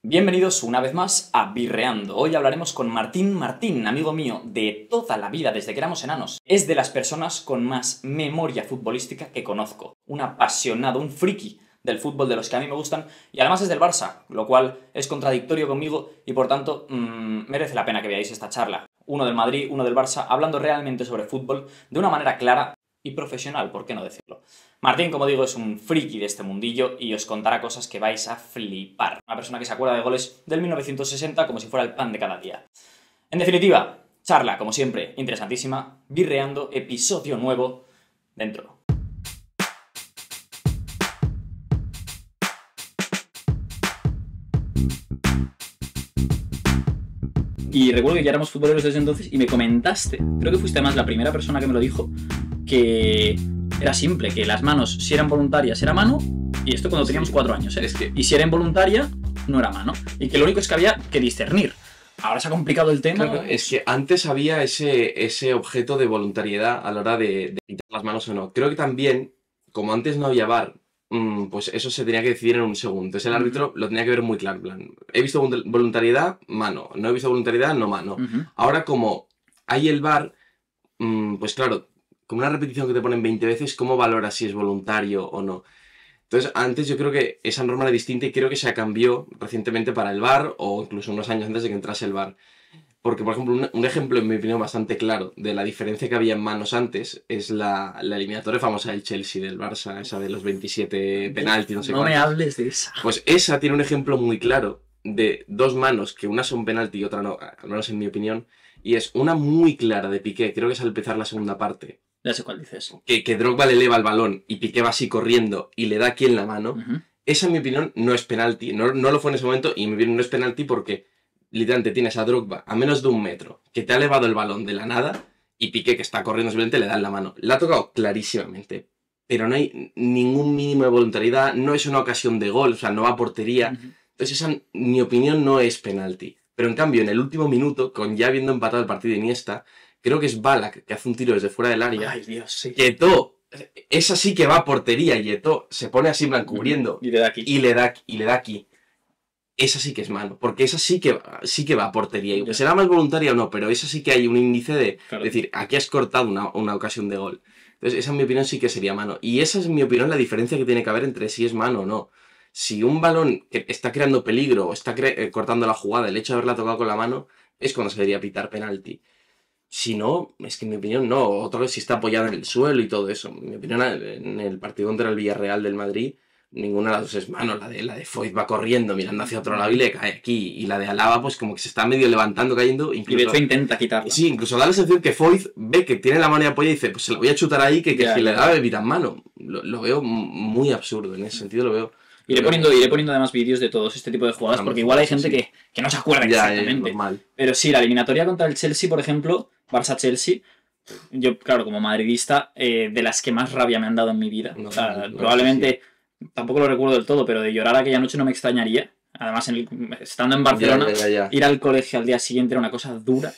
Bienvenidos una vez más a Birreando. Hoy hablaremos con Martín Martín, amigo mío de toda la vida desde que éramos enanos. Es de las personas con más memoria futbolística que conozco. Un apasionado, un friki del fútbol de los que a mí me gustan y además es del Barça, lo cual es contradictorio conmigo y por tanto merece la pena que veáis esta charla. Uno del Madrid, uno del Barça, hablando realmente sobre fútbol de una manera clara y profesional, ¿por qué no decirlo? Martín, como digo, es un friki de este mundillo y os contará cosas que vais a flipar. Una persona que se acuerda de goles del 1960 como si fuera el pan de cada día. En definitiva, charla, como siempre, interesantísima, birreando, episodio nuevo, dentro. Y recuerdo que ya éramos futboleros desde entonces y me comentaste, creo que fuiste además la primera persona que me lo dijo, que era simple, que las manos, si eran voluntarias, era mano, y esto cuando teníamos 4 años, ¿eh? Y si era involuntaria, no era mano. Y que lo único es que había que discernir. Ahora se ha complicado el tema. Claro, es que antes había ese objeto de voluntariedad a la hora de quitar las manos o no. Creo que también, como antes no había VAR, pues eso se tenía que decidir en un segundo. Entonces el árbitro lo tenía que ver muy claro. En plan, he visto voluntariedad, mano. No he visto voluntariedad, no mano. Ahora, como hay el VAR, pues claro, como una repetición que te ponen 20 veces, ¿cómo valoras si es voluntario o no? Entonces, antes yo creo que esa norma era distinta y creo que se cambió recientemente para el VAR o incluso unos años antes de que entrase el VAR. Porque, por ejemplo, un ejemplo, en mi opinión, bastante claro de la diferencia que había en manos antes es la eliminatoria famosa del Chelsea, del Barça, esa de los 27 penaltis, no sé cuántos. No me hables de esa. Pues esa tiene un ejemplo muy claro de dos manos, que una son penalti y otra no, al menos en mi opinión, y es una muy clara de Piqué, creo que es al empezar la segunda parte. Ya sé cuál dices. Que Drogba le eleva el balón y Piqué va así corriendo y le da aquí en la mano. Esa, en mi opinión, no es penalti. No lo fue en ese momento y en mi opinión no es penalti porque literalmente tienes a Drogba a menos de 1 metro que te ha elevado el balón de la nada y Piqué, que está corriendo simplemente, le da en la mano. La ha tocado clarísimamente, pero no hay ningún mínimo de voluntariedad, no es una ocasión de gol, o sea, no va a portería. Entonces esa, en mi opinión, no es penalti. Pero en cambio, en el último minuto, con ya habiendo empatado el partido de Iniesta, creo que es Ballack que hace un tiro desde fuera del área. Ay, Dios, sí. Que Eto'o, esa sí que va a portería y Eto'o se pone así en plan cubriendo. Y le da aquí. Y le da aquí. Esa sí que es mano, porque esa sí que va a portería. Y será más voluntaria o no, pero esa sí que hay un índice de decir, aquí has cortado una ocasión de gol. Entonces, esa en mi opinión sí que sería mano. Y esa es, en mi opinión, la diferencia que tiene que haber entre si es mano o no. Si un balón que está creando peligro o está cortando la jugada, el hecho de haberla tocado con la mano, es cuando se debería pitar penalti. Si no, es que en mi opinión no. Otra vez si está apoyada en el suelo y todo eso. En mi opinión, en el partido contra el Villarreal del Madrid, ninguna de las dos es mano. La de Foyt va corriendo, mirando hacia otro lado y le cae aquí. Y la de Alaba, pues como que se está medio levantando, cayendo. Incluso, y de hecho intenta quitarla. Sí, incluso da la sensación que Foyt ve que tiene la mano apoyada y dice, pues se la voy a chutar ahí, que si le da bebida en mano. Lo veo muy absurdo, en ese sentido lo veo. Iré poniendo además vídeos de todos este tipo de jugadas, porque igual hay gente que no se acuerda exactamente. Pero sí, la eliminatoria contra el Chelsea, por ejemplo, Barça-Chelsea, yo, claro, como madridista, de las que más rabia me han dado en mi vida. Probablemente, tampoco lo recuerdo del todo, pero de llorar aquella noche no me extrañaría. Además, estando en Barcelona, ir al colegio al día siguiente era una cosa dura.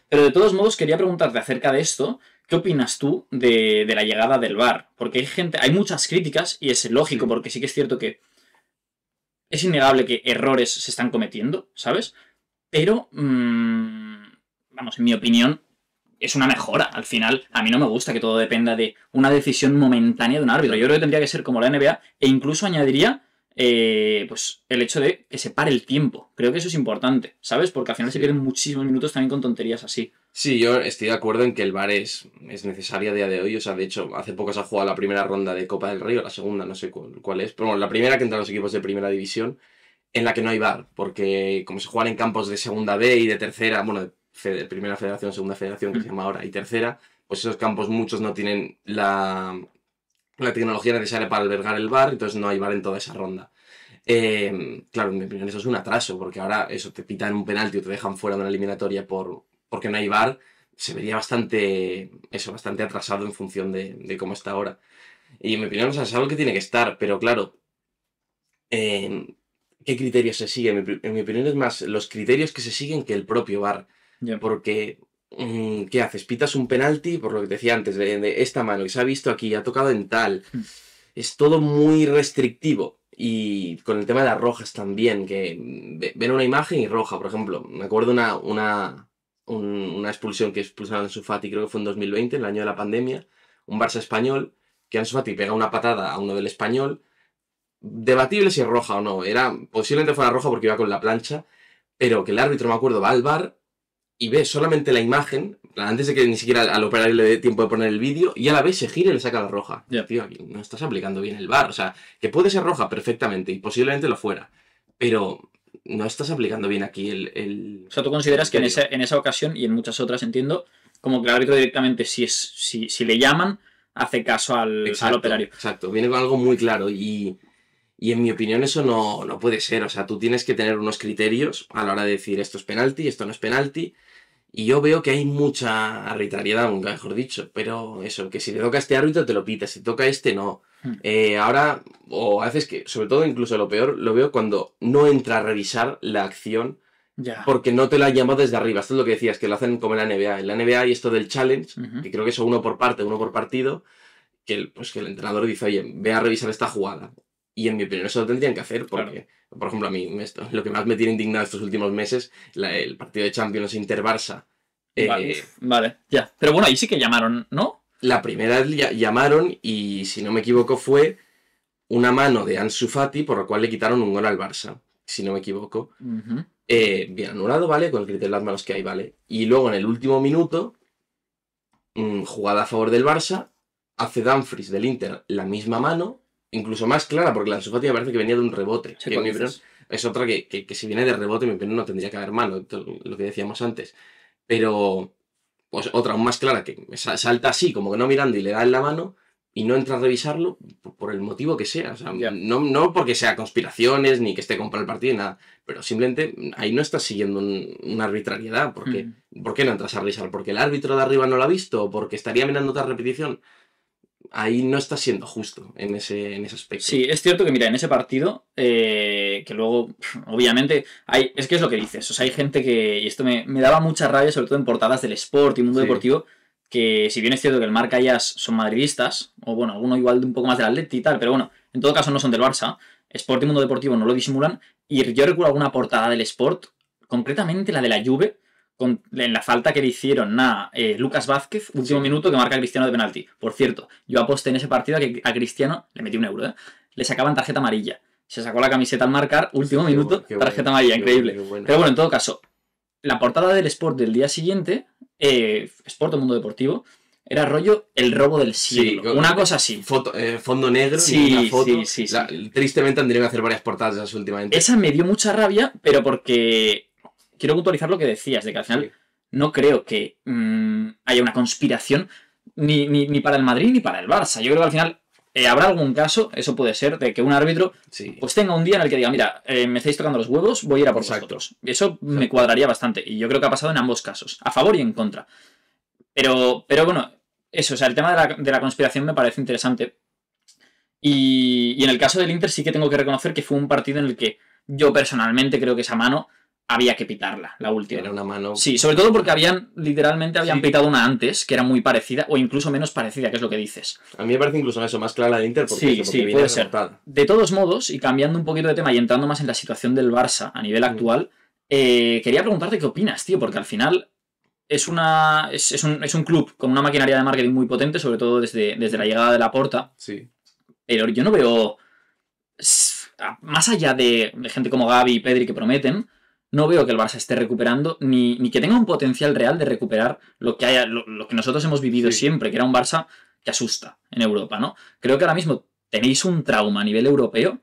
Pero de todos modos, quería preguntarte acerca de esto. ¿Qué opinas tú de la llegada del VAR? Porque hay muchas críticas y es lógico, porque sí que es cierto que es innegable que errores se están cometiendo, ¿sabes? Pero, vamos, en mi opinión, es una mejora. Al final, a mí no me gusta que todo dependa de una decisión momentánea de un árbitro. Yo creo que tendría que ser como la NBA e incluso añadiría pues el hecho de que se pare el tiempo. Creo que eso es importante, ¿sabes? Porque al final se pierden muchísimos minutos también con tonterías así. Sí, yo estoy de acuerdo en que el VAR es necesario a día de hoy. O sea, de hecho, hace poco se ha jugado la primera ronda de Copa del Rey, o la segunda, no sé cuál es. Pero bueno, la primera que entran los equipos de primera división, en la que no hay VAR. Porque como se juegan en campos de segunda B y de tercera, bueno, de primera federación, segunda federación, que se llama ahora, y tercera, pues esos campos muchos no tienen la tecnología necesaria para albergar el VAR, entonces no hay VAR en toda esa ronda. Claro, en mi opinión eso es un atraso, porque ahora eso te pitan un penalti o te dejan fuera de una eliminatoria porque no hay VAR, se vería bastante atrasado en función de cómo está ahora. Y en mi opinión, o sea, es algo que tiene que estar, pero claro, ¿qué criterios se siguen? En mi opinión es más los criterios que se siguen que el propio VAR. Porque, ¿qué haces? Pitas un penalti, por lo que te decía antes, de esta mano que se ha visto aquí, ha tocado en tal. Es todo muy restrictivo. Y con el tema de las rojas también, que ven una imagen y roja, por ejemplo. Me acuerdo una expulsión que expulsaron a Ansu Fati, creo que fue en 2020, en el año de la pandemia. Un Barça español, que Ansu Fati pega una patada a uno del Español. Debatible si es roja o no. Posiblemente fuera roja porque iba con la plancha. Pero que el árbitro, me acuerdo, va al VAR y ve solamente la imagen, antes de que ni siquiera al operario le dé tiempo de poner el vídeo, y a la vez se gira y le saca la roja. Tío, aquí no estás aplicando bien el VAR. O sea, que puede ser roja perfectamente y posiblemente lo fuera, pero no estás aplicando bien aquí el O sea, tú consideras que en esa ocasión y en muchas otras, entiendo, como que el árbitro directamente, si le llaman, hace caso al operario. Exacto, viene con algo muy claro y en mi opinión eso no puede ser. O sea, tú tienes que tener unos criterios a la hora de decir esto es penalti, esto no es penalti. Y yo veo que hay mucha arbitrariedad, nunca mejor dicho. Pero eso, que si te toca a este árbitro te lo pita, si te toca a este no. Ahora, o a veces que, sobre todo incluso lo peor, lo veo cuando no entra a revisar la acción porque no te la han llamado desde arriba. Esto es lo que decías, que lo hacen como en la NBA. En la NBA hay esto del challenge, que creo que es uno por parte, uno por partido, que el entrenador dice, oye, ve a revisar esta jugada. Y en mi opinión eso lo tendrían que hacer porque, por ejemplo, a mí lo que más me tiene indignado estos últimos meses, el partido de Champions Inter-Barça. Vale, ya. Pero bueno, ahí sí que llamaron, ¿no? La primera vez llamaron y, si no me equivoco, fue una mano de Ansu Fati por la cual le quitaron un gol al Barça, si no me equivoco. Bien anulado, ¿vale? Con el criterio de las manos que hay, ¿vale? Y luego en el último minuto, jugada a favor del Barça, hace Dumfries del Inter la misma mano, incluso más clara, porque la Ansu Fati me parece que venía de un rebote. Sí, que es otra que si viene de rebote, mi opinión no tendría que haber mano, lo que decíamos antes. Pero, pues otra aún más clara, que salta así, como que no mirando y le da en la mano, y no entra a revisarlo por el motivo que sea. O sea, no porque sea conspiraciones, ni que esté comprando el partido, ni nada. Pero simplemente ahí no estás siguiendo una arbitrariedad. ¿Por qué no entras a revisar? ¿Porque el árbitro de arriba no lo ha visto? ¿O porque estaría mirando otra repetición? Ahí no está siendo justo en ese aspecto. Sí, es cierto que, mira, en ese partido, que luego, obviamente, es que es lo que dices. O sea, hay gente que, y esto me daba mucha rabia, sobre todo en portadas del Sport y Mundo Deportivo, que si bien es cierto que el Marca y As son madridistas, o bueno, alguno igual de un poco más del Atleti y tal, pero bueno, en todo caso no son del Barça, Sport y Mundo Deportivo no lo disimulan, y yo recuerdo alguna portada del Sport, concretamente la de la Juve, en la falta que le hicieron a Lucas Vázquez, último minuto, que marca a Cristiano de penalti. Por cierto, yo aposté en ese partido que a Cristiano le metí €1, le sacaban tarjeta amarilla. Se sacó la camiseta al marcar, último minuto, tarjeta amarilla, increíble. Pero bueno, en todo caso, la portada del Sport del día siguiente, Sport o Mundo Deportivo, era rollo el robo del siglo. Una cosa así. Fondo negro, una foto. Tristemente han tenido que hacer varias portadas esas últimamente. Esa me dio mucha rabia, pero porque quiero puntualizar lo que decías, de que al final no creo que haya una conspiración ni para el Madrid ni para el Barça. Yo creo que al final habrá algún caso, eso puede ser, de que un árbitro pues tenga un día en el que diga, mira, me estáis tocando los huevos, voy a ir a por vosotros. Eso me cuadraría bastante. Y yo creo que ha pasado en ambos casos, a favor y en contra. Pero bueno, eso, o sea, el tema de la conspiración me parece interesante. Y en el caso del Inter sí que tengo que reconocer que fue un partido en el que yo personalmente creo que esa mano había que pitarla, la última. Era una mano. Sí, sobre todo porque literalmente habían pitado una antes, que era muy parecida, o incluso menos parecida, que es lo que dices. A mí me parece incluso eso, más clara de Inter, porque sí, puede ser. De todos modos, y cambiando un poquito de tema y entrando más en la situación del Barça a nivel actual, quería preguntarte qué opinas, tío, porque al final es un club con una maquinaria de marketing muy potente, sobre todo desde la llegada de Laporta. Sí. Pero yo no veo, más allá de gente como Gavi y Pedri que prometen, no veo que el Barça esté recuperando, ni que tenga un potencial real de recuperar lo que nosotros hemos vivido siempre, que era un Barça que asusta en Europa, ¿no? Creo que ahora mismo tenéis un trauma a nivel europeo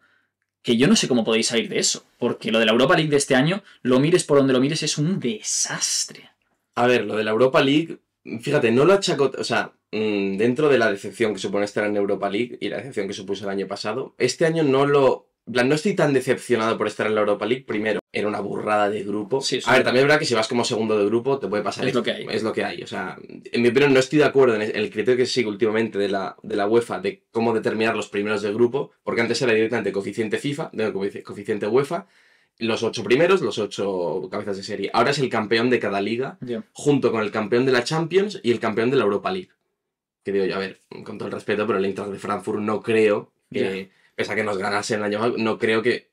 que yo no sé cómo podéis salir de eso, porque lo de la Europa League de este año, lo mires por donde lo mires, es un desastre. A ver, lo de la Europa League, fíjate, no lo achaco, o sea, dentro de la decepción que supone estar en Europa League y la decepción que supuso el año pasado, este año no estoy tan decepcionado por estar en la Europa League. Primero, era una burrada de grupo. Sí, a ver, también es verdad que si vas como segundo de grupo te puede pasar. Es lo que hay. Es lo que hay. O sea, en mi opinión no estoy de acuerdo en el criterio que se sigue últimamente de la UEFA de cómo determinar los primeros de grupo, porque antes era directamente coeficiente FIFA, coeficiente UEFA, los 8 primeros, los 8 cabezas de serie. Ahora es el campeón de cada liga, junto con el campeón de la Champions y el campeón de la Europa League. Que digo yo, a ver, con todo el respeto, pero el Eintracht de Frankfurt no creo que... pese a que nos ganase el año pasado, no creo que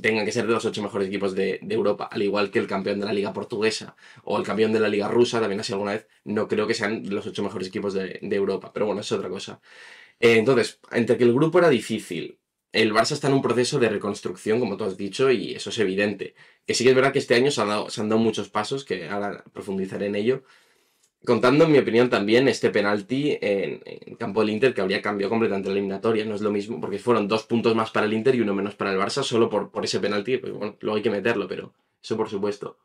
tengan que ser de los 8 mejores equipos de Europa, al igual que el campeón de la liga portuguesa o el campeón de la liga rusa, también ha sido alguna vez, no creo que sean los 8 mejores equipos de Europa, pero bueno, es otra cosa. Entonces, entre que el grupo era difícil, el Barça está en un proceso de reconstrucción, como tú has dicho, y eso es evidente. Que sí que es verdad que este año se han dado muchos pasos, que ahora profundizaré en ello, contando, en mi opinión, también este penalti en campo del Inter que habría cambiado completamente la eliminatoria. No es lo mismo, porque fueron 2 puntos más para el Inter y 1 menos para el Barça, solo por ese penalti. Pues bueno, luego hay que meterlo, pero eso por supuesto.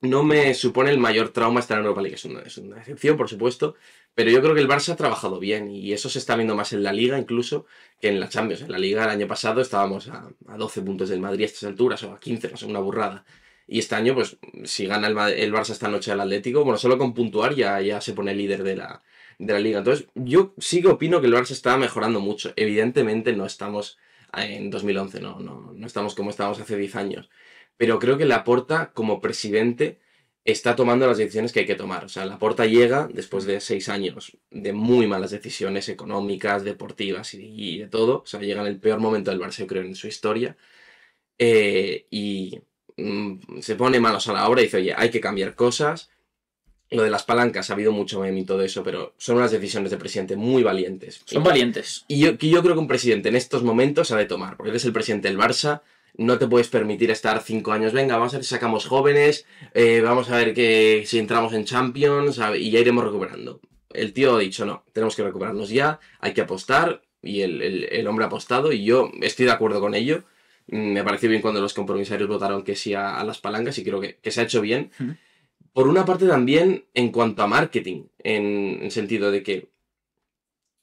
No me supone el mayor trauma estar en Europa League. Es una decepción, por supuesto, pero yo creo que el Barça ha trabajado bien y eso se está viendo más en la Liga incluso que en la Champions. En la Liga el año pasado estábamos a 12 puntos del Madrid a estas alturas, o a 15, no sé, una burrada. Y este año, pues, si gana el Barça esta noche al Atlético, bueno, solo con puntuar ya se pone líder de la Liga. Entonces, yo sí que opino que el Barça está mejorando mucho. Evidentemente no estamos en 2011, no estamos como estábamos hace 10 años. Pero creo que Laporta, como presidente, está tomando las decisiones que hay que tomar. O sea, Laporta llega después de 6 años de muy malas decisiones económicas, deportivas y de todo. O sea, llega en el peor momento del Barça, yo creo, en su historia. Y se pone manos a la obra y dice, oye, hay que cambiar cosas. Lo de las palancas, ha habido mucho meme y todo eso, pero son unas decisiones de presidente muy valientes. Son valientes. Y yo creo que un presidente en estos momentos ha de tomar, porque eres el presidente del Barça, no te puedes permitir estar 5 años, venga, vamos a ver si sacamos jóvenes, vamos a ver si entramos en Champions, y ya iremos recuperando. El tío ha dicho, no, tenemos que recuperarnos ya, hay que apostar, y el hombre ha apostado, y yo estoy de acuerdo con ello. Me pareció bien cuando los compromisarios votaron que sí a las palancas, y creo que se ha hecho bien. Por una parte también en cuanto a marketing, en sentido de que,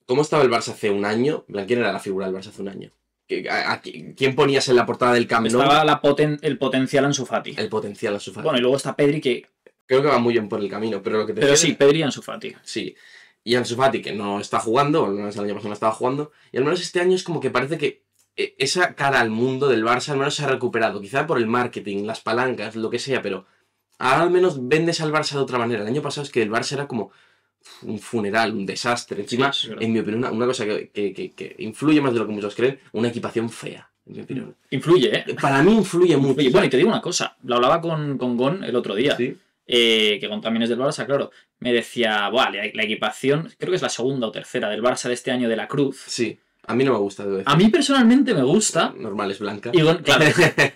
¿cómo estaba el Barça hace un año? ¿Quién era la figura del Barça hace un año? ¿Quién ponías en la portada del Camp Nou? Estaba el potencial Ansu Fati. El potencial Ansu Fati. Bueno, y luego está Pedri que... Creo que va muy bien por el camino, pero lo que te Pero sí, Pedri y Ansu Fati. Sí. Y Ansu Fati, que no está jugando, o al menos el año pasado no estaba jugando, y al menos este año es como que parece que esa cara al mundo del Barça al menos se ha recuperado, quizá por el marketing, las palancas, lo que sea, pero ahora al menos vendes al Barça de otra manera. El año pasado es que el Barça era como un funeral, un desastre. Encima, sí, en mi opinión, una cosa que influye más de lo que muchos creen, una equipación fea, en mi opinión. Influye, ¿eh? Para mí influye mucho. Bueno, y te digo una cosa, lo hablaba con Gon el otro día, ¿sí? Que Gon también es del Barça, claro. Me decía, buah, la equipación, creo que es la segunda o tercera del Barça de este año de la Cruz. Sí. A mí no me gusta, debo decir. A mí personalmente me gusta. Normal, es blanca. Y Gon, claro,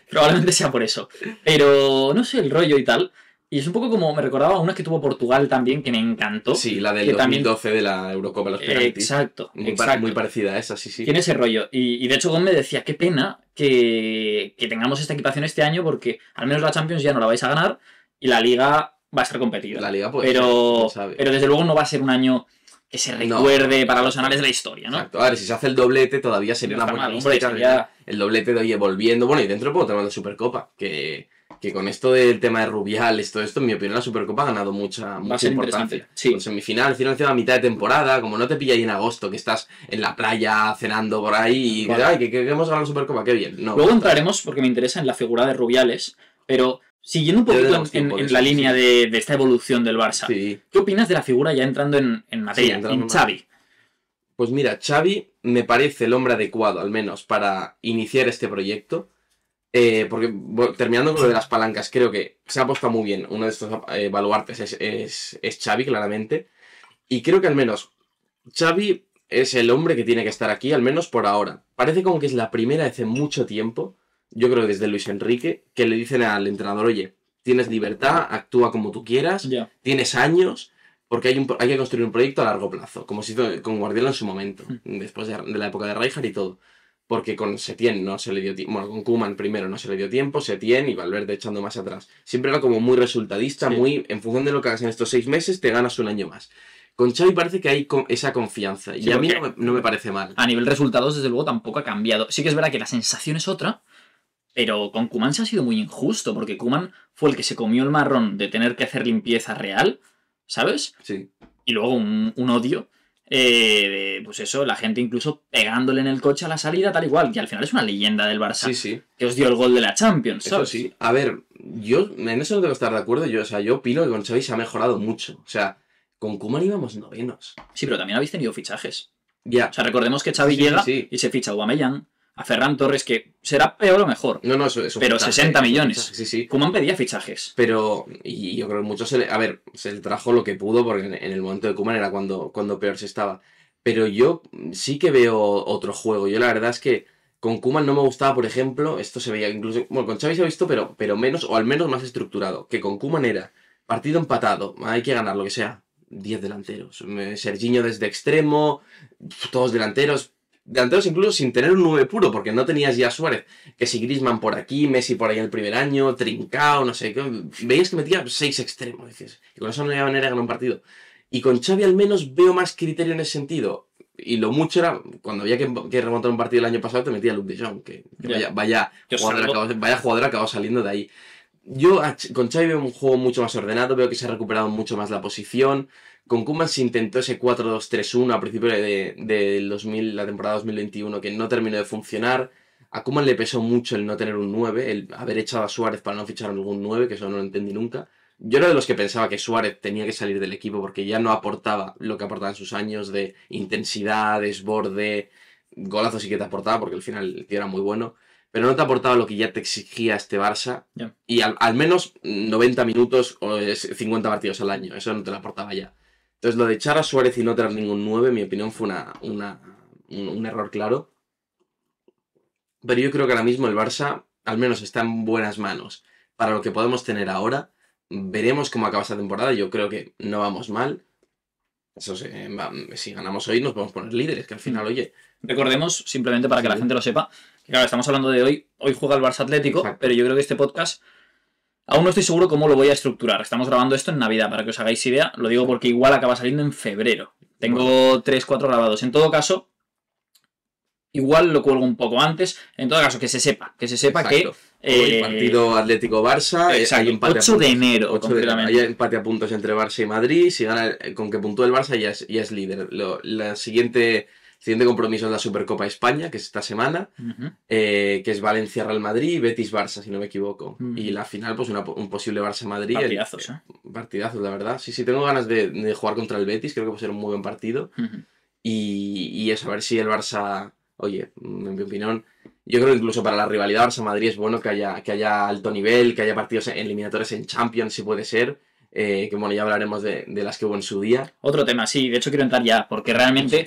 probablemente sea por eso. Pero no sé, el rollo y tal. Y es un poco como me recordaba una que tuvo Portugal también, que me encantó. Sí, la del 2012 también... de la Eurocopa, los penaltis. Exacto, muy parecida a esa, sí. Tiene ese rollo. Y de hecho Gon me decía, qué pena que tengamos esta equipación este año porque al menos la Champions ya no la vais a ganar y la Liga va a estar competida. La Liga puede pero ser, pero desde luego no va a ser un año que se recuerde para los anales de la historia, ¿no? Exacto. A ver, si se hace el doblete todavía sería una buena historia. El doblete de oye, volviendo. Bueno, y dentro puedo tener la Supercopa, que con esto del tema de Rubiales, todo esto, en mi opinión, la Supercopa ha ganado mucha importancia. Sí. Con semifinal, final, a mitad de temporada, como no te pilla ahí en agosto, que estás en la playa cenando por ahí y ay, que hemos ganado la Supercopa, qué bien. No, luego entraremos, porque me interesa en la figura de Rubiales, pero siguiendo un poquito en la línea de esta evolución del Barça, ¿qué opinas de la figura ya entrando en materia, en Xavi? Pues mira, Xavi me parece el hombre adecuado, al menos, para iniciar este proyecto. Porque, terminando con lo de las palancas, creo que se ha apostado muy bien. Uno de estos baluartes es Xavi, claramente. Y creo que al menos Xavi es el hombre que tiene que estar aquí, al menos por ahora. Parece como que es la primera vez en mucho tiempo, yo creo que desde Luis Enrique, que le dicen al entrenador, oye, tienes libertad, actúa como tú quieras, tienes años, porque hay que construir un proyecto a largo plazo, como se hizo con Guardiola en su momento, después de la época de Rijkaard y todo. Porque con Setién no se le dio tiempo, bueno, con Koeman primero no se le dio tiempo, Setién y Valverde echando más atrás. Siempre era como muy resultadista, muy en función de lo que hagas en estos 6 meses, te ganas un año más. Con Xavi parece que hay esa confianza, y a mí no me parece mal. A nivel resultados, desde luego, tampoco ha cambiado. Sí que es verdad que la sensación es otra, pero con Koeman se ha sido muy injusto, porque Koeman fue el que se comió el marrón de tener que hacer limpieza real, ¿sabes? Sí. Y luego un odio... pues eso, la gente incluso pegándole en el coche a la salida, tal igual, que al final es una leyenda del Barça. Sí. Que os dio el gol de la Champions, ¿sabes? Eso sí. A ver, yo en eso no debo estar de acuerdo. Yo opino que con Xavi se ha mejorado mucho. O sea, con Koeman íbamos novenos. Sí, pero también habéis tenido fichajes. O sea, recordemos que Xavi llega y se ficha a Aubameyang, a Ferran Torres, que será peor o mejor. No, eso pero fichaje, 60 millones. Sí. Koeman pedía fichajes. Pero, y yo creo que muchos se le trajo lo que pudo, porque en el momento de Koeman era cuando peor se estaba. Pero yo sí que veo otro juego. Yo la verdad es que con Koeman no me gustaba, por ejemplo, esto se veía incluso, bueno, con Xavi se ha visto, pero menos, o al menos más estructurado. Que con Koeman era partido empatado, hay que ganar lo que sea. 10 delanteros. Serginho desde extremo, todos delanteros. Delanteros incluso sin tener un 9 puro, porque no tenías ya Suárez. Que si Griezmann por aquí, Messi por ahí en el primer año, Trincao, no sé qué. Veías que metía 6 extremos, dices. Y con eso no había manera de ganar un partido. Y con Xavi al menos veo más criterio en ese sentido. Y lo mucho era, cuando había que remontar un partido el año pasado, te metía Luke de Jong, que vaya jugador acabó saliendo de ahí. Yo con Xavi veo un juego mucho más ordenado, veo que se ha recuperado mucho más la posición. Con Koeman se intentó ese 4-2-3-1 a principio de 2000, la temporada 2021, que no terminó de funcionar. A Koeman le pesó mucho el no tener un 9, el haber echado a Suárez para no fichar a ningún 9, que eso no lo entendí nunca. Yo era de los que pensaba que Suárez tenía que salir del equipo porque ya no aportaba lo que aportaba en sus años de intensidad, desborde, golazos sí que te aportaba porque al final el tío era muy bueno. Pero no te aportaba lo que ya te exigía este Barça. Yeah. Y al menos 90 minutos o 50 partidos al año. Eso no te lo aportaba ya. Entonces lo de echar a Suárez y no tener ningún 9, en mi opinión, fue un error claro. Pero yo creo que ahora mismo el Barça al menos está en buenas manos. Para lo que podemos tener ahora, veremos cómo acaba esta temporada. Yo creo que no vamos mal. Eso si ganamos hoy nos podemos poner líderes, que al final, oye... Recordemos, simplemente para que la gente lo sepa, que claro, estamos hablando de hoy juega el Barça Atlético, exacto, pero yo creo que este podcast, aún no estoy seguro cómo lo voy a estructurar. Estamos grabando esto en Navidad, para que os hagáis idea. Lo digo porque igual acaba saliendo en febrero. Tengo 3-4 grabados. En todo caso, igual lo cuelgo un poco antes. En todo caso, que se sepa exacto, que... Hoy partido Atlético-Barça, hay empate 8 de enero, 8 de enero. Hay empate a puntos entre Barça y Madrid. Si gana, con que puntúe el Barça ya es líder. El siguiente compromiso es la Supercopa de España, que es esta semana, que es Valencia-Real Madrid y Betis-Barça, si no me equivoco. Y la final, pues un posible Barça-Madrid. Partidazos, Partidazos, la verdad. Sí, tengo ganas de jugar contra el Betis, creo que puede ser un muy buen partido. Y eso, a ver si el Barça... Oye, en mi opinión, yo creo que incluso para la rivalidad Barça-Madrid es bueno que haya alto nivel, que haya partidos eliminatorios en Champions, si puede ser. Que bueno, ya hablaremos de las que hubo en su día. Otro tema, sí, de hecho quiero entrar ya, porque realmente...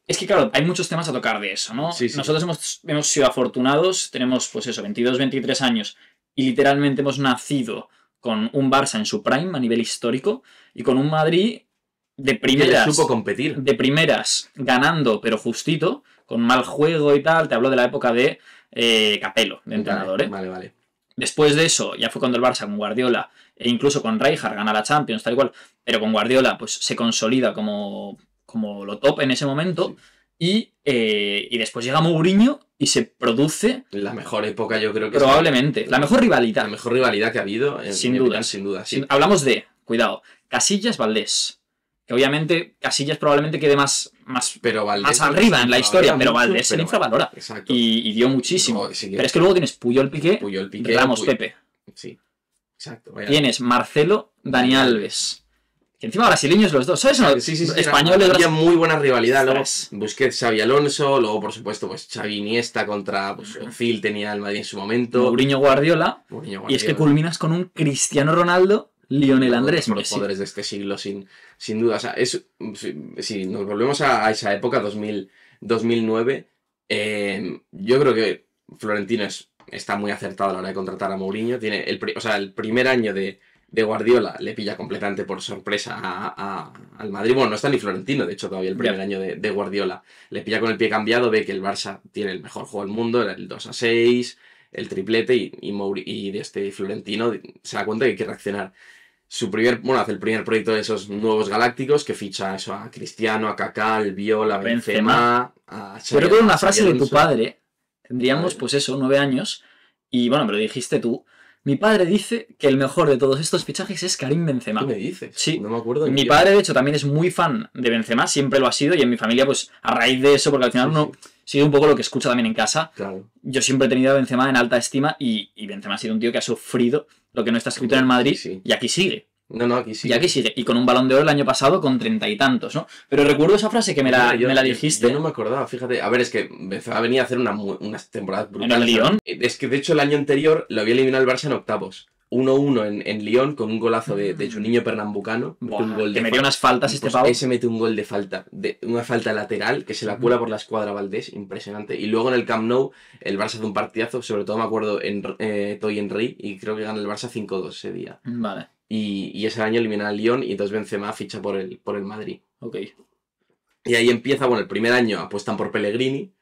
Es que claro, hay muchos temas a tocar de eso, ¿no? Sí. Nosotros hemos sido afortunados, tenemos pues eso, 22, 23 años, y literalmente hemos nacido con un Barça en su prime a nivel histórico, y con un Madrid de primeras... Que supo competir. De primeras, ganando, pero justito, con mal juego y tal. Te hablo de la época de Capello, de entrenador, ¿eh? Vale. Después de eso, ya fue cuando el Barça con Guardiola, e incluso con Rijkaard, gana la Champions, tal y cual, pero con Guardiola pues se consolida como lo top en ese momento, sí. Y después llega Mourinho y se produce... La mejor época, yo creo que probablemente, la mejor rivalidad. La mejor rivalidad que ha habido, sin duda. Sí. Hablamos de, cuidado, Casillas-Valdés. Que obviamente Casillas probablemente quede más arriba en la historia, pero Valdés se le infravalora. Exacto. Y dio muchísimo. Pero es que luego tienes Puyol-Piqué, Ramos, Pepe. Sí, exacto. Tienes Marcelo, Dani Alves. Que encima brasileños los dos, ¿sabes? Sí, españoles. Había muy buena rivalidad. Luego Busquets, Xavi Alonso. Luego, por supuesto, pues Xavi Iniesta contra Phil tenía el Madrid en su momento. Mourinho Guardiola. Y es que culminas con un Cristiano Ronaldo, Lionel Andrés Messi. Los jugadores de este siglo, sin duda. O sea, si nos volvemos a esa época, 2009, yo creo que Florentino está muy acertado a la hora de contratar a Mourinho. Tiene el primer año de Guardiola le pilla completamente por sorpresa al Madrid. Bueno, no está ni Florentino, de hecho, todavía el primer año de Guardiola. Le pilla con el pie cambiado, ve que el Barça tiene el mejor juego del mundo, el 2-6, el triplete, y de Florentino se da cuenta que hay que reaccionar. Hace el primer proyecto de esos nuevos galácticos, que ficha eso a Cristiano, a Kaká, al Viola, a Benzema, a Xavi. Pero con una frase de tu padre, tendríamos pues eso, 9 años, y bueno, me lo dijiste tú. Mi padre dice que el mejor de todos estos fichajes es Karim Benzema. ¿Qué me dices? Sí. No me acuerdo. Mi padre, de hecho, también es muy fan de Benzema, siempre lo ha sido, y en mi familia, pues, a raíz de eso, porque al final uno sigue un poco lo que escucha también en casa. Claro. Yo siempre he tenido a Benzema en alta estima, y Benzema ha sido un tío que ha sufrido lo que no está escrito en el Madrid, y aquí sigue. No, aquí sigue. Y aquí sigue. Y con un Balón de Oro el año pasado con 30 y tantos, ¿no? Pero recuerdo esa frase que me la dijiste. Yo no me acordaba, fíjate. A ver, es que Benzema venía a hacer unas temporadas brutales. ¿En el Lyon? Es que de hecho el año anterior lo había eliminado el Barça en octavos. 1-1 en Lyon con un golazo de Juninho Pernambucano. Que metió unas faltas este pavo. Ese mete un gol de falta, una falta lateral que se la cuela por la escuadra Valdés, impresionante. Y luego en el Camp Nou el Barça hace un partidazo, sobre todo me acuerdo en Toy Henry, y creo que gana el Barça 5-2 ese día. Vale. Y ese año elimina al Lyon y entonces Benzema ficha por el Madrid. Ok. Y ahí empieza, bueno, el primer año apuestan por Pellegrini,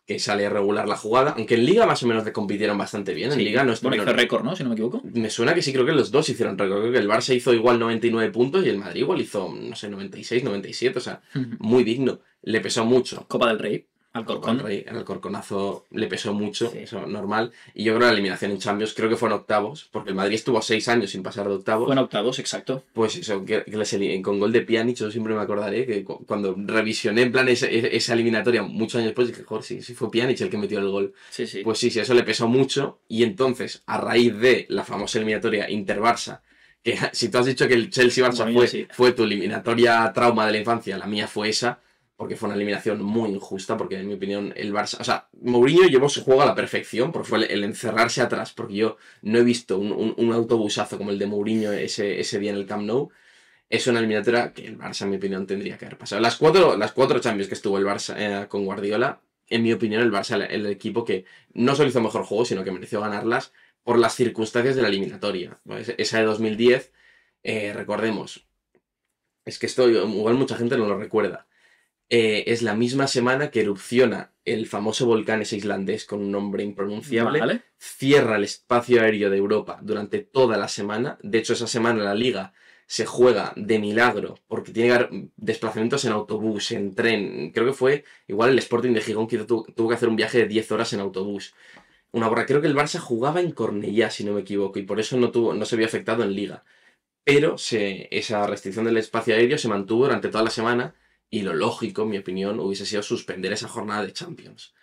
que sale a regular la jugada, aunque en Liga más o menos compitieron bastante bien. En Liga no bueno, hizo récord, ¿no? Si no me equivoco. Me suena que sí, creo que los dos hicieron récord. Creo que el Barça hizo igual 99 puntos y el Madrid igual hizo, no sé, 96, 97, o sea, muy digno. Le pesó mucho. Copa del Rey. Alcorcón. El Alcorconazo le pesó mucho, eso normal. Y yo creo que la eliminación en Champions, creo que fue en octavos, porque el Madrid estuvo 6 años sin pasar de octavos. Fue en octavos, exacto. Pues eso, con gol de Pjanic, yo siempre me acordaré que cuando revisioné en plan esa eliminatoria muchos años después, dije, joder, sí fue Pjanic el que metió el gol. Sí. Pues sí, eso le pesó mucho. Y entonces, a raíz de la famosa eliminatoria Inter-Barça, que si tú has dicho que el Chelsea-Barça fue tu eliminatoria trauma de la infancia, la mía fue esa, porque fue una eliminación muy injusta, porque en mi opinión el Barça... O sea, Mourinho llevó su juego a la perfección, porque fue el encerrarse atrás, porque yo no he visto un autobusazo como el de Mourinho ese día en el Camp Nou. Es una eliminatoria que el Barça, en mi opinión, tendría que haber pasado. Las cuatro Champions que estuvo el Barça con Guardiola, en mi opinión, el Barça, el equipo que no solo hizo mejor juego, sino que mereció ganarlas por las circunstancias de la eliminatoria. Esa de 2010, recordemos, es que esto igual mucha gente no lo recuerda. Es la misma semana que erupciona el famoso volcán ese islandés con un nombre impronunciable. Vale. Cierra el espacio aéreo de Europa durante toda la semana. De hecho, esa semana la Liga se juega de milagro porque tiene que haber desplazamientos en autobús, en tren. Creo que fue igual el Sporting de Gijón que tuvo que hacer un viaje de 10 horas en autobús. Una borra. Creo que el Barça jugaba en Cornellá, si no me equivoco, y por eso no se vio afectado en Liga. Pero esa restricción del espacio aéreo se mantuvo durante toda la semana. Y lo lógico, en mi opinión, hubiese sido suspender esa jornada de Champions.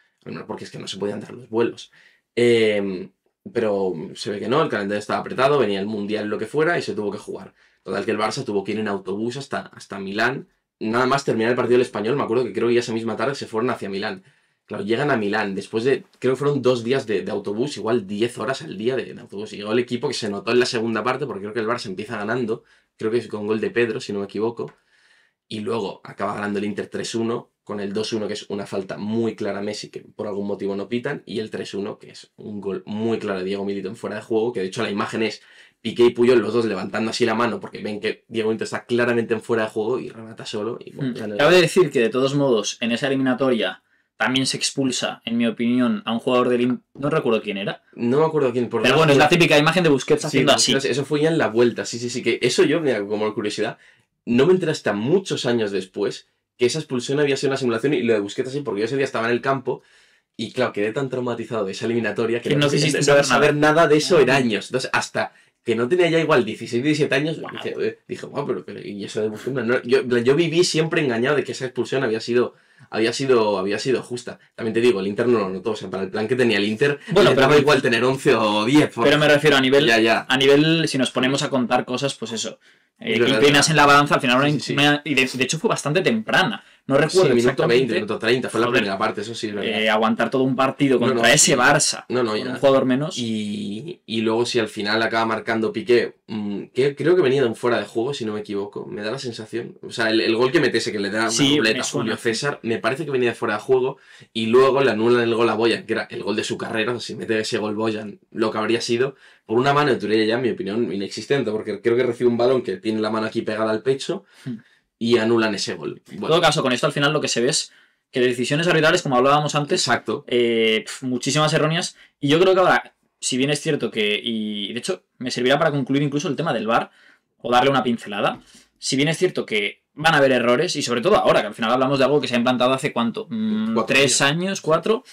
Porque es que no se podían dar los vuelos. Pero se ve que no, el calendario estaba apretado, venía el Mundial, lo que fuera, y se tuvo que jugar. Total que el Barça tuvo que ir en autobús hasta Milán. Nada más terminar el partido del Español, me acuerdo que creo que ya esa misma tarde se fueron hacia Milán. Claro, llegan a Milán, después de, creo que fueron 2 días de autobús, igual 10 horas al día de autobús. Y llegó el equipo que se notó en la segunda parte, porque creo que el Barça empieza ganando, creo que es con gol de Pedro, si no me equivoco. Y luego acaba ganando el Inter 3-1, con el 2-1 que es una falta muy clara a Messi, que por algún motivo no pitan, y el 3-1 que es un gol muy claro de Diego Milito en fuera de juego, que de hecho la imagen es Piqué y Puyol, los dos levantando así la mano, porque ven que Diego Milito está claramente en fuera de juego y remata solo. Y bueno, Cabe decir que de todos modos, en esa eliminatoria también se expulsa, en mi opinión, a un jugador del Inter. No recuerdo quién era. No me acuerdo quién. Pero bueno, es la típica imagen de Busquets haciendo así. Eso fue ya en la vuelta, sí. Que eso yo, mira, como curiosidad, no me enteré hasta muchos años después que esa expulsión había sido una simulación y lo de Busquets así, porque yo ese día estaba en el campo y claro, quedé tan traumatizado de esa eliminatoria que no quisiste saber nada de eso en años. Entonces, hasta que no tenía ya igual 16, 17 años, dije, wow, pero ¿y eso de Busquets? No, yo viví siempre engañado de que esa expulsión había sido justa. También te digo, el Inter no lo notó, o sea, para el plan que tenía el Inter, bueno, pero daba igual tener 11 o 10. Pero me refiero a nivel, a nivel, si nos ponemos a contar cosas, pues eso. Que penas en la balanza, al final y de hecho fue bastante temprana. No recuerdo minuto 20, minuto 30, fue la primera parte, eso sí es verdad. Aguantar todo un partido contra ese Barça, con un jugador menos. Y luego si al final acaba marcando Piqué, que creo que venía de un fuera de juego, si no me equivoco, me da la sensación. O sea, el gol que mete ese que le da una dobleta a Julio César, me parece que venía de fuera de juego, y luego le anulan el gol a Boyan, que era el gol de su carrera. O sea, si mete ese gol Boyan, lo que habría sido, por una mano de Turella ya, en mi opinión, inexistente, porque creo que recibe un balón que tiene la mano aquí pegada al pecho, y anulan ese gol. Bueno. En todo caso, con esto al final lo que se ve es que de decisiones arbitrales, como hablábamos antes, exacto, muchísimas erróneas. Y yo creo que ahora, si bien es cierto que, y de hecho me servirá para concluir incluso el tema del VAR, o darle una pincelada, si bien es cierto que van a haber errores, y sobre todo ahora, que al final hablamos de algo que se ha implantado hace ¿cuánto? 3 años, 4.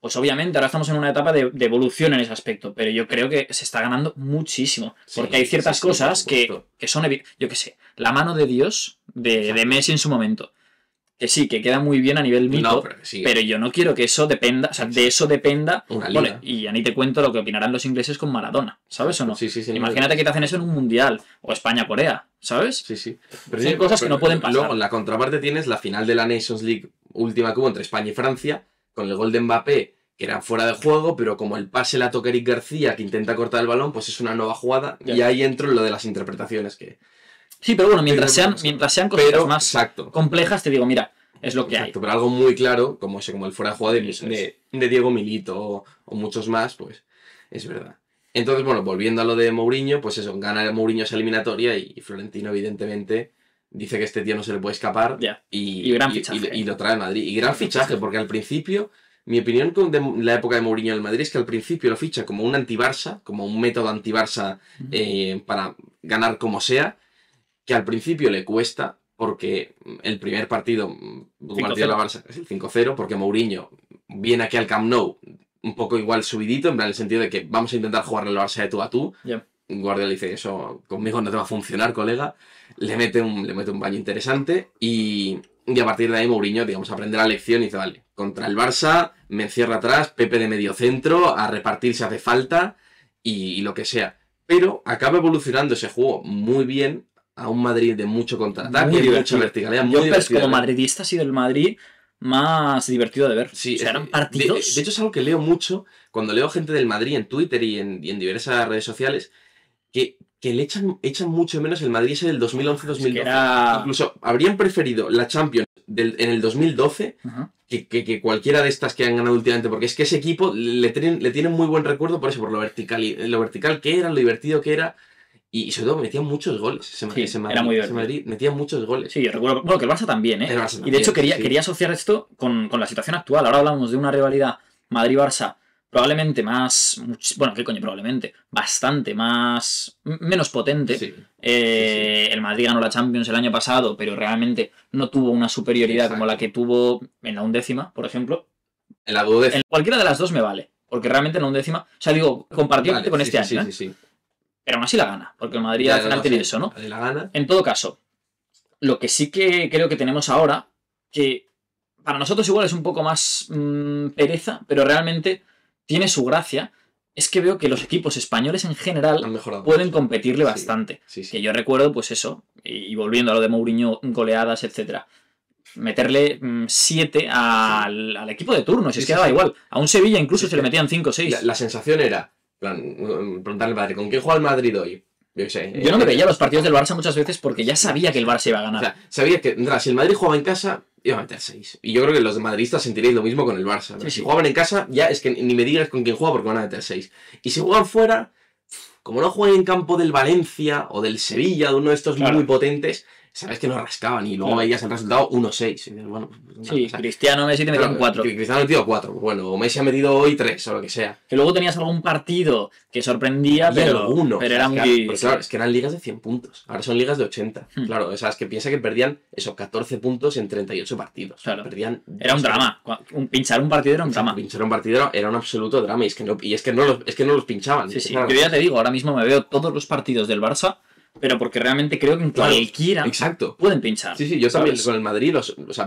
Pues obviamente ahora estamos en una etapa de evolución en ese aspecto, pero yo creo que se está ganando muchísimo, porque hay ciertas cosas que son, yo qué sé, la mano de Dios de Messi en su momento. que sí, que queda muy bien a nivel mito, no, pero yo no quiero que eso dependa, o sea, de eso dependa una liga. Vale, y ya ni te cuento lo que opinarán los ingleses con Maradona, ¿sabes o no? Sí, Imagínate que te hacen eso en un mundial, o España-Corea, ¿sabes? Sí. Pero son cosas que no pueden pasar. Luego, en la contraparte tienes la final de la Nations League última que hubo entre España y Francia, con el gol de Mbappé, que era fuera de juego, pero como el pase la toca Eric García, que intenta cortar el balón, pues es una nueva jugada, y ahí entro en lo de las interpretaciones que... Sí, pero bueno, mientras sean cosas más complejas, te digo, mira, es lo que hay. Pero algo muy claro, como el fuera de juego de Diego Milito o muchos más, pues es verdad. Entonces, bueno, volviendo a lo de Mourinho, pues eso, gana Mourinho esa eliminatoria y Florentino, evidentemente, dice que este tío no se le puede escapar. Y gran fichaje. Y lo trae a Madrid. Y gran fichaje, porque al principio, mi opinión de la época de Mourinho en el Madrid es que al principio lo ficha como un anti-Barça, como un método anti-Barça para ganar como sea, que al principio le cuesta, porque el primer partido Guardiola-Barça es el 5-0, porque Mourinho viene aquí al Camp Nou un poco igual subidito, en el sentido de que vamos a intentar jugarle al Barça de tú a tú. Guardiola dice, eso conmigo no te va a funcionar, colega. Le mete un baño interesante y a partir de ahí Mourinho, digamos, aprende la lección y dice, vale, contra el Barça me encierra atrás, Pepe de medio centro, a repartir si hace falta y lo que sea. Pero acaba evolucionando ese juego muy bien a un Madrid de mucho contraataque, mucha verticalidad. Como madridista ha sido el Madrid más divertido de ver. Sí, o sea, eran partidos. De hecho, es algo que leo mucho cuando leo gente del Madrid en Twitter y en diversas redes sociales que le echan mucho menos el Madrid ese del 2011-2012. Incluso habrían preferido la Champions en el 2012 que cualquiera de estas que han ganado últimamente, porque es que ese equipo le tienen muy buen recuerdo por eso, por lo vertical que era, lo divertido que era. Y sobre todo metían muchos goles. Ese Madrid, era muy divertido. Madrid metía muchos goles. Sí, yo recuerdo. Bueno, que el Barça también, ¿eh? Y de hecho quería asociar esto con la situación actual. Ahora hablamos de una rivalidad Madrid-Barça probablemente más... Bueno, ¿qué coño? Probablemente. Bastante más... Menos potente. Sí. El Madrid ganó la Champions el año pasado, pero realmente no tuvo una superioridad como la que tuvo en la 11ª, por ejemplo. En la 12ª. En cualquiera de las dos me vale. Porque realmente en la 11ª... O sea, digo, compartiendo con este año, ¿eh? Sí. Pero aún así la gana, porque el Madrid al final tiene eso, ¿no? La gana. En todo caso, lo que sí que creo que tenemos ahora, que para nosotros igual es un poco más pereza, pero realmente tiene su gracia, es que veo que los equipos españoles en general pueden competirle bastante. Sí. Que yo recuerdo, pues eso, y volviendo a lo de Mourinho, goleadas, etcétera, meterle 7 al equipo de turno, si es que daba igual. A un Sevilla incluso se le metían 5 o 6. La sensación era... preguntarle al padre, ¿con quién juega el Madrid hoy? Yo no me veía los partidos del Barça muchas veces porque ya sabía que el Barça iba a ganar. O sea, sabía que si el Madrid jugaba en casa, iba a meter 6. Y yo creo que los madridistas sentiréis lo mismo con el Barça. Si jugaban en casa, ya es que ni me digas con quién juega porque van a meter 6. Y si juegan fuera, como no juegan en campo del Valencia o del Sevilla, de uno de estos muy potentes, sabes que no rascaban y luego veías el resultado 1-6. Y dices, bueno, sí, Cristiano, Messi te metían 4. Cristiano ha metido 4, bueno, o Messi ha metido hoy 3 o lo que sea. Que luego tenías algún partido que sorprendía, pero era muy... Pero claro, es que eran ligas de 100 puntos, ahora son ligas de 80. Claro, o sea, es que piensa que perdían esos 14 puntos en 38 partidos. Claro. Perdían era un drama. Pinchar un partido era un drama. Pinchar un partido era un absoluto drama y es que no los pinchaban. Sí. Yo ya te digo, ahora mismo me veo todos los partidos del Barça, pero porque realmente creo que en cualquiera pueden pinchar. Sí, yo también con el Madrid,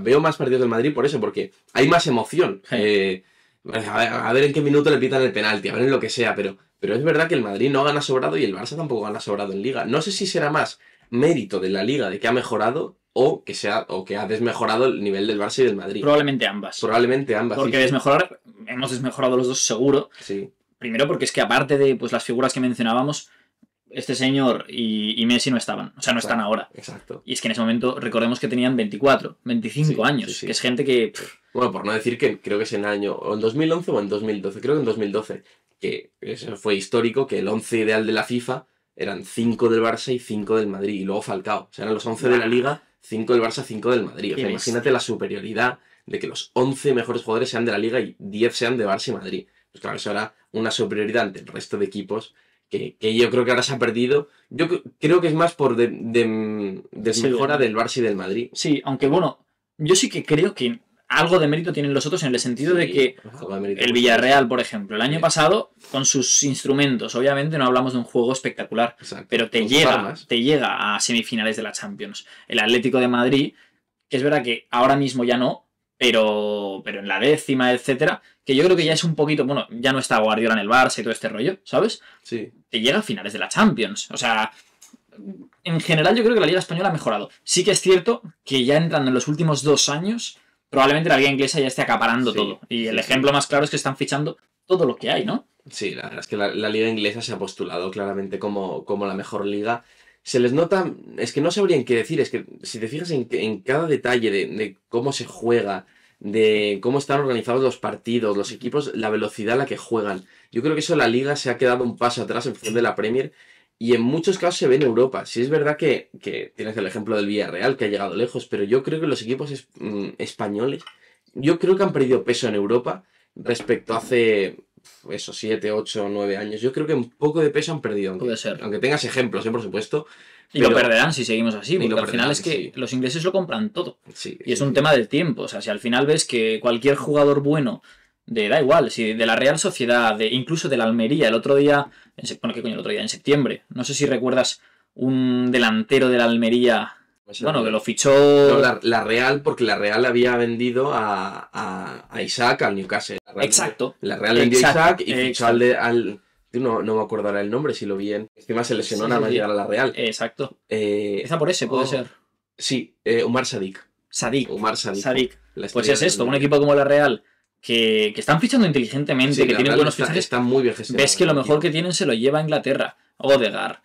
veo más partidos del Madrid por eso, porque hay más emoción. A ver en qué minuto le pitan el penalti, a ver en lo que sea, pero es verdad que el Madrid no gana sobrado y el Barça tampoco gana sobrado en Liga. No sé si será más mérito de la Liga de que ha mejorado o que ha desmejorado el nivel del Barça y del Madrid. Probablemente ambas. Porque hemos desmejorado los dos seguro. Sí. Primero porque es que aparte de pues las figuras que mencionábamos, este señor y Messi no estaban. O sea, no están ahora. Exacto. Y es que en ese momento, recordemos que tenían 24, 25 años. Que es gente que... Bueno, por no decir que creo que es en el año... O en 2011 o en 2012. Creo que en 2012. Que eso fue histórico, que el 11 ideal de la FIFA eran 5 del Barça y 5 del Madrid. Y luego Falcao. O sea, eran los 11 de la Liga, 5 del Barça, 5 del Madrid. O sea, imagínate la superioridad de que los 11 mejores jugadores sean de la Liga y 10 sean de Barça y Madrid. Pues claro, eso era una superioridad ante el resto de equipos que yo creo que ahora se ha perdido. Yo creo que es más por desmejora del Barça y del Madrid. Sí, aunque bueno, yo sí que creo que algo de mérito tienen los otros en el sentido de que el Villarreal, por ejemplo, el año pasado, con sus instrumentos, obviamente no hablamos de un juego espectacular, pero te llega a semifinales de la Champions. El Atlético de Madrid, que es verdad que ahora mismo ya no, pero en la 10ª, etcétera, que yo creo que ya es un poquito, bueno, ya no está Guardiola en el Barça y todo este rollo, ¿sabes? Sí. Te llega a finales de la Champions. O sea, en general yo creo que la Liga Española ha mejorado. Sí que es cierto que ya entrando en los últimos 2 años, probablemente la Liga Inglesa ya esté acaparando todo. Y el ejemplo más claro es que están fichando todo lo que hay, ¿no? Sí, la verdad es que la Liga Inglesa se ha postulado claramente como la mejor liga. Se les nota, es que no sabrían qué decir, es que si te fijas en cada detalle de cómo se juega, de cómo están organizados los partidos, los equipos, la velocidad a la que juegan. Yo creo que eso la liga se ha quedado un paso atrás en función de la Premier y en muchos casos se ve en Europa. Sí es verdad que tienes el ejemplo del Villarreal, que ha llegado lejos, pero yo creo que los equipos españoles, yo creo que han perdido peso en Europa respecto a hace... eso, 7, 8, 9 años. Yo creo que un poco de peso han perdido. Puede ser. Aunque tengas ejemplos, por supuesto. Y lo perderán si seguimos así, porque al final es que los ingleses lo compran todo. Sí, y es un tema del tiempo. O sea, si al final ves que cualquier jugador bueno, da igual, si de la Real Sociedad, incluso de la Almería, el otro día, bueno, ¿qué coño el otro día? En septiembre. No sé si recuerdas un delantero de la Almería... Bueno, que lo fichó... No, la Real, porque la Real había vendido a Isaac al Newcastle. Exacto. La Real vendió a Isaac y fichó al no me acuerdo ahora el nombre, si lo vi en... Encima se lesionó nada más llegar a la Real. Exacto. Empieza por ese, puede ser. Sí, Umar Sadik. Umar Sadik. Pues es esto, un equipo como la Real... Que están fichando inteligentemente, que tienen buenos fichajes. Están muy bien gestionados. Ves que lo mejor que tienen se lo lleva a Inglaterra. Odegaard,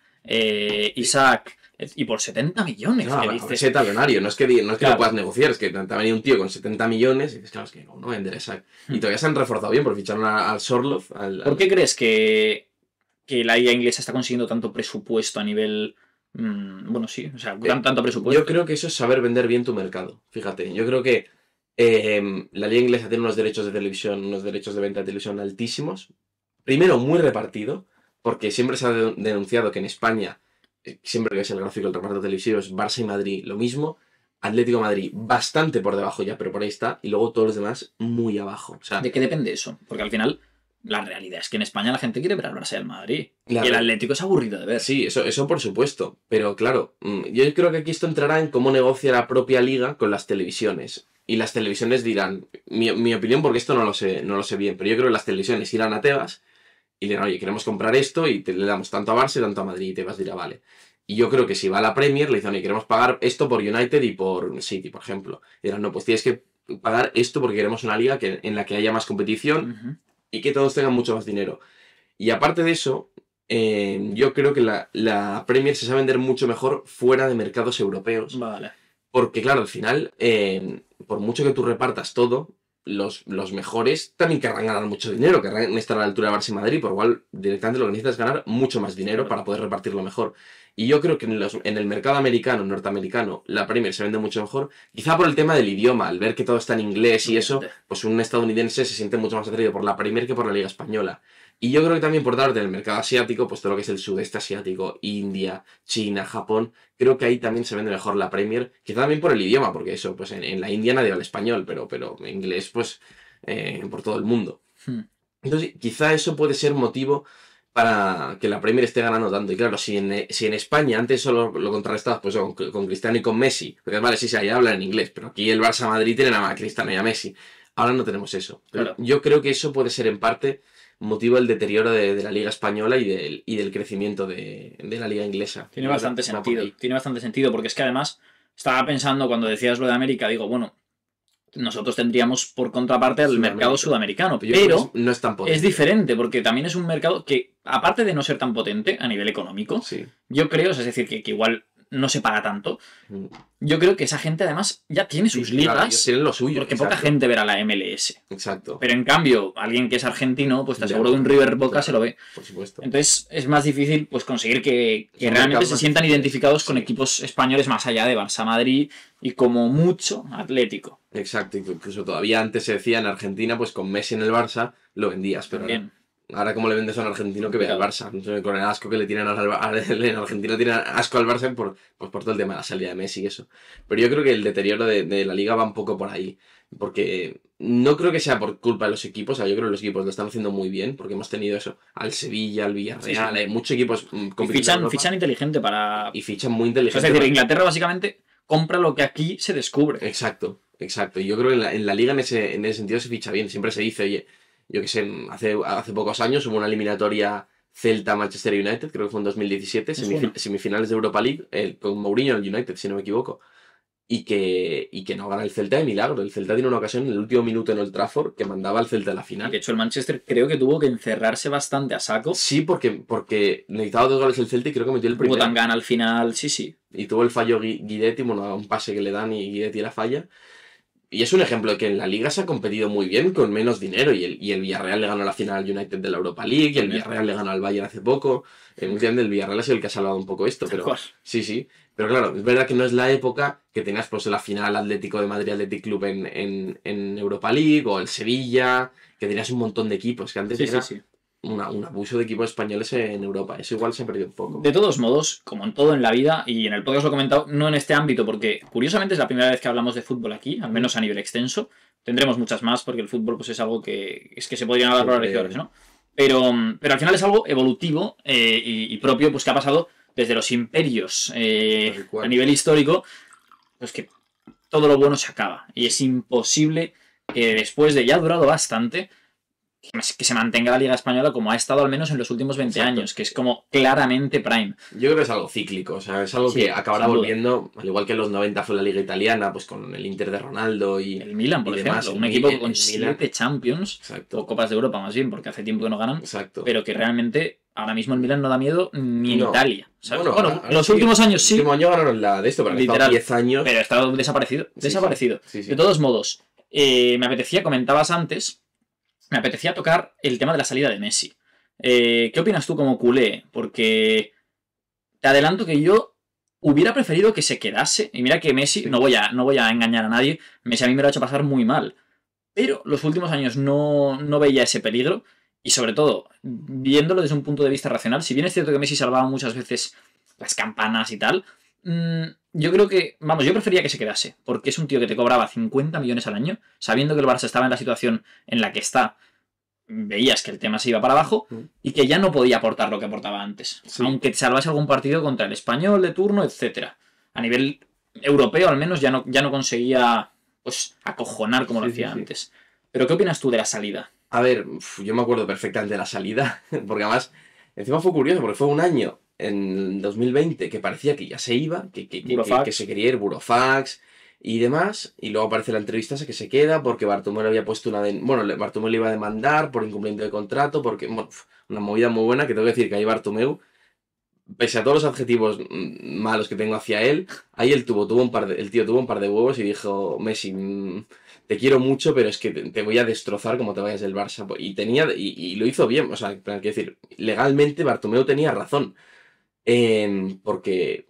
Isaac... Y por 70 millones. No, ese talonario, no es que lo puedas negociar, es que te ha venido un tío con 70 millones y dices, claro, es que no vender esa. Y todavía se han reforzado bien porque ficharon al Sorloth. ¿Por qué crees que la liga inglesa está consiguiendo tanto presupuesto a nivel... bueno, sí, o sea, tanto presupuesto? Yo creo que eso es saber vender bien tu mercado. Fíjate, yo creo que la liga inglesa tiene unos derechos de televisión, unos derechos de venta de televisión altísimos. Primero, muy repartido, porque siempre se ha denunciado que en España... siempre que es el gráfico del reparto televisivo es Barça y Madrid lo mismo, Atlético de Madrid bastante por debajo ya, pero por ahí está, y luego todos los demás muy abajo. O sea, ¿de qué depende eso? Porque al final la realidad es que en España la gente quiere ver al Barça y al Madrid. Y el Atlético es aburrido de ver. Sí, eso por supuesto, pero claro, yo creo que aquí esto entrará en cómo negocia la propia liga con las televisiones. Y las televisiones dirán, mi opinión, porque esto no lo sé bien, pero yo creo que las televisiones irán a Tebas y dirán, oye, queremos comprar esto y le damos tanto a Barça y tanto a Madrid y te vas a dirá, vale. Y yo creo que si va a la Premier, le dicen, oye, queremos pagar esto por United y por City, por ejemplo. Y dirán, no, pues tienes que pagar esto porque queremos una liga en la que haya más competición y que todos tengan mucho más dinero. Y aparte de eso, yo creo que la Premier se sabe vender mucho mejor fuera de mercados europeos. Vale. Porque claro, al final, por mucho que tú repartas todo, los mejores también querrán ganar mucho dinero, querrán estar a la altura de Barça y Madrid, por lo cual directamente lo que necesitas es ganar mucho más dinero para poder repartirlo mejor. Y yo creo que en el mercado americano, norteamericano, la Premier se vende mucho mejor, quizá por el tema del idioma, al ver que todo está en inglés y eso, pues un estadounidense se siente mucho más atraído por la Premier que por la Liga Española. Y yo creo que también por darte el mercado asiático, pues todo lo que es el sudeste asiático, India, China, Japón, creo que ahí también se vende mejor la Premier, quizá también por el idioma, porque eso, pues en la India nadie habla español, pero en inglés, pues, por todo el mundo. Entonces, quizá eso puede ser motivo para que la Premier esté ganando tanto. Y claro, si en España antes solo lo contrarrestabas pues, con Cristiano y con Messi, porque vale, sí, ahí hablan en inglés, pero aquí el Barça-Madrid tiene nada más a Cristiano y a Messi. Ahora no tenemos eso. Pero yo creo que eso puede ser en parte motivo del deterioro de la liga española y del crecimiento de la liga inglesa. Tiene bastante sentido, porque es que además estaba pensando cuando decías lo de América, digo, bueno, nosotros tendríamos por contraparte el mercado sudamericano, pero no es tan potente. Es diferente, porque también es un mercado que, aparte de no ser tan potente a nivel económico, yo creo, es decir, que igual no se paga tanto, yo creo que esa gente además ya tiene sus ligas, claro, tienen lo suyo, porque poca gente verá la MLS. Exacto. Pero en cambio, alguien que es argentino, pues te aseguro que un River Boca se lo ve. Por supuesto. Entonces es más difícil pues conseguir que realmente se sientan identificados con equipos españoles más allá de Barça, Madrid y como mucho Atlético. Exacto, incluso todavía antes se decía en Argentina, pues con Messi en el Barça lo vendías, pero ahora como le vendes a un argentino que vea al Barça, con el asco que le tienen en Argentina tienen asco al Barça por todo el tema de la salida de Messi y eso. Pero yo creo que el deterioro de la liga va un poco por ahí, porque no creo que sea por culpa de los equipos, o sea, yo creo que los equipos lo están haciendo muy bien, porque hemos tenido eso, al Sevilla, al Villarreal, muchos equipos fichan inteligente para... Y fichan muy inteligente. Es decir, Inglaterra básicamente compra lo que aquí se descubre. Exacto. Y yo creo que en la liga en ese sentido se ficha bien. Siempre se dice, oye, yo que sé, hace pocos años hubo una eliminatoria Celta-Manchester United, creo que fue en 2017, semifinales de Europa League, con Mourinho en el United, si no me equivoco. Y que no gana el Celta de milagro. El Celta tiene una ocasión en el último minuto en Old Trafford que mandaba al Celta a la final. Y de hecho el Manchester creo que tuvo que encerrarse bastante a saco. Sí, porque necesitaba 2 goles el Celta y creo que metió el primero. Hubo Tangana al final, sí. Y tuvo el fallo Guidetti, bueno, un pase que le dan y Guidetti la falla. Y es un ejemplo de que en la Liga se ha competido muy bien con menos dinero. Y el Villarreal le ganó la final al United de la Europa League. Y el Villarreal le ganó al Bayern hace poco. Últimamente el Villarreal ha sido el que ha salvado un poco esto. Pero sí. Pero claro, es verdad que no es la época que tenías pues la final Atlético de Madrid Athletic Club en Europa League. O el Sevilla. Que tenías un montón de equipos. Que antes era un abuso de equipos españoles en Europa. Eso igual se ha perdido un poco. De todos modos, como en todo en la vida, y en el podcast lo he comentado, no en este ámbito, porque curiosamente es la primera vez que hablamos de fútbol aquí, al menos a nivel extenso. Tendremos muchas más, porque el fútbol pues, es algo que se podrían hablar por horas, ¿no? Pero al final es algo evolutivo y propio, pues que ha pasado desde los imperios a nivel histórico, pues que todo lo bueno se acaba. Y es imposible que después de ya ha durado bastante, que se mantenga la Liga Española como ha estado al menos en los últimos 20 años, que es como claramente prime. Yo creo que es algo cíclico, o sea, es algo que acabará volviendo, al igual que en los 90 fue la Liga Italiana, pues con el Inter de Ronaldo y el Milan, por ejemplo, un equipo con 7 Champions, o Copas de Europa más bien, porque hace tiempo que no ganan, pero que realmente ahora mismo el Milan no da miedo ni en Italia. Bueno, en los últimos años sí. El último año ganaron la de esto, pero literal, 10 años. Pero ha estado desaparecido. Sí. De todos modos, me apetecía, comentabas antes, me apetecía tocar el tema de la salida de Messi. ¿Qué opinas tú como culé? Porque te adelanto que yo hubiera preferido que se quedase. Y mira que Messi, no voy a engañar a nadie, Messi a mí me lo ha hecho pasar muy mal. Pero los últimos años no veía ese peligro. Y sobre todo, viéndolo desde un punto de vista racional, si bien es cierto que Messi salvaba muchas veces las campanas y tal, yo creo que, yo prefería que se quedase, porque es un tío que te cobraba 50 millones al año, sabiendo que el Barça estaba en la situación en la que está, veías que el tema se iba para abajo y que ya no podía aportar lo que aportaba antes, aunque te salvase algún partido contra el Español de turno, etc. A nivel europeo al menos ya no conseguía pues acojonar como lo hacía antes. Pero ¿qué opinas tú de la salida? A ver, yo me acuerdo perfectamente de la salida, porque además, encima fue curioso, porque fue un año, en 2020, que parecía que ya se iba, que se quería ir Burofax y demás, y luego aparece la entrevista esa que se queda, porque Bartomeu le había puesto Bartomeu le iba a demandar por incumplimiento de contrato, porque, una movida muy buena, que tengo que decir que ahí Bartomeu, pese a todos los adjetivos malos que tengo hacia él, ahí el tío tuvo un par de huevos y dijo, Messi, te quiero mucho, pero es que te voy a destrozar como te vayas del Barça. Y lo hizo bien, o sea, quiero decir, legalmente Bartomeu tenía razón. Porque,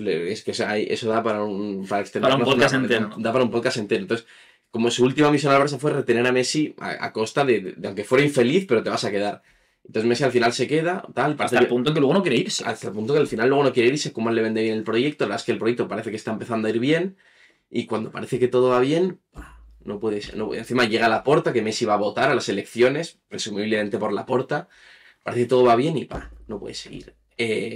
es que eso da para un podcast entero. Da para un podcast entero. Entonces, como su última misión al Barça fue retener a Messi a costa de aunque fuera infeliz, pero te vas a quedar. Entonces Messi al final se queda, tal. Hasta el punto en que luego no quiere irse. Hasta el punto que al final luego no quiere irse, Koeman le vende bien el proyecto, la verdad es que el proyecto parece que está empezando a ir bien, y cuando parece que todo va bien, no puede ser. Encima llega Laporta, que Messi va a votar a las elecciones, presumiblemente por Laporta, parece que todo va bien y no puede seguir.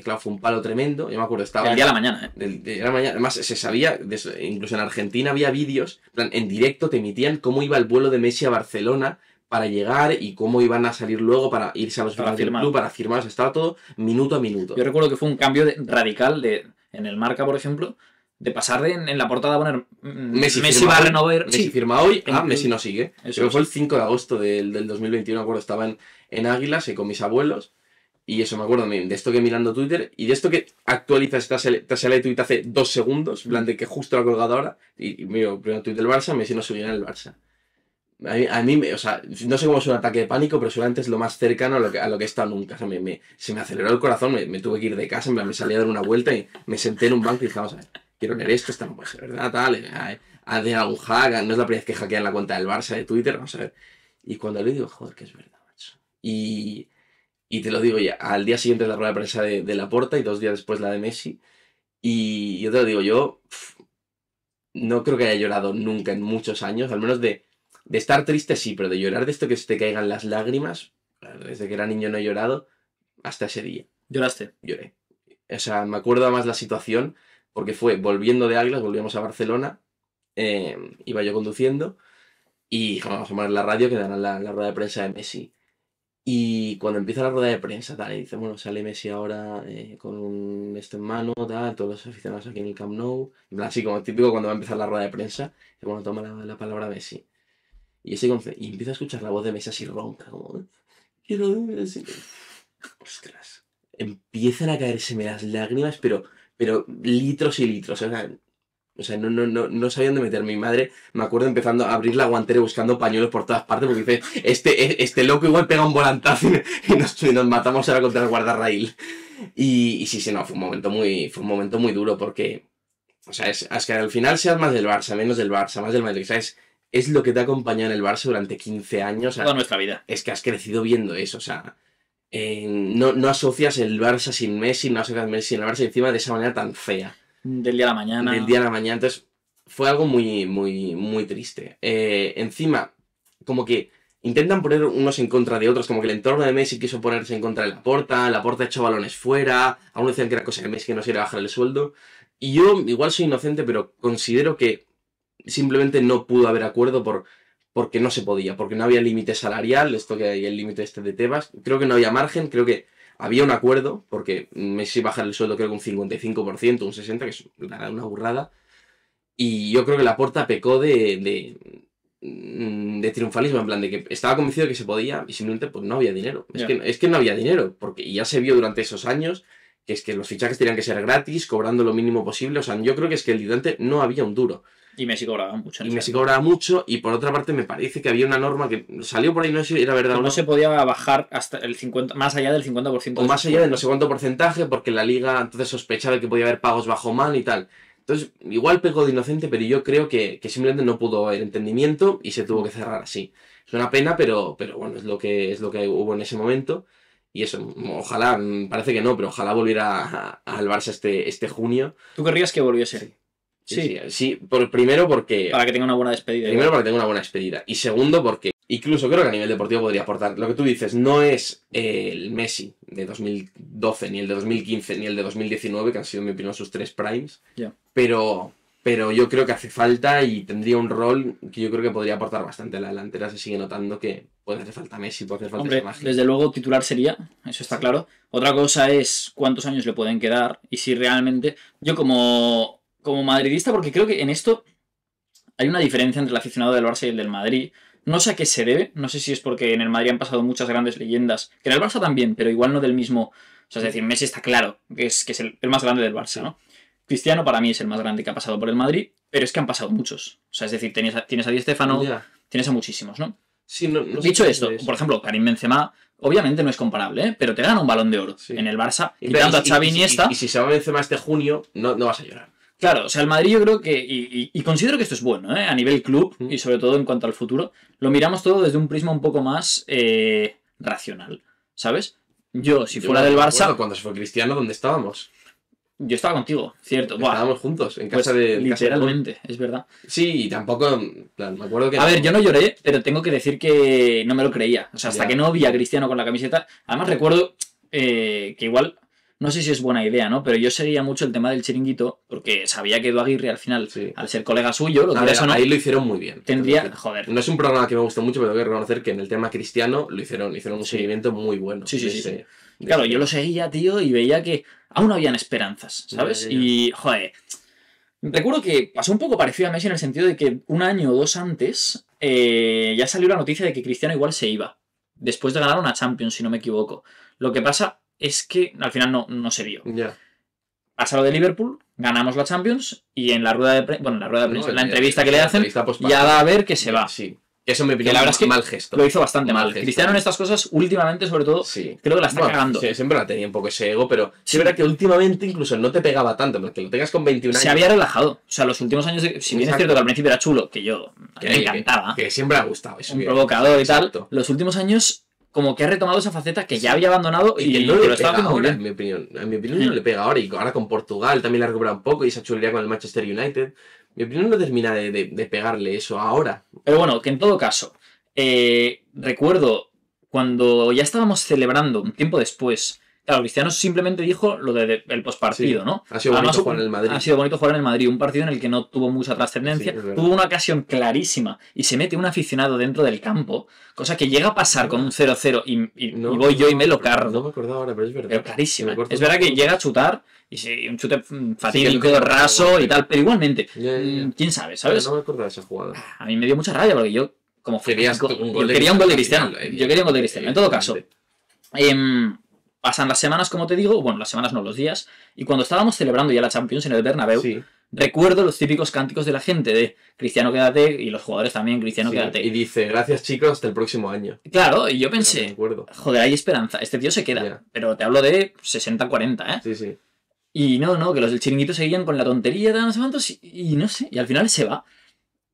Claro, fue un palo tremendo, yo me acuerdo, estaba... Del día a la mañana, Del día a la mañana, además se sabía, incluso en Argentina había vídeos, en directo te emitían cómo iba el vuelo de Messi a Barcelona para llegar y cómo iban a salir luego para irse a los oficinas del club, para firmar, estaba todo minuto a minuto. Yo recuerdo que fue un cambio radical en el Marca, por ejemplo, de pasar en la portada a poner Messi va a renovar. Messi firma hoy, Messi no sigue. Creo que fue el 5 de agosto del 2021, me acuerdo, estaba en Águilas con mis abuelos. Y eso me acuerdo de esto que mirando Twitter y de esto que actualizas esta sala de Twitter hace 2 segundos, en plan de que justo la he colgado ahora. Y miro primero Twitter del Barça, Messi no sigue en el Barça. A mí, o sea, no sé cómo es un ataque de pánico, pero seguramente es lo más cercano a lo que he estado nunca. O sea, se me aceleró el corazón, me tuve que ir de casa, me salí a dar una vuelta y me senté en un banco y dije, vamos a ver, quiero leer esto no puede ser verdad, tal, ha de algún hack, no es la primera vez que hackean la cuenta del Barça de Twitter, vamos a ver. Y cuando lo digo, joder, que es verdad, macho. Y te lo digo ya, al día siguiente la rueda de prensa de Laporta y 2 días después la de Messi. Y yo te lo digo, yo no creo que haya llorado nunca en muchos años, al menos de estar triste sí, pero de llorar de esto que se te caigan las lágrimas, desde que era niño no he llorado, hasta ese día. ¿Lloraste? Lloré. O sea, me acuerdo además la situación, porque fue volviendo de Águilas, volvíamos a Barcelona, iba yo conduciendo y dije, vamos a poner la radio que darán la rueda de prensa de Messi. Y cuando empieza la rueda de prensa, tal, y dice, bueno, sale Messi ahora con esto en mano, tal, todos los aficionados aquí en el Camp Nou, en plan, así como típico cuando va a empezar la rueda de prensa, y bueno, toma la palabra Messi. Y y empieza a escuchar la voz de Messi así ronca, como, quiero Messi. Ostras, empiezan a caérseme las lágrimas, pero litros y litros, o sea, no sabía dónde meter. Mi madre, me acuerdo empezando a abrir la guantera buscando pañuelos por todas partes porque dice, este loco igual pega un volantazo y nos matamos ahora contra el guardarraíl. Y sí, no, fue un momento muy duro porque, o sea, es que al final seas más del Barça, menos del Barça, más del Madrid, ¿sabes? Es lo que te ha acompañado en el Barça durante 15 años. O sea, toda nuestra vida. Es que has crecido viendo eso, o sea, no asocias el Barça sin Messi, no asocias Messi sin el Barça encima de esa manera tan fea. Del día a la mañana. Del día a la mañana. Entonces, fue algo muy triste. Encima, como que intentan poner unos en contra de otros, como que el entorno de Messi quiso ponerse en contra de Laporta echó balones fuera, algunos decían que era cosa de Messi que no se iba a bajar el sueldo. Y yo, igual soy inocente, pero considero que simplemente no pudo haber acuerdo porque no se podía, porque no había límite salarial, esto que hay el límite de Tebas. Creo que no había margen, creo que había un acuerdo, porque Messi baja el sueldo creo que un 55%, un 60%, que es una burrada. Y yo creo que Laporta pecó de triunfalismo, en plan de que estaba convencido de que se podía y simplemente pues no había dinero. Es que no había dinero, porque ya se vio durante esos años que es que los fichajes tenían que ser gratis, cobrando lo mínimo posible. O sea, yo creo que es que el Lidante no había un duro. Y Messi cobraba mucho. Y Messi cobraba mucho, y por otra parte me parece que había una norma que salió por ahí, no sé si era verdad o no. No se podía bajar hasta el 50%, más allá del 50%. O más allá de no sé cuánto porcentaje, porque la liga entonces sospechaba que podía haber pagos bajo man y tal. Entonces, igual pecó de inocente, pero yo creo que simplemente no pudo haber entendimiento y se tuvo que cerrar así. Es una pena, pero bueno, es lo que hubo en ese momento. Y eso, ojalá, parece que no, pero ojalá volviera al Barça este junio. ¿Tú querrías que volviese? Sí, primero porque... Para que tenga una buena despedida. Primero para que tenga una buena despedida. Y segundo porque incluso creo que a nivel deportivo podría aportar. Lo que tú dices, no es el Messi de 2012, ni el de 2015, ni el de 2019, que han sido, en mi opinión, sus 3 primes. Yeah. Pero yo creo que hace falta y tendría un rol que yo creo que podría aportar bastante. La delantera se sigue notando que puede hacer falta Messi, puede hacer falta... Hombre, desde luego titular sería, eso está claro. Otra cosa es cuántos años le pueden quedar y si realmente... Yo como madridista, porque creo que en esto hay una diferencia entre el aficionado del Barça y el del Madrid. No sé a qué se debe, no sé si es porque en el Madrid han pasado muchas grandes leyendas, que en el Barça también, pero igual no del mismo... O sea, es decir, Messi está claro que es el más grande del Barça, ¿no? Cristiano para mí es el más grande que ha pasado por el Madrid, pero es que han pasado muchos. O sea, es decir, tienes a Di Stéfano, tienes a muchísimos, ¿no? Sí, no dicho esto, por ejemplo, Karim Benzema, obviamente no es comparable, ¿eh? Pero te gana un Balón de Oro en el Barça, y tanto a Xavi Iniesta... Y si se va Benzema este junio, no vas a llorar. Claro, o sea, el Madrid yo creo que, y considero que esto es bueno, a nivel club, y sobre todo en cuanto al futuro, lo miramos todo desde un prisma un poco más racional, ¿sabes? Yo, si fuera del Barça... Cuando se fue Cristiano, ¿dónde estábamos? Yo estaba contigo, cierto. Estábamos juntos, en casa de... Literalmente, es verdad. Sí, y tampoco... me acuerdo que... A ver, yo no lloré, pero tengo que decir que no me lo creía. O sea, hasta que no vi a Cristiano con la camiseta... Además recuerdo que igual... No sé si es buena idea, ¿no? Pero yo seguía mucho el tema del chiringuito porque sabía que Edu Aguirre al final, al ser colega suyo, lo ver, ahí lo hicieron muy bien. Tendría... Joder. No es un programa que me gusta mucho, pero tengo que reconocer que en el tema cristiano lo hicieron un seguimiento muy bueno. Sí. Claro, yo lo seguía, tío, y veía que aún habían esperanzas, ¿sabes? Y, joder... Recuerdo que pasó un poco parecido a Messi en el sentido de que un año o 2 antes ya salió la noticia de que Cristiano igual se iba. Después de ganar una Champions, si no me equivoco. Lo que pasa... es que al final no se vio. Pasa lo de Liverpool, ganamos la Champions y en la rueda de prensa, en la entrevista que le hacen, ya da a ver que se va. Sí. Eso me opinión, la verdad es que mal gesto. Lo hizo bastante mal. Cristiano en estas cosas, últimamente, sobre todo, creo que la está cagando. Sí, siempre la tenía un poco ese ego, pero sí es verdad que últimamente incluso no te pegaba tanto, porque lo tengas con 21 años. Se había relajado. O sea, los últimos años, si bien es cierto que al principio era chulo, que yo me encantaba. Que siempre ha gustado eso. Un provocador y tal. Los últimos años... como que ha retomado esa faceta que ya había abandonado y que lo estaba haciendo muy bien. En mi opinión no le pega ahora, y ahora con Portugal también le ha recuperado un poco y esa chulería con el Manchester United. Mi opinión no termina de pegarle eso ahora. Pero bueno, que en todo caso, recuerdo cuando ya estábamos celebrando un tiempo después Claro, Cristiano simplemente dijo lo del postpartido, ¿no? Ha sido bonito jugar en el Madrid. Ha sido bonito jugar en el Madrid, un partido en el que no tuvo mucha trascendencia, tuvo una ocasión clarísima y se mete un aficionado dentro del campo, cosa que llega a pasar con un 0-0 y voy yo y me lo cargo. No me acordaba ahora, pero es verdad. Pero clarísima. Es verdad que llega a chutar y un chute fatídico, raso y tal, pero igualmente, quién sabe, ¿sabes? No me acordaba de esa jugada. A mí me dio mucha rabia porque yo, como quería un gol de Cristiano. Yo quería un gol de Cristiano. En todo caso, pasan las semanas, como te digo, bueno, las semanas no, los días, y cuando estábamos celebrando ya la Champions en el Bernabéu, recuerdo los típicos cánticos de la gente de Cristiano quédate, y los jugadores también, Cristiano quédate. Y dice, gracias chicos, hasta el próximo año. Claro, y yo pensé, joder, hay esperanza, este tío se queda, pero te hablo de 60-40, ¿eh? Sí. Y no, que los del chiringuito seguían con la tontería de no sé cuántos, y no sé, y al final se va.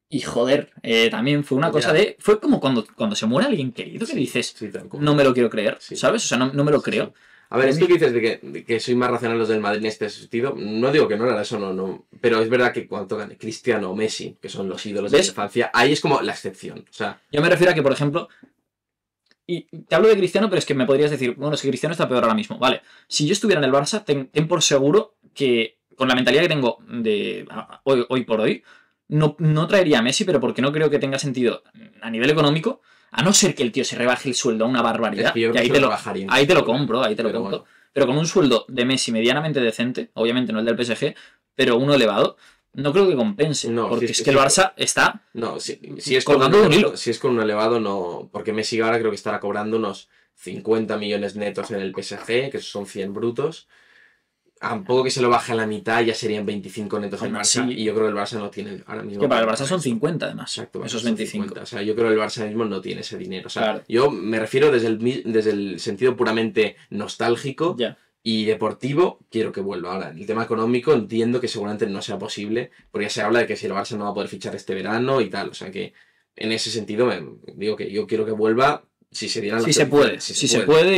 Y joder, también fue una cosa de... Fue como cuando se muere alguien querido que dices, no me lo quiero creer, ¿sabes? O sea, no me lo creo. A ver, esto que dices de que soy más racional los del Madrid en este sentido, no digo que no era eso, no. Pero es verdad que cuando tocan Cristiano o Messi, que son los ídolos de la infancia, ahí es como la excepción. O sea, yo me refiero a que, por ejemplo... Y te hablo de Cristiano, pero es que me podrías decir, bueno, es que Cristiano está peor ahora mismo. Vale, si yo estuviera en el Barça, ten por seguro que con la mentalidad que tengo de hoy por hoy, no traería a Messi, pero porque no creo que tenga sentido a nivel económico, a no ser que el tío se rebaje el sueldo a una barbaridad. Es que yo creo que ahí te lo compro. Bueno. Pero con un sueldo de Messi medianamente decente, obviamente no el del PSG, pero uno elevado, no creo que compense. Porque es que el Barça está. No, si es con un elevado, no. Porque Messi ahora creo que estará cobrando unos 50 millones netos en el PSG, que son 100 brutos. A poco que se lo baje a la mitad ya serían 25 netos el Barça. Y yo creo que el Barça no tiene ahora mismo. Que para el Barça son 50 además. Exacto, esos 25. 50. O sea, yo creo que el Barça mismo no tiene ese dinero. O sea, claro. Yo me refiero desde el sentido puramente nostálgico y deportivo, quiero que vuelva. Ahora, el tema económico entiendo que seguramente no sea posible, porque ya se habla de que si el Barça no va a poder fichar este verano y tal. O sea que en ese sentido digo que yo quiero que vuelva. Si se dieran se puede.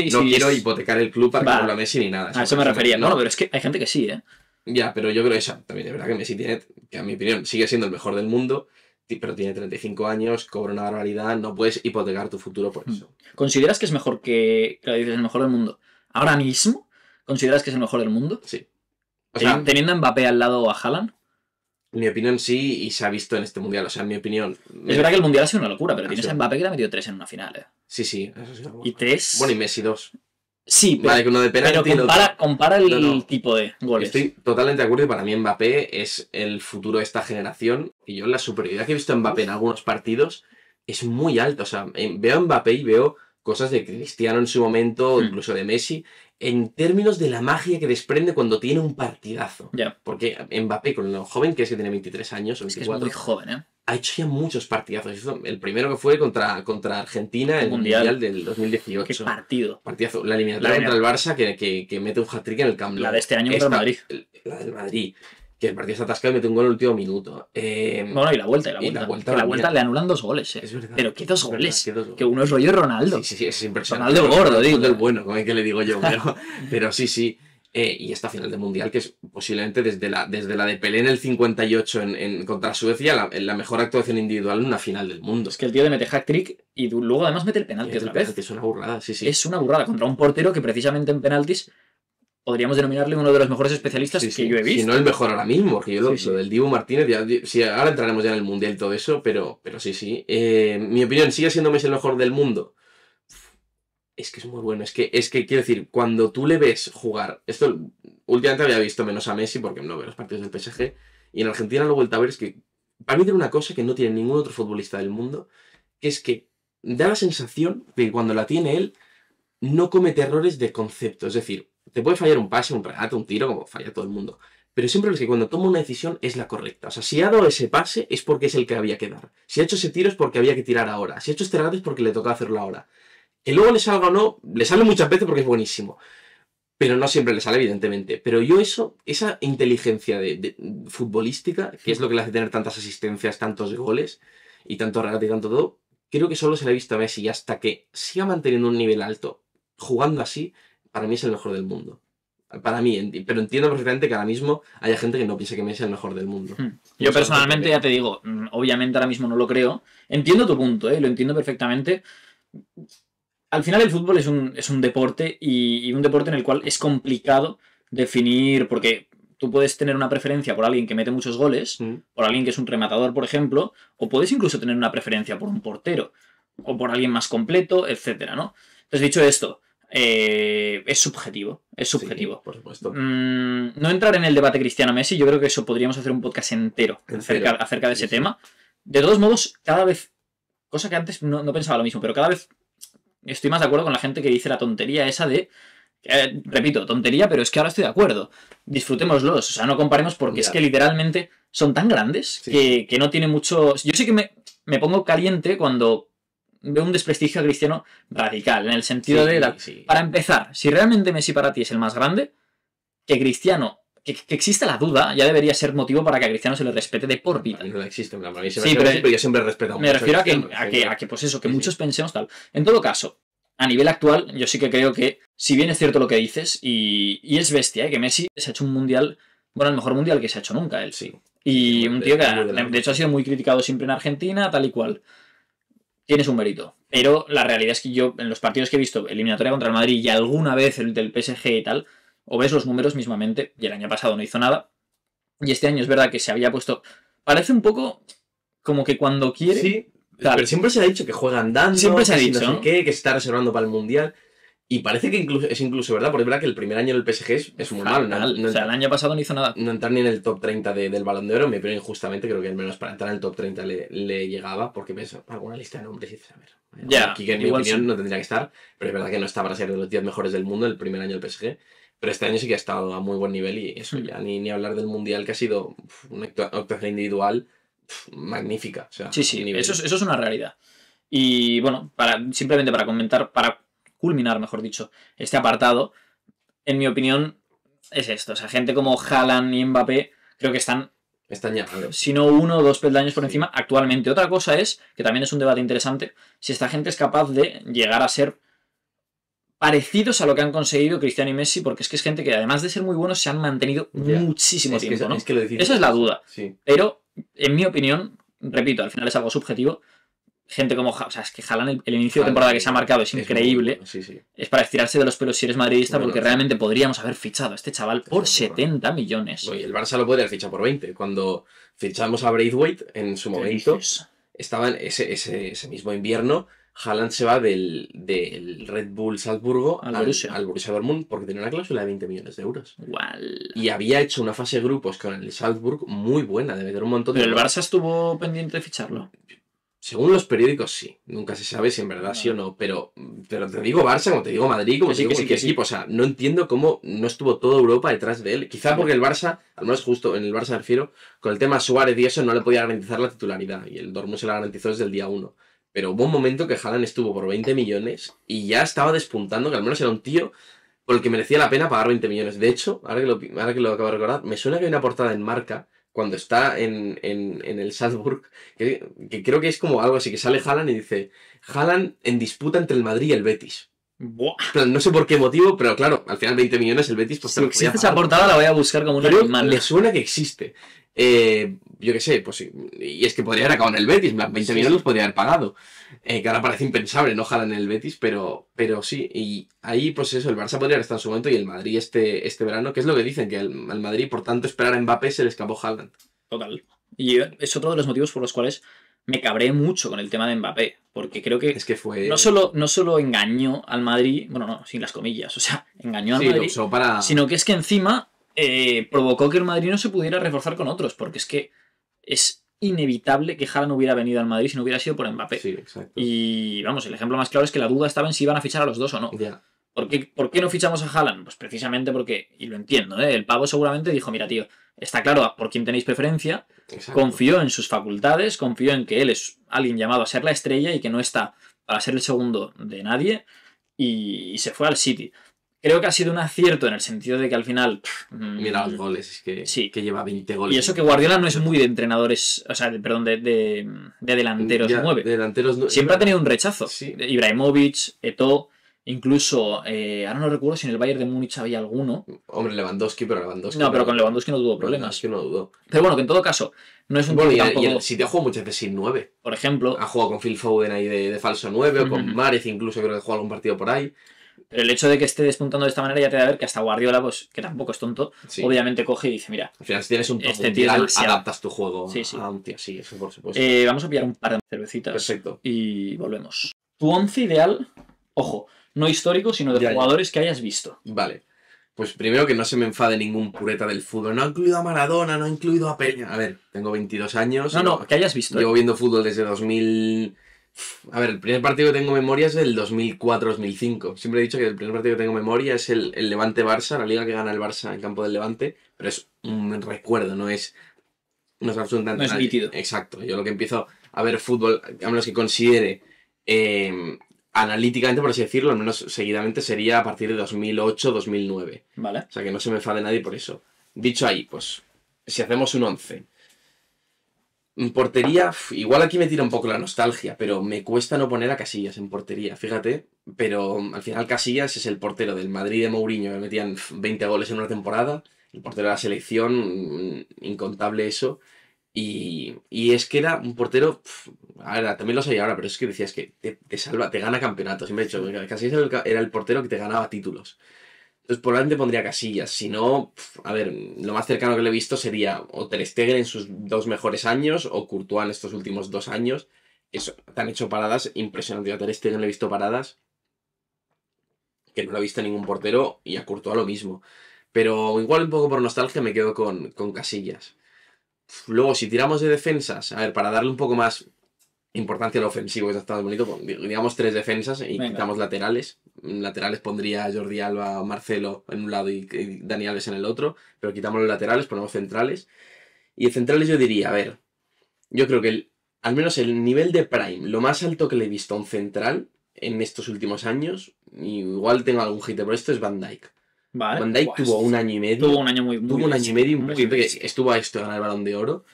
Y no quiero hipotecar el club para que vuelva Messi ni nada. A eso me refería. No, pero es que hay gente que sí, ¿eh? Ya, pero yo creo que esa también es verdad que Messi tiene, que a mi opinión sigue siendo el mejor del mundo, pero tiene 35 años, cobra una barbaridad, no puedes hipotecar tu futuro por eso. ¿Consideras que es mejor que dices el mejor del mundo? ¿Ahora mismo consideras que es el mejor del mundo? Sí. O sea, teniendo a Mbappé al lado o a Haaland. En mi opinión sí, y se ha visto en este mundial. O sea, en mi opinión. Es verdad que el mundial ha sido una locura, pero tienes a Mbappé que te ha metido 3 en una final, ¿eh? Sí, eso sí. Y 3. Bueno, y Messi 2. Sí, pero, vale, que uno de penalti, pero compara el tipo de goles. Estoy totalmente de acuerdo y para mí Mbappé es el futuro de esta generación. Y yo la superioridad que he visto en Mbappé en algunos partidos es muy alta. O sea, veo a Mbappé y veo cosas de Cristiano en su momento, incluso de Messi, en términos de la magia que desprende cuando tiene un partidazo. Porque Mbappé, con lo joven que tiene 23 años o 24, es muy joven, ¿eh? Ha hecho ya muchos partidazos. El primero que fue contra Argentina en el Mundial del 2018. ¡Qué partido! Partidazo. La eliminatoria contra el Barça que mete un hat-trick en el Camp Nou. La de este año contra el Madrid. La del Madrid. Que el partido está atascado y mete un gol en el último minuto. Bueno, y la vuelta. La vuelta le anulan 2 goles, ¿eh? Es verdad. Pero ¿qué 2 goles? Que uno es rollo Ronaldo. Sí, es impresionante. Ronaldo gordo, digo. Del bueno, como es que le digo yo. Pero sí. Y esta final del Mundial, que es posiblemente desde la de Pelé en el 58 contra Suecia, la mejor actuación individual en una final del mundo. Es que el tío le mete hat-trick y luego además mete el penalti otra vez. Es una burrada, sí. Es una burrada contra un portero que precisamente en penaltis podríamos denominarle uno de los mejores especialistas que yo he visto. Si no el mejor ahora mismo, porque yo lo del Dibu Martínez, ahora entraremos ya en el Mundial y todo eso, pero sí. Mi opinión, ¿sigue siendo Messi el mejor del mundo? Es que es muy bueno, es que quiero decir, cuando tú le ves jugar, esto últimamente había visto menos a Messi porque no veo los partidos del PSG, y en Argentina lo he vuelto a ver, es que para mí tiene una cosa que no tiene ningún otro futbolista del mundo, que es que da la sensación de que cuando la tiene él, no comete errores de concepto, es decir, te puede fallar un pase, un regate, un tiro, como falla todo el mundo, pero siempre es que cuando toma una decisión es la correcta, o sea, si ha dado ese pase es porque es el que había que dar, si ha hecho ese tiro es porque había que tirar ahora, si ha hecho este regate es porque le toca hacerlo ahora. Que luego le salga o no, le sale muchas veces porque es buenísimo. Pero no siempre le sale, evidentemente. Pero yo esa inteligencia de futbolística, que es lo que le hace tener tantas asistencias, tantos goles, y tanto regate y tanto todo, creo que solo se le ha visto a Messi. Y hasta que siga manteniendo un nivel alto, jugando así, para mí es el mejor del mundo. Para mí, pero entiendo perfectamente que ahora mismo haya gente que no piense que Messi es el mejor del mundo. Yo personalmente, ya te digo, obviamente ahora mismo no lo creo. Entiendo tu punto, lo entiendo perfectamente. al final el fútbol es un deporte y un deporte en el cual es complicado definir, porque tú puedes tener una preferencia por alguien que mete muchos goles, por alguien que es un rematador, por ejemplo, o puedes incluso tener una preferencia por un portero, o por alguien más completo, etcétera, ¿no? Entonces, dicho esto, es subjetivo, es subjetivo. Sí, por supuesto. No entrar en el debate Cristiano-Messi, yo creo que eso podríamos hacer un podcast entero acerca de ese tema. De todos modos, cada vez, cosa que antes no pensaba lo mismo, pero cada vez estoy más de acuerdo con la gente que dice la tontería esa de... repito, tontería, pero es que ahora estoy de acuerdo. Disfrutémoslos, o sea, no comparemos porque es que literalmente son tan grandes que no tiene mucho... Yo sí que me pongo caliente cuando veo un desprestigio a Cristiano radical, en el sentido de... Para empezar, si realmente Messi para ti es el más grande, que Cristiano... Que exista la duda ya debería ser motivo para que a Cristiano se le respete de por vida. No existe, para mí pero yo siempre he respetado mucho. Me refiero a que pues eso, que muchos pensemos tal. En todo caso, a nivel actual, yo sí que creo que, si bien es cierto lo que dices, y es bestia, que Messi se ha hecho un mundial, bueno, el mejor mundial que se ha hecho nunca él. Sí. Y un tío que de hecho ha sido muy criticado siempre en Argentina, tal y cual. Tienes un mérito. Pero la realidad es que yo, en los partidos que he visto, eliminatoria contra el Madrid y alguna vez el del PSG y tal, o ves los números mismamente, y el año pasado no hizo nada, y este año es verdad que se había puesto... Parece un poco como que cuando quiere... Sí, pero siempre se ha dicho que juega andando, siempre se ha dicho, no sé qué, que se está reservando para el Mundial... Y parece que es incluso verdad, porque es verdad que el primer año del PSG es muy mal. O sea, el año pasado no hizo nada. No entrar ni en el top 30 del Balón de Oro, me opinión injustamente, creo que al menos para entrar en el top 30 le llegaba, porque ves alguna lista de nombres y dices, a ver, aquí que en mi opinión no tendría que estar, pero es verdad que no está para ser de los 10 mejores del mundo el primer año del PSG, pero este año sí que ha estado a muy buen nivel y eso ya ni hablar del Mundial, que ha sido una actuación individual magnífica. O sea, sí, eso es una realidad. Y bueno, simplemente para comentar, para culminar, mejor dicho, este apartado, en mi opinión, es esto. O sea, gente como Haaland y Mbappé creo que están ya, si no 1 o 2 peldaños por encima actualmente. Otra cosa es, que también es un debate interesante, si esta gente es capaz de llegar a ser parecidos a lo que han conseguido Cristiano y Messi, porque es que es gente que además de ser muy buenos se han mantenido muchísimo tiempo, ¿no? Esa es la duda. Sí. Pero, en mi opinión, repito, al final es algo subjetivo, gente como... O sea, es que Haaland el inicio de temporada que se ha marcado es increíble. Es para estirarse de los pelos si eres madridista, porque realmente podríamos haber fichado a este chaval por 70 millones. Oye, el Barça lo puede haber fichado por 20. Cuando fichamos a Braithwaite, en su momento, estaba en ese mismo invierno, Haaland se va del Red Bull Salzburgo al Borussia Dortmund porque tenía una cláusula de 20 millones de euros. Igual. Y había hecho una fase de grupos con el Salzburg muy buena, de meter un montón de... ¿Pero el Barça estuvo pendiente de ficharlo? Según los periódicos, sí. Nunca se sabe si en verdad sí o no. Pero te digo Barça, como te digo Madrid, como te digo cualquier equipo. O sea, no entiendo cómo no estuvo toda Europa detrás de él. Quizá porque el Barça, al menos justo en el Barça me refiero, con el tema Suárez y eso no le podía garantizar la titularidad. Y el Dortmund se la garantizó desde el día 1. Pero hubo un momento que Haaland estuvo por 20 millones y ya estaba despuntando, que al menos era un tío por el que merecía la pena pagar 20 millones. De hecho, ahora que lo acabo de recordar, me suena que hay una portada en Marca cuando está en el Salzburg, que creo que es como algo así, que sale Haaland y dice, Haaland en disputa entre el Madrid y el Betis. Buah. No sé por qué motivo, pero claro, al final 20 millones el Betis... Pues si existe esa portada la voy a buscar como una animal. Me suena que existe. Yo qué sé, pues sí. Y es que podría haber acabado en el Betis, 20 millones los podría haber pagado. Que ahora parece impensable, no Haaland en el Betis, pero sí. Y ahí, pues eso, el Barça podría haber estado en su momento y el Madrid este verano, que es lo que dicen, que al Madrid, por tanto, esperar a Mbappé se le escapó Haaland. Total. Y es otro de los motivos por los cuales me cabré mucho con el tema de Mbappé, porque creo que, fue... no solo engañó al Madrid, bueno, no, sin las comillas, o sea, engañó al Madrid, lo usó para... sino que es que encima provocó que el Madrid no se pudiera reforzar con otros, porque es que es inevitable que Haaland hubiera venido al Madrid si no hubiera sido por Mbappé. Sí, exacto. Y vamos, el ejemplo más claro es que la duda estaba en si iban a fichar a los dos o no. Yeah. ¿Por qué no fichamos a Haaland? Pues precisamente porque, y lo entiendo, el pavo seguramente dijo, mira tío, está claro por quién tenéis preferencia, exacto. Confió en sus facultades, confió en que él es alguien llamado a ser la estrella y que no está para ser el segundo de nadie, y se fue al City. Creo que ha sido un acierto en el sentido de que al final... Mira los goles, es que lleva 20 goles. Y eso que Guardiola no es muy de entrenadores, o sea, perdón, de delanteros 9. Delanteros 9. Siempre ha tenido un rechazo. Sí. Ibrahimovic, Eto'o, Incluso, ahora no recuerdo si en el Bayern de Múnich había alguno. Hombre, Lewandowski, pero Lewandowski... No, pero con Lewandowski no tuvo problemas. Lewandowski no dudó. Pero bueno, que en todo caso, no es un bueno, tío y tampoco... el City ha jugado muchas veces sin 9. Por ejemplo... Ha jugado con Phil Foden ahí de falso 9, o con Mahrez incluso, creo que jugó algún partido por ahí. Pero el hecho de que esté despuntando de esta manera ya te da a ver que hasta Guardiola, pues, que tampoco es tonto, obviamente coge y dice, mira... Al final, si tienes un top este tío adaptas tu juego a un tío así, eso por supuesto. Vamos a pillar un par de cervecitas. Perfecto. Y volvemos. Tu 11 ideal, ojo, no histórico, sino de jugadores que hayas visto. Vale. Pues primero que no se me enfade ningún pureta del fútbol. No ha incluido a Maradona, no ha incluido a Peña. A ver, tengo 22 años. No, que hayas visto. Llevo viendo fútbol desde 2000... A ver, el primer partido que tengo memoria es del 2004-2005. Siempre he dicho que el primer partido que tengo memoria es el Levante-Barça, la liga que gana el Barça en campo del Levante. Pero es un recuerdo, no es absolutamente... No es nítido. Exacto. Yo lo que empiezo a ver fútbol, a menos que considere... analíticamente, por así decirlo, al menos seguidamente, sería a partir de 2008-2009. Vale. O sea, que no se me enfade nadie por eso. Dicho ahí, pues, si hacemos un 11. En portería, igual aquí me tira un poco la nostalgia, pero me cuesta no poner a Casillas en portería, fíjate. Pero al final Casillas es el portero del Madrid de Mourinho, que metían 20 goles en una temporada. El portero de la selección, incontable eso. Y es que era un portero, a ver, también lo soy ahora, pero es que decías que te salva, te gana campeonatos. Siempre he dicho, Casillas era el portero que te ganaba títulos. Entonces probablemente pondría Casillas. Si no, a ver, lo más cercano que le he visto sería o Ter Stegen en sus 2 mejores años o Courtois en estos últimos 2 años. Eso, te han hecho paradas impresionantes. A Ter Stegen le he visto paradas que no lo he visto ningún portero y a Courtois lo mismo. Pero igual un poco por nostalgia me quedo con Casillas. Luego, si tiramos de defensas, a ver, para darle un poco más importancia al ofensivo, que está tan bonito, digamos 3 defensas y quitamos laterales. Laterales pondría a Jordi Alba, Marcelo en un lado y Dani Alves en el otro, pero quitamos los laterales, ponemos centrales. Y de centrales yo diría, a ver, yo creo que al menos el nivel de Prime, lo más alto que le he visto a un central en estos últimos años, y igual tengo algún hit por esto, es Van Dijk. Vale. Van Dijk tuvo un año y medio. Tuvo un año muy Tuvo un año y medio impresionante, que estuvo a esto de ganar el Balón de Oro.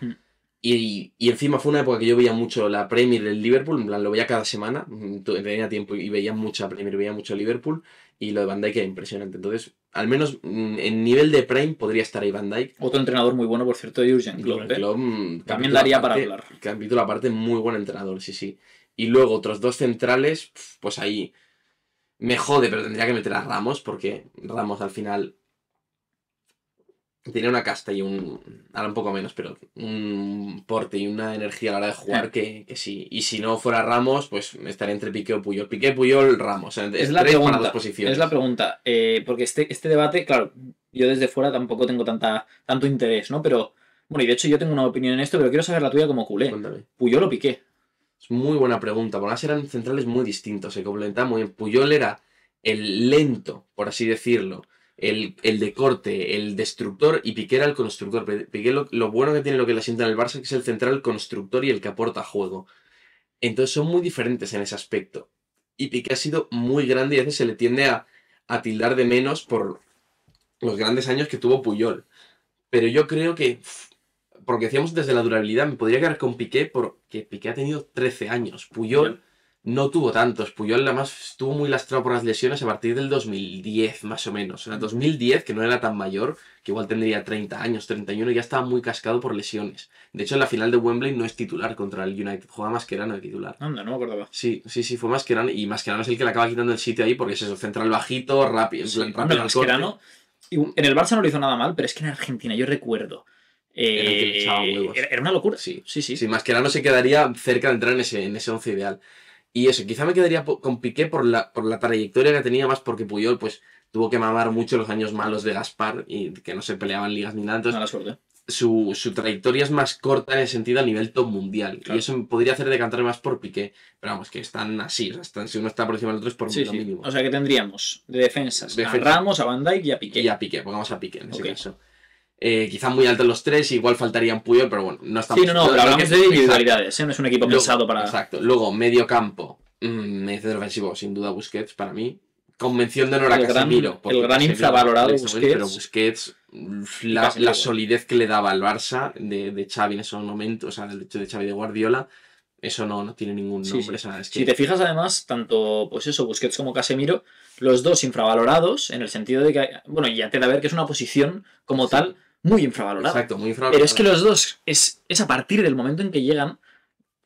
Y encima fue una época que yo veía mucho la Premier del Liverpool, en plan lo veía cada semana, tenía tiempo y veía mucha Premier, veía mucho Liverpool, y lo de Van Dijk era impresionante. Entonces, al menos en nivel de Prime podría estar ahí Van Dijk. Otro entrenador muy bueno, por cierto, de Jürgen Klopp. También daría para hablar. Capítulo aparte, muy buen entrenador, sí. Y luego otros 2 centrales, pues ahí me jode, pero tendría que meter a Ramos, porque Ramos al final tenía una casta y ahora un poco menos, pero un porte y una energía a la hora de jugar que sí. Y si no fuera Ramos, pues estaría entre Piqué o Puyol. Piqué, Puyol, Ramos. O sea, es la pregunta, para 2 posiciones. Es la pregunta. Porque este debate, claro, yo desde fuera tampoco tengo tanto interés, ¿no? Pero, bueno, y de hecho yo tengo una opinión en esto, pero quiero saber la tuya como culé. Cuéntame. ¿Puyol o Piqué? Es muy buena pregunta. Porque además eran centrales muy distintos, se complementaban muy bien. Puyol era el lento, por así decirlo. El de corte, el destructor, y Piqué era el constructor. Piqué lo bueno que tiene, lo que le sienta en el Barça, que es el central constructor y el que aporta juego. Entonces son muy diferentes en ese aspecto. Y Piqué ha sido muy grande y a veces se le tiende a tildar de menos por los grandes años que tuvo Puyol. Pero yo creo que, porque decíamos desde la durabilidad, me podría quedar con Piqué porque Piqué ha tenido 13 años. Puyol no tuvo tantos. Puyol además estuvo muy lastrado por las lesiones a partir del 2010, más o menos. En el 2010, que no era tan mayor, que igual tendría 30 años, 31, ya estaba muy cascado por lesiones. De hecho, en la final de Wembley no es titular contra el United. Juega Mascherano de titular. Anda, no me acordaba. Sí, fue Mascherano. Y Mascherano es el que le acaba quitando el sitio ahí porque es eso, central bajito, rápido. Sí, rápido Mascherano, en el Barça no lo hizo nada mal, pero es que en Argentina yo recuerdo... Era una locura. Sí. Mascherano se quedaría cerca de entrar en ese 11 ideal. Y eso, quizá me quedaría con Piqué por la trayectoria que tenía, más porque Puyol pues tuvo que mamar mucho los años malos de Gaspar y que no se peleaban ligas ni nada. Entonces, mala suerte. Su trayectoria es más corta en el sentido a nivel top mundial. Claro. Y eso me podría hacer decantarme más por Piqué. Pero vamos, que están así. O sea, si uno está por encima del otro es por lo mínimo. O sea que tendríamos de defensas a Ramos, a Van Dijk y a Piqué. Y a Piqué, pongamos a Piqué en ese caso. Quizá muy altos los 3, igual faltarían Puyol, pero bueno, no estamos... Sí, no, pero hablamos de individualidades, no es un equipo pensado para... Exacto. Luego, medio campo, centro ofensivo, sin duda Busquets, para mí. Convención de honor a Casemiro. El gran infravalorado Busquets. Pero Busquets, la solidez que le daba al Barça de Xavi en esos momentos, o sea, el hecho de Xavi de Guardiola, eso no tiene ningún nombre. Sí. O sea, es que... Si te fijas, además, tanto pues eso, Busquets como Casemiro, los dos infravalorados, en el sentido de que, bueno, ya te da a ver que es una posición como tal muy infravalorada. Exacto, muy infravalorada. Pero es que los dos, es a partir del momento en que llegan,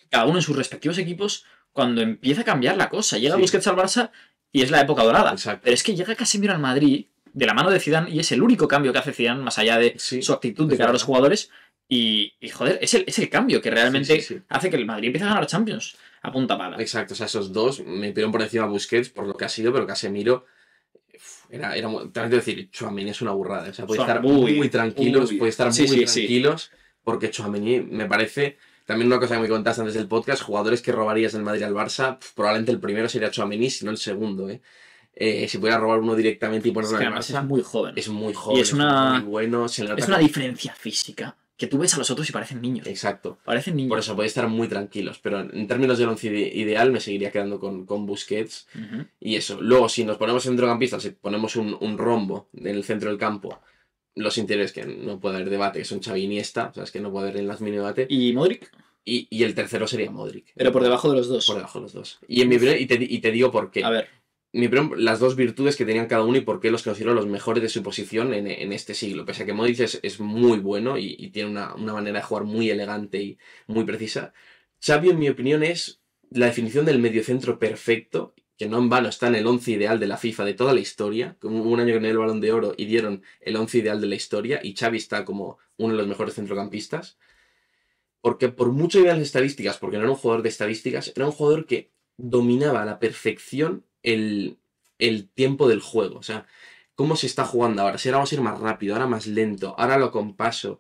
cada uno en sus respectivos equipos, cuando empieza a cambiar la cosa. Llega Busquets al Barça y es la época dorada. Exacto. Pero es que llega Casemiro al Madrid, de la mano de Zidane, y es el único cambio que hace Zidane, más allá de su actitud de cara a los jugadores. Y joder, es el cambio que realmente hace que el Madrid empiece a ganar Champions a punta pala. Exacto, o sea, esos dos me pidieron por encima a Busquets por lo que ha sido, pero Casemiro era también te decir, Tchouaméni es una burrada. O sea, puede estar muy tranquilos, tranquilos, porque Tchouaméni me parece, también una cosa que me contaste antes del podcast, jugadores que robarías del Madrid al Barça, probablemente el primero sería Tchouaméni, si no el segundo, si pudiera robar uno directamente y ponerlo en el Barça. Es muy joven. Es muy joven, y es muy bueno. Es una diferencia física. Que tú ves a los otros y parecen niños. Exacto. Parecen niños. Por eso podéis estar muy tranquilos. Pero en términos del once ideal me seguiría quedando con Busquets. Y eso. Luego, si nos ponemos centrocampistas, si ponemos un rombo en el centro del campo, los interiores que no puede haber debate, que son Xavi y Iniesta. O sea, es que no puede haber en las mini debate. ¿Y Modric? Y el tercero sería Modric. Pero por debajo de los dos. Por debajo de los dos. Y te digo por qué. A ver. Las dos virtudes que tenían cada uno y por qué los considero los mejores de su posición en este siglo. Pese a que Modric es muy bueno y tiene una manera de jugar muy elegante y muy precisa. Xavi, en mi opinión, es la definición del mediocentro perfecto, que no en vano está en el 11 ideal de la FIFA de toda la historia. Como hubo un año que ganó el Balón de Oro y dieron el 11 ideal de la historia, y Xavi está como uno de los mejores centrocampistas. Porque por mucho que vean las estadísticas, porque no era un jugador de estadísticas, era un jugador que dominaba a la perfección el tiempo del juego. O sea, cómo se está jugando ahora. Si ahora vamos a ir más rápido, ahora más lento, ahora lo compaso.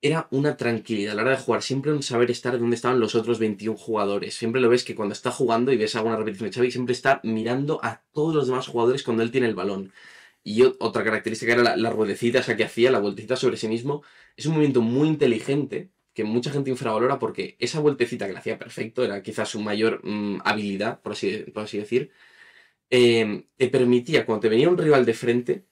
Era una tranquilidad a la hora de jugar. Siempre un saber estar donde estaban los otros 21 jugadores. Siempre lo ves que cuando está jugando y ves alguna repetición de Xavi, siempre está mirando a todos los demás jugadores cuando él tiene el balón. Y otra característica era la ruedecita esa que hacía, la vueltecita sobre sí mismo. Es un movimiento muy inteligente que mucha gente infravalora porque esa vueltecita que la hacía perfecto, era quizás su mayor habilidad, por así decir, te permitía, cuando te venía un rival de frente,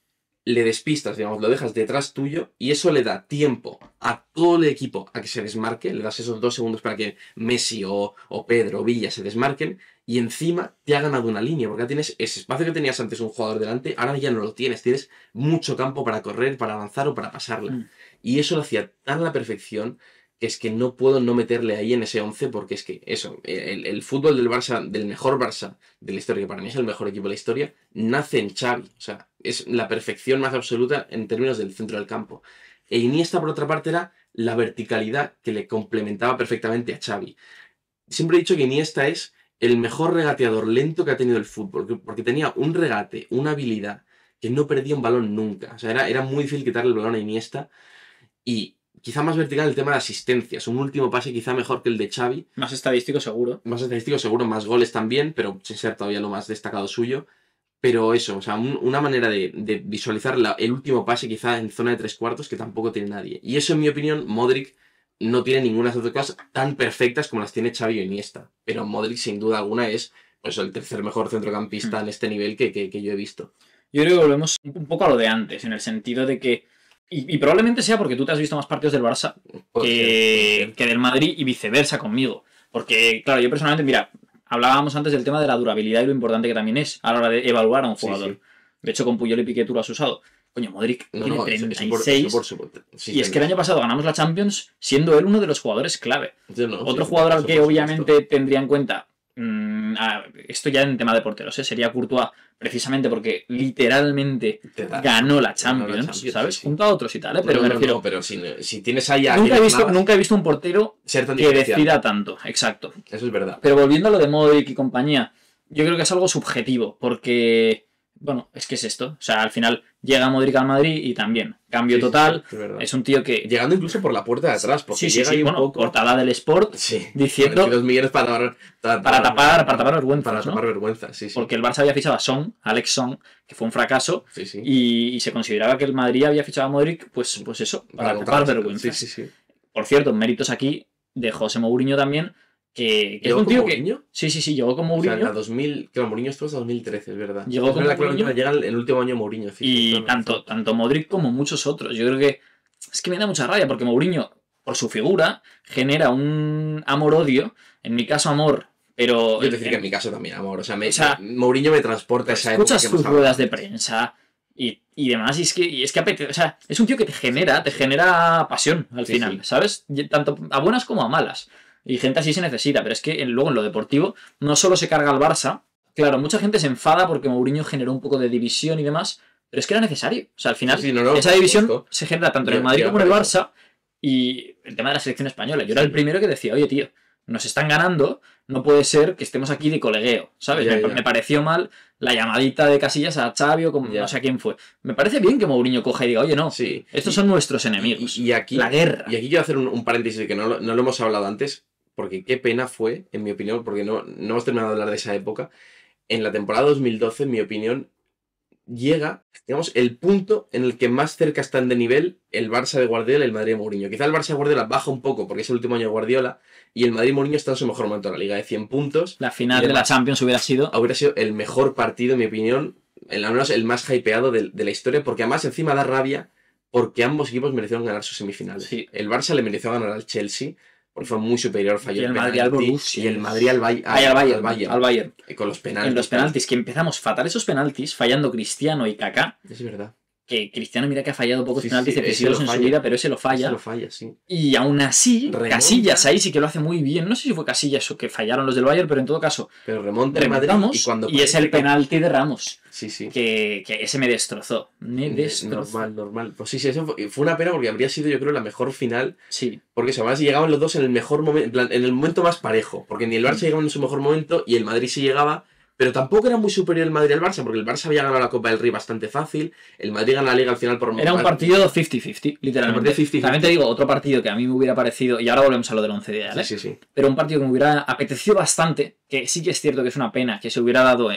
le despistas, digamos, lo dejas detrás tuyo y eso le da tiempo a todo el equipo a que se desmarque, le das esos 2 segundos para que Messi o Pedro o Villa se desmarquen y encima te ha ganado una línea, porque ya tienes ese espacio que tenías antes un jugador delante, ahora ya no lo tienes mucho campo para correr, para avanzar o para pasarla. Y eso lo hacía tan a la perfección que es que no puedo no meterle ahí en ese 11 porque es que eso, el fútbol del Barça, del mejor Barça de la historia, que para mí es el mejor equipo de la historia, nace en Xavi. O sea, es la perfección más absoluta en términos del centro del campo. E Iniesta, por otra parte, era la verticalidad que le complementaba perfectamente a Xavi. Siempre he dicho que Iniesta es el mejor regateador lento que ha tenido el fútbol, porque tenía un regate, una habilidad, que no perdía un balón nunca. O sea, era muy difícil quitarle el balón a Iniesta y quizá más vertical el tema de asistencias. Un último pase quizá mejor que el de Xavi. Más estadístico seguro. Más estadístico seguro, más goles también, pero sin ser todavía lo más destacado suyo. Pero eso, o sea, una manera de visualizar el último pase quizá en zona de 3/4 que tampoco tiene nadie. Y eso, en mi opinión, Modric no tiene ninguna de esas otras cosas tan perfectas como las tiene Xavi o Iniesta. Pero Modric, sin duda alguna, es pues, el tercer mejor centrocampista en este nivel que yo he visto. Yo creo que volvemos un poco a lo de antes, en el sentido de que y probablemente sea porque tú te has visto más partidos del Barça que del Madrid y viceversa conmigo. Porque, claro, yo personalmente, mira, hablábamos antes del tema de la durabilidad y lo importante que también es a la hora de evaluar a un jugador. Sí. De hecho, con Puyol y Piqué tú lo has usado. Coño, Modric tiene 36. Eso por supuesto. Sí, y es que el año pasado ganamos la Champions siendo él uno de los jugadores clave. Otro jugador al que obviamente tendría en cuenta esto ya en tema de porteros, sería Courtois, precisamente porque literalmente ganó la Champions, ¿sabes? Sí. Junto a otros y tal, pero me refiero... pero si tienes ahí a nunca he visto un portero que decida tanto, exacto. Eso es verdad. Pero volviendo a lo de Modric y compañía, yo creo que es algo subjetivo, porque... Bueno, es que es esto. O sea, al final llega Modric al Madrid y también cambio total. Es un tío que... Llegando incluso por la puerta de atrás. Porque llega ahí un poco... portada del Sport diciendo... 22 millones para tapar vergüenzas, para tapar vergüenzas, sí. Porque el Barça había fichado a Alex Song, que fue un fracaso. Y se consideraba que el Madrid había fichado a Modric, pues eso, para tapar vergüenzas. Sí. Por cierto, méritos aquí de José Mourinho también. Que es un tío Mourinho? que... Sí, llegó con Mourinho. O sea, en la 2000... Claro, Mourinho estuvo hasta 2013, es verdad. Llegó con Mourinho. Llega el último año Mourinho. Y tanto Modric como muchos otros. Yo creo que... Es que me da mucha rabia porque Mourinho por su figura, genera un amor-odio. En mi caso, amor, pero... Yo te decir que en mi caso también, amor. O sea, Mourinho me transporta a esa época. Escuchas sus ruedas de prensa y demás, y es que apetece, o sea, es un tío que te genera pasión al final, ¿sabes? Tanto a buenas como a malas. Y gente así se necesita, pero es que luego en lo deportivo no solo se carga al Barça. Claro, mucha gente se enfada porque Mourinho generó un poco de división y demás, pero es que era necesario. O sea, al final, esa división se genera tanto en el Madrid como en el Barça. Y el tema de la selección española. Yo era el primero que decía, oye, tío, nos están ganando, no puede ser que estemos aquí de colegueo, ¿sabes? Me pareció mal la llamadita de Casillas a Xavi o como no sé a quién fue. Me parece bien que Mourinho coja y diga, oye, no, estos son nuestros enemigos. Y aquí, la guerra. Y aquí quiero hacer un paréntesis que no lo hemos hablado antes, porque qué pena fue, en mi opinión, porque no hemos terminado de hablar de esa época. En la temporada 2012, en mi opinión, llega, digamos, el punto en el que más cerca están de nivel el Barça de Guardiola y el Madrid de Mourinho. Quizá el Barça de Guardiola baja un poco porque es el último año de Guardiola y el Madrid de Mourinho está en su mejor momento en la Liga de 100 puntos. La final de la Champions hubiera sido el mejor partido, en mi opinión, al menos el más hypeado de la historia, porque además encima da rabia porque ambos equipos merecieron ganar sus semifinales. Sí. El Barça le mereció ganar al Chelsea porque fue muy superior, falló el Madrid al Borussia y el Madrid al Bayern. Con los penaltis. En los penaltis, que empezamos fatal esos penaltis, fallando Cristiano y Kaká. Es verdad. Que Cristiano mira que ha fallado pocos penaltis decisivos en su vida, pero ese lo falla. Ese lo falla, sí. Y aún así, remonta. Casillas ahí sí que lo hace muy bien. No sé si fue Casillas o que fallaron los del Bayern, pero en todo caso. Pero remontamos y es el penalti de Ramos. Sí. Que ese me destrozó. Normal. Pues sí, eso fue una pena porque habría sido, yo creo, la mejor final. Sí. Porque además llegaban los dos en el mejor momento, en el momento más parejo. Porque ni el Barça llegaba en su mejor momento y el Madrid sí llegaba. Pero tampoco era muy superior el Madrid al Barça, porque el Barça había ganado la Copa del Rey bastante fácil. El Madrid gana la Liga al final por... Era un partido 50-50, literalmente. 50-50. También te digo, otro partido que a mí me hubiera parecido, y ahora volvemos a lo del 11 ideal, ¿eh? Sí. Pero un partido que me hubiera apetecido bastante, que sí que es cierto que es una pena que se hubiera dado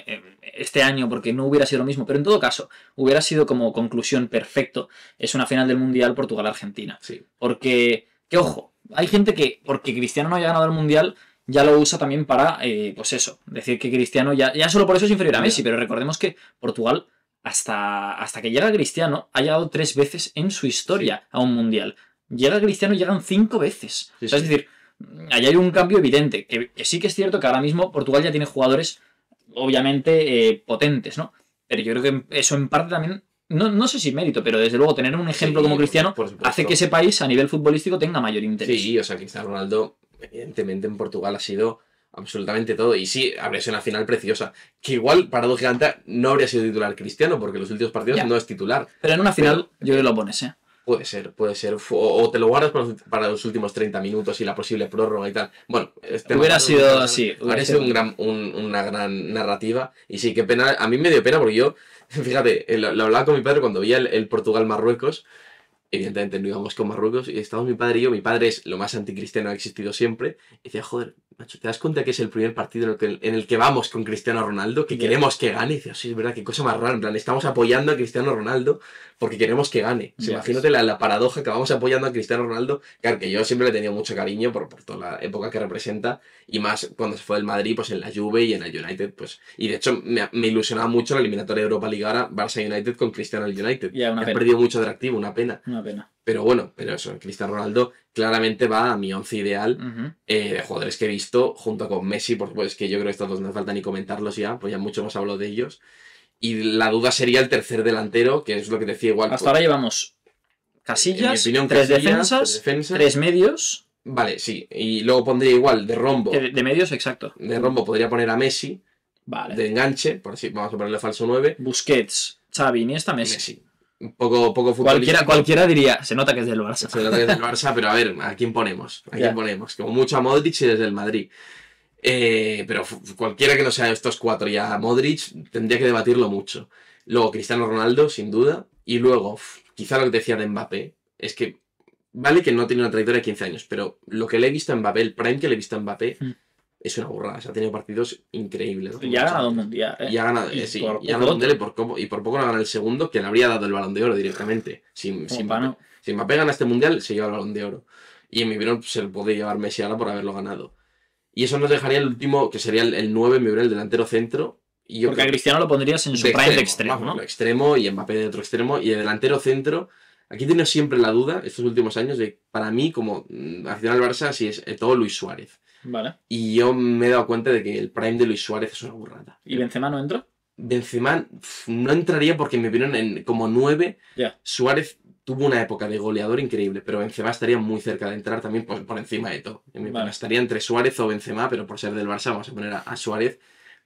este año porque no hubiera sido lo mismo, pero en todo caso, hubiera sido como conclusión perfecto, es una final del Mundial Portugal-Argentina. Sí. Porque, que ojo, hay gente que, porque Cristiano no haya ganado el Mundial, ya lo usa también para, pues eso, decir que Cristiano ya solo por eso es inferior a Messi, pero recordemos que Portugal, hasta que llega Cristiano, ha llegado 3 veces en su historia a un Mundial. Llega Cristiano y llegan 5 veces. Es decir, ahí hay un cambio evidente, que sí que es cierto que ahora mismo Portugal ya tiene jugadores, obviamente, potentes, ¿no? Pero yo creo que eso en parte también... No sé si mérito, pero desde luego tener un ejemplo como Cristiano hace que ese país a nivel futbolístico tenga mayor interés. Sí, o sea, Cristiano Ronaldo... Evidentemente en Portugal ha sido absolutamente todo. Y sí, habría sido una final preciosa. Que igual, paradójicamente, no habría sido titular Cristiano, porque en los últimos partidos no es titular. Pero en una final yo creo que lo pones, ¿eh? Puede ser. O te lo guardas para los últimos 30 minutos y la posible prórroga y tal. Bueno, hubiera sido así. Habría sido una gran narrativa. Y sí, qué pena. A mí me dio pena porque yo, fíjate, lo hablaba con mi padre cuando veía el Portugal-Marruecos. Evidentemente no íbamos con Marruecos y estábamos mi padre y yo. Mi padre es lo más anticristiano que ha existido siempre. Y decía, joder, macho, ¿te das cuenta que es el primer partido en el que vamos con Cristiano Ronaldo? Que queremos que gane. Y decía, sí, es verdad, qué cosa más rara. En plan, estamos apoyando a Cristiano Ronaldo porque queremos que gane. Imagínate la paradoja que vamos apoyando a Cristiano Ronaldo. Claro, que yo siempre le he tenido mucho cariño por toda la época que representa. Y más cuando se fue del Madrid, pues en la Juve y en el United. Pues. Y de hecho, me ilusionaba mucho la eliminatoria de Europa League ahora, Barça United con Cristiano el United. Ha perdido mucho atractivo, una pena. Una pena. Pero bueno, eso, Cristiano Ronaldo claramente va a mi 11 ideal de jugadores que he visto, junto con Messi, por supuesto, es que yo creo que estos dos no hace falta ni comentarlos ya, pues ya mucho hemos hablado de ellos. Y la duda sería el tercer delantero, que es lo que decía igual. Hasta ahora llevamos Casillas, tres defensas, 3 medios. Vale, sí, y luego pondría igual de rombo. De medios, exacto. De rombo podría poner a Messi, vale. De enganche, por así vamos a ponerle falso 9. Busquets, Xavi, Iniesta, Messi. Poco futbolístico. Cualquiera diría, se nota que es del Barça. Se nota que es del Barça, pero a ver, ¿a quién ponemos? ¿Quién ponemos? Como mucho a Modric y desde el Madrid. Pero cualquiera que no sea de estos 4 ya, Modric, tendría que debatirlo mucho. Luego Cristiano Ronaldo, sin duda. Y luego, quizá lo que te decía de Mbappé, es que vale que no tiene una trayectoria de 15 años, pero lo que le he visto a Mbappé, el prime que le he visto a Mbappé, es una burrada. O sea, ha tenido partidos increíbles. Y ha ganado un mundial. Y ha ganado, sí. Y ha ganado un mundial y por poco no gana el segundo, que le habría dado el Balón de Oro directamente. Si Mbappé gana este mundial, se lleva el Balón de Oro. Y en mi opinión se lo puede llevar Messi ahora por haberlo ganado. Y eso nos dejaría el último, que sería el 9, en mi opinión, el delantero centro. Y porque a Cristiano lo pondrías en su prime de extremo, ¿no? Extremo y Mbappé de otro extremo. Y el delantero centro, Aquí he tenido siempre la duda, estos últimos años, de para mí, como aficionado al Barça, si es todo Luis Suárez. Vale. Y yo me he dado cuenta de que el prime de Luis Suárez es una burrada. ¿Y Benzema no entra? Benzema no entraría porque, en mi opinión, como 9, Suárez tuvo una época de goleador increíble, pero Benzema estaría muy cerca de entrar también por encima de todo. En mi opinión, estaría entre Suárez o Benzema, pero por ser del Barça vamos a poner a Suárez,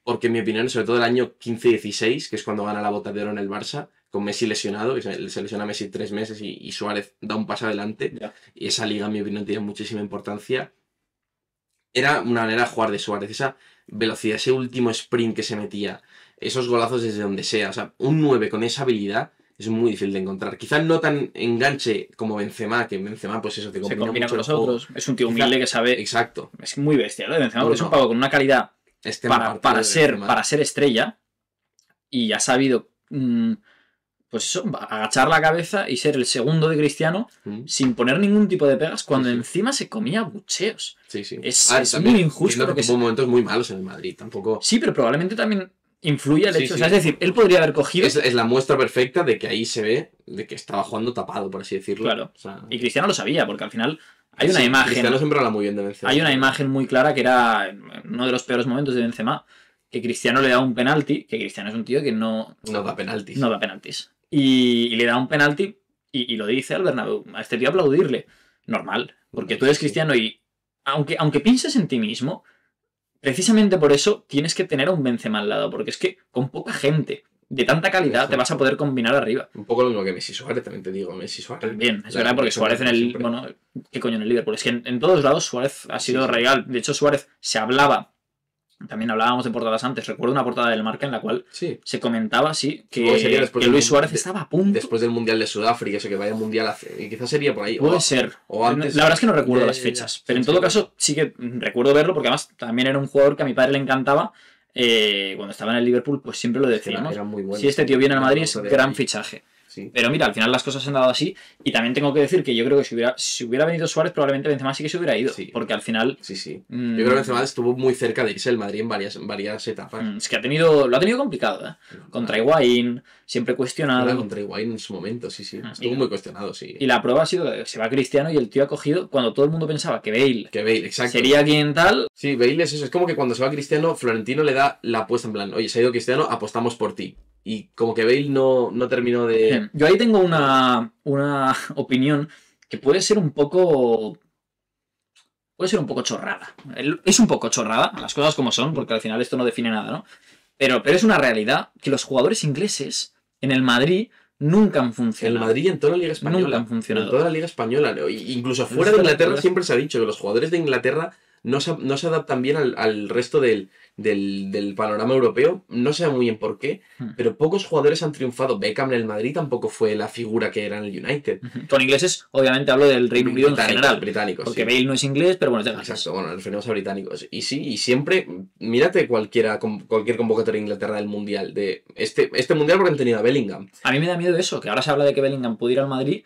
porque en mi opinión, sobre todo el año 15-16, que es cuando gana la Bota de Oro en el Barça, con Messi lesionado, que se lesiona a Messi 3 meses y Suárez da un paso adelante, y esa liga, en mi opinión, tiene muchísima importancia. Era una manera de jugar de Suárez, esa velocidad, ese último sprint que se metía, esos golazos desde donde sea. O sea, un 9 con esa habilidad es muy difícil de encontrar. Quizás no tan enganche como Benzema, que Benzema, pues eso, te combina, se combina con los otros. Es un tío humilde que sabe... Exacto. Es muy bestia, ¿no? Benzema es un pavo con una calidad para ser estrella, y ha sabido... pues eso, agachar la cabeza y ser el segundo de Cristiano sin poner ningún tipo de pegas, cuando encima se comía bucheos. Es muy injusto. Porque tuvo momentos muy malos en el Madrid, tampoco... Sí, pero probablemente también influye el hecho. O sea, es decir, él podría haber cogido... Es la muestra perfecta de que ahí se ve de que estaba jugando tapado, por así decirlo. Claro. O sea... Y Cristiano lo sabía, porque al final hay una imagen... Cristiano siempre habla muy bien de Benzema. Hay una imagen muy clara que era uno de los peores momentos de Benzema, que Cristiano le da un penalti, que Cristiano es un tío que no da penaltis. No da penaltis. Y le da un penalti y lo dice al Bernabéu. A este tío aplaudirle. Normal. Porque tú eres Cristiano y aunque pienses en ti mismo, precisamente por eso tienes que tener a un Benzema al lado. Porque es que con poca gente de tanta calidad te vas a poder combinar arriba. Un poco lo mismo que Messi Suárez, también te digo. Messi Suárez. Bien, es verdad, porque Suárez en el... Siempre. Bueno, ¿qué coño en el Liverpool? Es que en todos lados Suárez ha sido real. De hecho, Suárez se hablaba... También hablábamos de portadas antes. Recuerdo una portada del Marca en la cual se comentaba, que Luis Suárez estaba a punto. Después del Mundial de Sudáfrica, eso que vaya Mundial y quizás sería por ahí. Puede ser. O antes. La verdad es que no recuerdo las fechas. Pero en todo caso, sí que recuerdo verlo, porque además también era un jugador que a mi padre le encantaba. Cuando estaba en el Liverpool, pues siempre lo decíamos. Era muy bueno. Si este tío viene al Madrid, es gran fichaje. Sí. Pero mira, al final las cosas se han dado así. Y también tengo que decir que yo creo que si hubiera venido Suárez, probablemente Benzema sí que se hubiera ido. Porque al final... Sí. Yo creo que Benzema estuvo muy cerca de irse al Madrid en varias etapas. Es que lo ha tenido complicado, ¿eh? Contra Higuaín, siempre cuestionado. Contra Higuaín en su momento, sí. Estuvo muy cuestionado, sí. Y la prueba ha sido que se va Cristiano y el tío ha cogido, cuando todo el mundo pensaba que Bale exacto. sería quien tal... Sí, Bale es eso. Es como que cuando se va Cristiano, Florentino le da la apuesta en plan, oye, se ha ido Cristiano, apostamos por ti. Y como que Bale no terminó de... Yo ahí tengo una opinión que puede ser un poco chorrada. Es un poco chorrada, las cosas como son, porque al final esto no define nada, ¿no? Pero es una realidad que los jugadores ingleses en el Madrid nunca han funcionado. En el Madrid y en toda la Liga Española. Nunca han funcionado. En toda la Liga Española. Incluso fuera de Inglaterra siempre se ha dicho que los jugadores de Inglaterra no se adaptan bien al resto del panorama europeo. No sé muy bien por qué, pero pocos jugadores han triunfado. Beckham en el Madrid tampoco fue la figura que era en el United. Con ingleses, obviamente hablo del Reino Unido en general. Británicos, porque Bale no es inglés, pero bueno, es de Gales. Exacto, bueno, nos referimos a británicos. Y sí, y siempre, mírate cualquier convocatoria de Inglaterra del Mundial. De este Mundial porque han tenido a Bellingham. A mí me da miedo eso, que ahora se habla de que Bellingham puede ir al Madrid.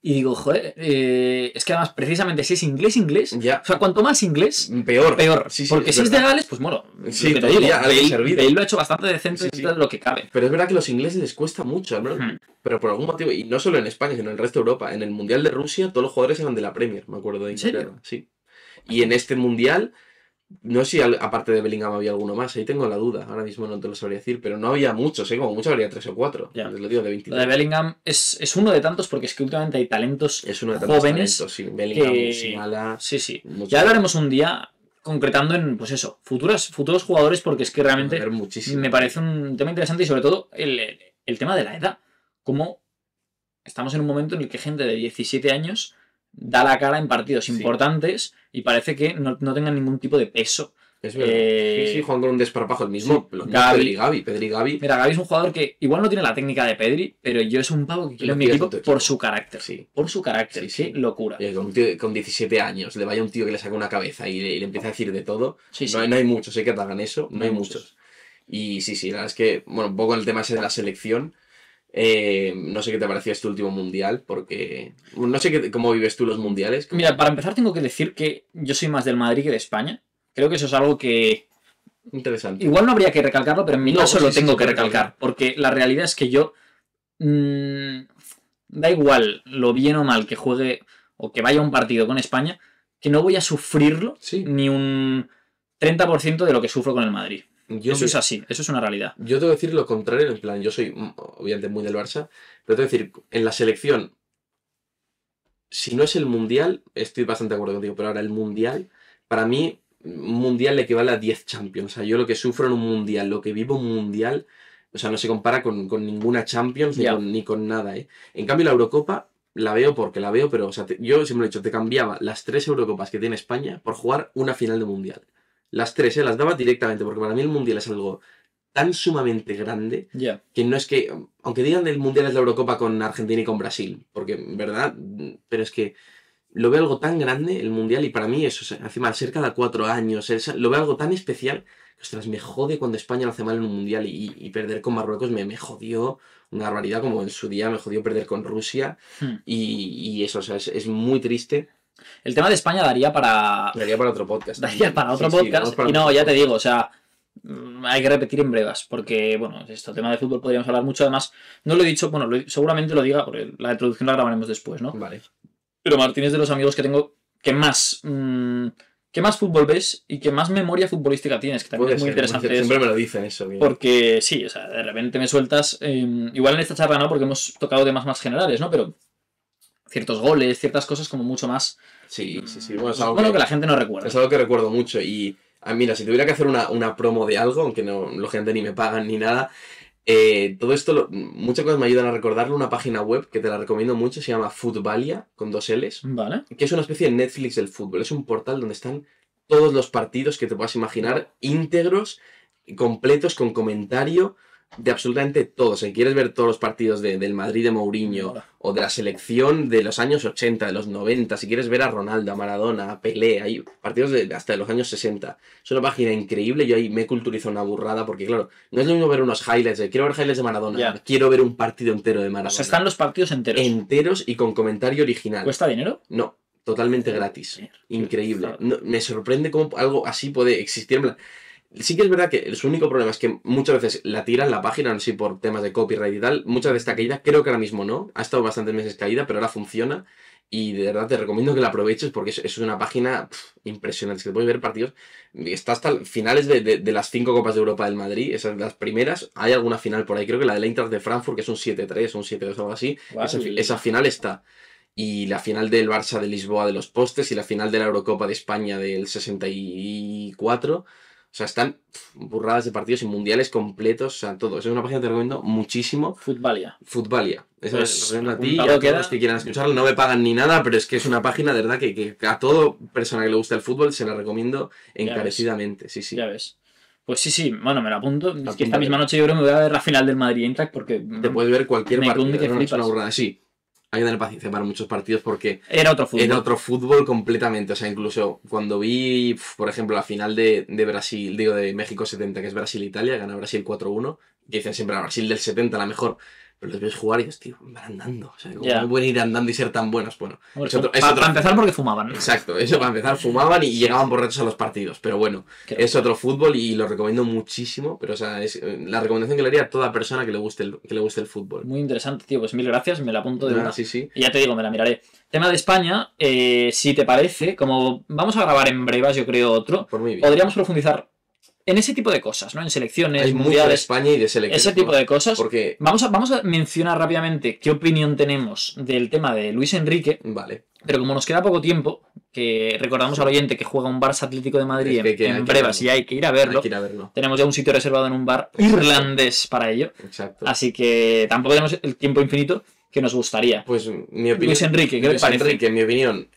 Y digo, joder, es que además, precisamente, si es inglés, ya. O sea, cuanto más inglés, peor. Sí, porque si es de Gales, pues bueno, sí, lo que te digo, Bale lo ha hecho bastante decente dentro de lo que cabe. Pero es verdad que a los ingleses les cuesta mucho, ¿no? Pero por algún motivo, y no solo en España, sino en el resto de Europa, en el Mundial de Rusia, todos los jugadores eran de la Premier, me acuerdo de Inglaterra. Sí. Y en este Mundial... No sé si aparte de Bellingham había alguno más, ahí tengo la duda, ahora mismo no te lo sabría decir, pero no había muchos, como mucho habría 3 o 4. Ya. Lo digo de 23. Lo de Bellingham es uno de tantos, porque es que últimamente hay talentos jóvenes. Sí. Bellingham, Musiala, sí. Ya hablaremos un día concretando en, pues eso, futuros jugadores, porque es que realmente me parece un tema interesante y sobre todo el tema de la edad. Como estamos en un momento en el que gente de 17 años da la cara en partidos importantes y parece que no tengan ningún tipo de peso. Es verdad. Sí, juegan con un desparpajo el mismo. Pedri y Gavi. Mira, Gavi es un jugador que igual no tiene la técnica de Pedri, pero yo es un pavo que quiero en mi equipo por su carácter. Sí. Por su carácter, sí. Locura. Con 17 años le vaya un tío que le saca una cabeza y le empieza a decir de todo. Sí. No hay muchos, que te hagan eso. No hay muchos. Y sí, la verdad es que, bueno, un poco el tema ese de la selección. No sé qué te pareció este último mundial, porque no sé cómo vives tú los mundiales. Mira, para empezar tengo que decir que yo soy más del Madrid que de España. Creo que eso es algo que... Interesante. Igual no habría que recalcarlo, pero en mi caso lo tengo que recalcar, porque la realidad es que yo... da igual lo bien o mal que juegue o que vaya a un partido con España, que no voy a sufrirlo ni un 30% de lo que sufro con el Madrid. Eso es así, eso es una realidad. Yo tengo que decir lo contrario, en plan, yo soy obviamente muy del Barça, pero tengo que decir, en la selección, si no es el Mundial, estoy bastante de acuerdo contigo, pero ahora el Mundial, para mí, un Mundial le equivale a 10 Champions. O sea, yo lo que sufro en un Mundial, lo que vivo en un Mundial, o sea, no se compara con ninguna Champions ni con nada, ¿eh? En cambio, la Eurocopa la veo porque la veo, pero o sea, yo siempre he dicho, te cambiaba las 3 Eurocopas que tiene España por jugar una final de Mundial. Las 3, las daba directamente, porque para mí el Mundial es algo tan sumamente grande que no es que, aunque digan del Mundial es la Eurocopa con Argentina y con Brasil, porque en verdad, pero es que lo veo algo tan grande el Mundial y para mí eso, o sea, encima al ser cada 4 años, lo veo algo tan especial que, ostras, me jode cuando España lo hace mal en un Mundial y perder con Marruecos me jodió una barbaridad, como en su día me jodió perder con Rusia y eso, o sea, es muy triste. El tema de España daría para otro podcast. Daría para otro podcast. Y no, ya te digo, o sea, hay que repetir en brevas, porque, bueno, este tema de fútbol podríamos hablar mucho. Además, no lo he dicho, bueno, seguramente lo diga, porque la introducción la grabaremos después, ¿no? Vale. Pero Martín es de los amigos que tengo que más fútbol ves y que más memoria futbolística tienes, que también es muy interesante. Siempre me lo dicen eso. Bien. Porque sí, o sea, de repente me sueltas, igual en esta charla no, porque hemos tocado temas más generales, ¿no? Pero ciertos goles, ciertas cosas como mucho más... Sí. Bueno, es algo que la gente no recuerda. Es algo que recuerdo mucho y... Mira, si tuviera que hacer una promo de algo, aunque no, lógicamente ni me pagan ni nada, todo esto, muchas cosas me ayudan a recordarlo. Una página web que te la recomiendo mucho, se llama Futbalia, con 2 L's. Vale. Que es una especie de Netflix del fútbol. Es un portal donde están todos los partidos que te puedas imaginar, íntegros, completos, con comentario de absolutamente todo. Si quieres ver todos los partidos del Madrid de Mourinho o de la selección de los años 80, de los 90, si quieres ver a Ronaldo, a Maradona, a Pelé, hay partidos hasta de los años 60. Es una página increíble. Yo ahí me he culturizado una burrada porque, claro, no es lo mismo ver unos highlights quiero ver highlights de Maradona, quiero ver un partido entero de Maradona. O sea, están los partidos enteros. Enteros y con comentario original. ¿Cuesta dinero? No. Totalmente gratis. Increíble. No, me sorprende cómo algo así puede existir. Sí que es verdad que su único problema es que muchas veces la tiran la página, no sé si por temas de copyright y tal. Muchas veces está caída. Creo que ahora mismo no. Ha estado bastantes meses caída, pero ahora funciona. Y de verdad te recomiendo que la aproveches porque es una página impresionante. Es que puedes ver partidos. Está hasta finales de las 5 Copas de Europa del Madrid. Esas las primeras. Hay alguna final por ahí. Creo que la del Eintracht de Frankfurt, que es un 7-3 o un 7-2 o algo así. Esa final está. Y la final del Barça de Lisboa de los postes y la final de la Eurocopa de España del 64. O sea, están burradas de partidos y mundiales completos, o sea, todo. Es una página que te recomiendo muchísimo. Futbalia. Esa pues, recomiendo a ti y a todos los que quieran escucharla. No me pagan ni nada, pero es que es una página de verdad que a toda persona que le gusta el fútbol se la recomiendo encarecidamente. Sí. Ya ves. Pues sí, bueno, me la apunto. Es que esta misma noche yo creo que me voy a ver la final del Madrid-Eintracht porque... Te puedes ver cualquier partido. Es una burrada, sí. Hay que tener paciencia para muchos partidos porque era otro fútbol completamente. O sea, incluso cuando vi, por ejemplo, la final de Brasil, de México 70, que es Brasil-Italia, gana Brasil 4-1, que dicen siempre a Brasil del 70 la mejor. Pero los ves jugar y dices, tío, van andando. O sea, ¿cómo pueden ir andando y ser tan buenos? Bueno, para empezar porque fumaban. Exacto, eso para empezar fumaban y llegaban borrachos a los partidos. Pero bueno, es otro fútbol y lo recomiendo muchísimo. Pero o sea, es la recomendación que le haría a toda persona que le guste el fútbol. Muy interesante, tío. Pues 1000 gracias, me la apunto de una. Sí. Y ya te digo, me la miraré. Tema de España, si te parece, como vamos a grabar en brevas, yo creo otro, podríamos profundizar en ese tipo de cosas, ¿no? En selecciones, hay mundiales, mucho de España y de selecciones. Ese tipo de cosas. Porque... Vamos a mencionar rápidamente qué opinión tenemos del tema de Luis Enrique. Vale. Pero como nos queda poco tiempo, que recordamos al oyente que juega un Barça Atlético de Madrid en brevas y hay que ir a verlo. Tenemos ya un sitio reservado en un bar irlandés para ello. Exacto. Así que tampoco tenemos el tiempo infinito que nos gustaría. Pues mi opinión. Luis Enrique, ¿qué le parece? Luis Enrique, en mi opinión.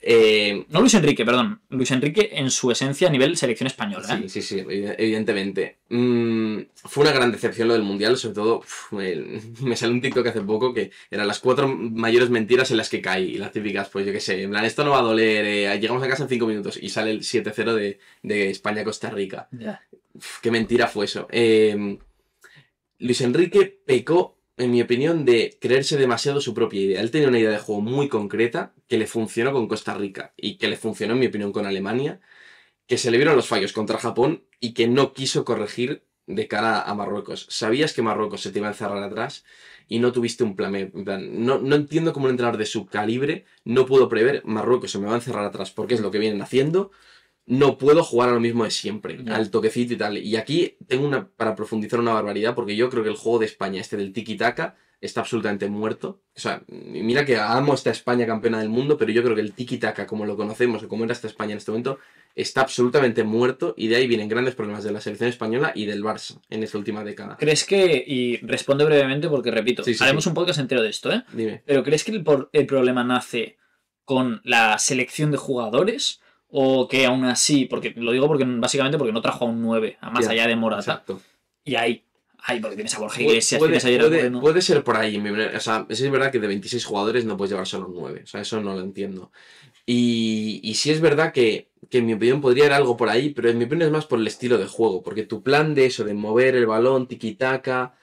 No Luis Enrique, perdón. Luis Enrique en su esencia a nivel selección española. Sí, evidentemente. Fue una gran decepción lo del Mundial, sobre todo me salió un TikTok hace poco que eran las 4 mayores mentiras en las que caí. Y las típicas, pues yo qué sé, en plan, esto no va a doler, llegamos a casa en 5 minutos y sale el 7-0 de España-Costa Rica. Yeah. Qué mentira fue eso. Luis Enrique pecó, en mi opinión, de creerse demasiado su propia idea. Él tenía una idea de juego muy concreta que le funcionó con Costa Rica y que le funcionó, en mi opinión, con Alemania, que se le vieron los fallos contra Japón y que no quiso corregir de cara a Marruecos. Sabías que Marruecos se te iba a encerrar atrás y no tuviste un plan. En plan, no entiendo cómo un entrenador de su calibre no pudo prever Marruecos se me va a encerrar atrás porque es lo que vienen haciendo. No puedo jugar a lo mismo de siempre, al toquecito y tal. Y aquí tengo para profundizar una barbaridad porque yo creo que el juego de España, del tiki-taka, está absolutamente muerto. O sea, mira que amo esta España campeona del mundo, pero yo creo que el tiki-taka, como lo conocemos o como era esta España en este momento, está absolutamente muerto y de ahí vienen grandes problemas de la selección española y del Barça en esta última década. ¿Crees que, y responde brevemente porque repito, haremos un podcast entero de esto, ¿eh? Dime. Pero ¿crees que el problema nace con la selección de jugadores o que aún así, porque lo digo básicamente porque no trajo a un 9, a más allá de Morata, exacto. Y hay porque tienes a Borja Iglesias, tienes a Gerard Moreno. Puede ser por ahí. O sea, es verdad que de 26 jugadores no puedes llevar solo 9. O sea, eso no lo entiendo. Y sí es verdad que en mi opinión podría haber algo por ahí, pero en mi opinión es más por el estilo de juego. Porque tu plan de eso, de mover el balón, tiki-taka,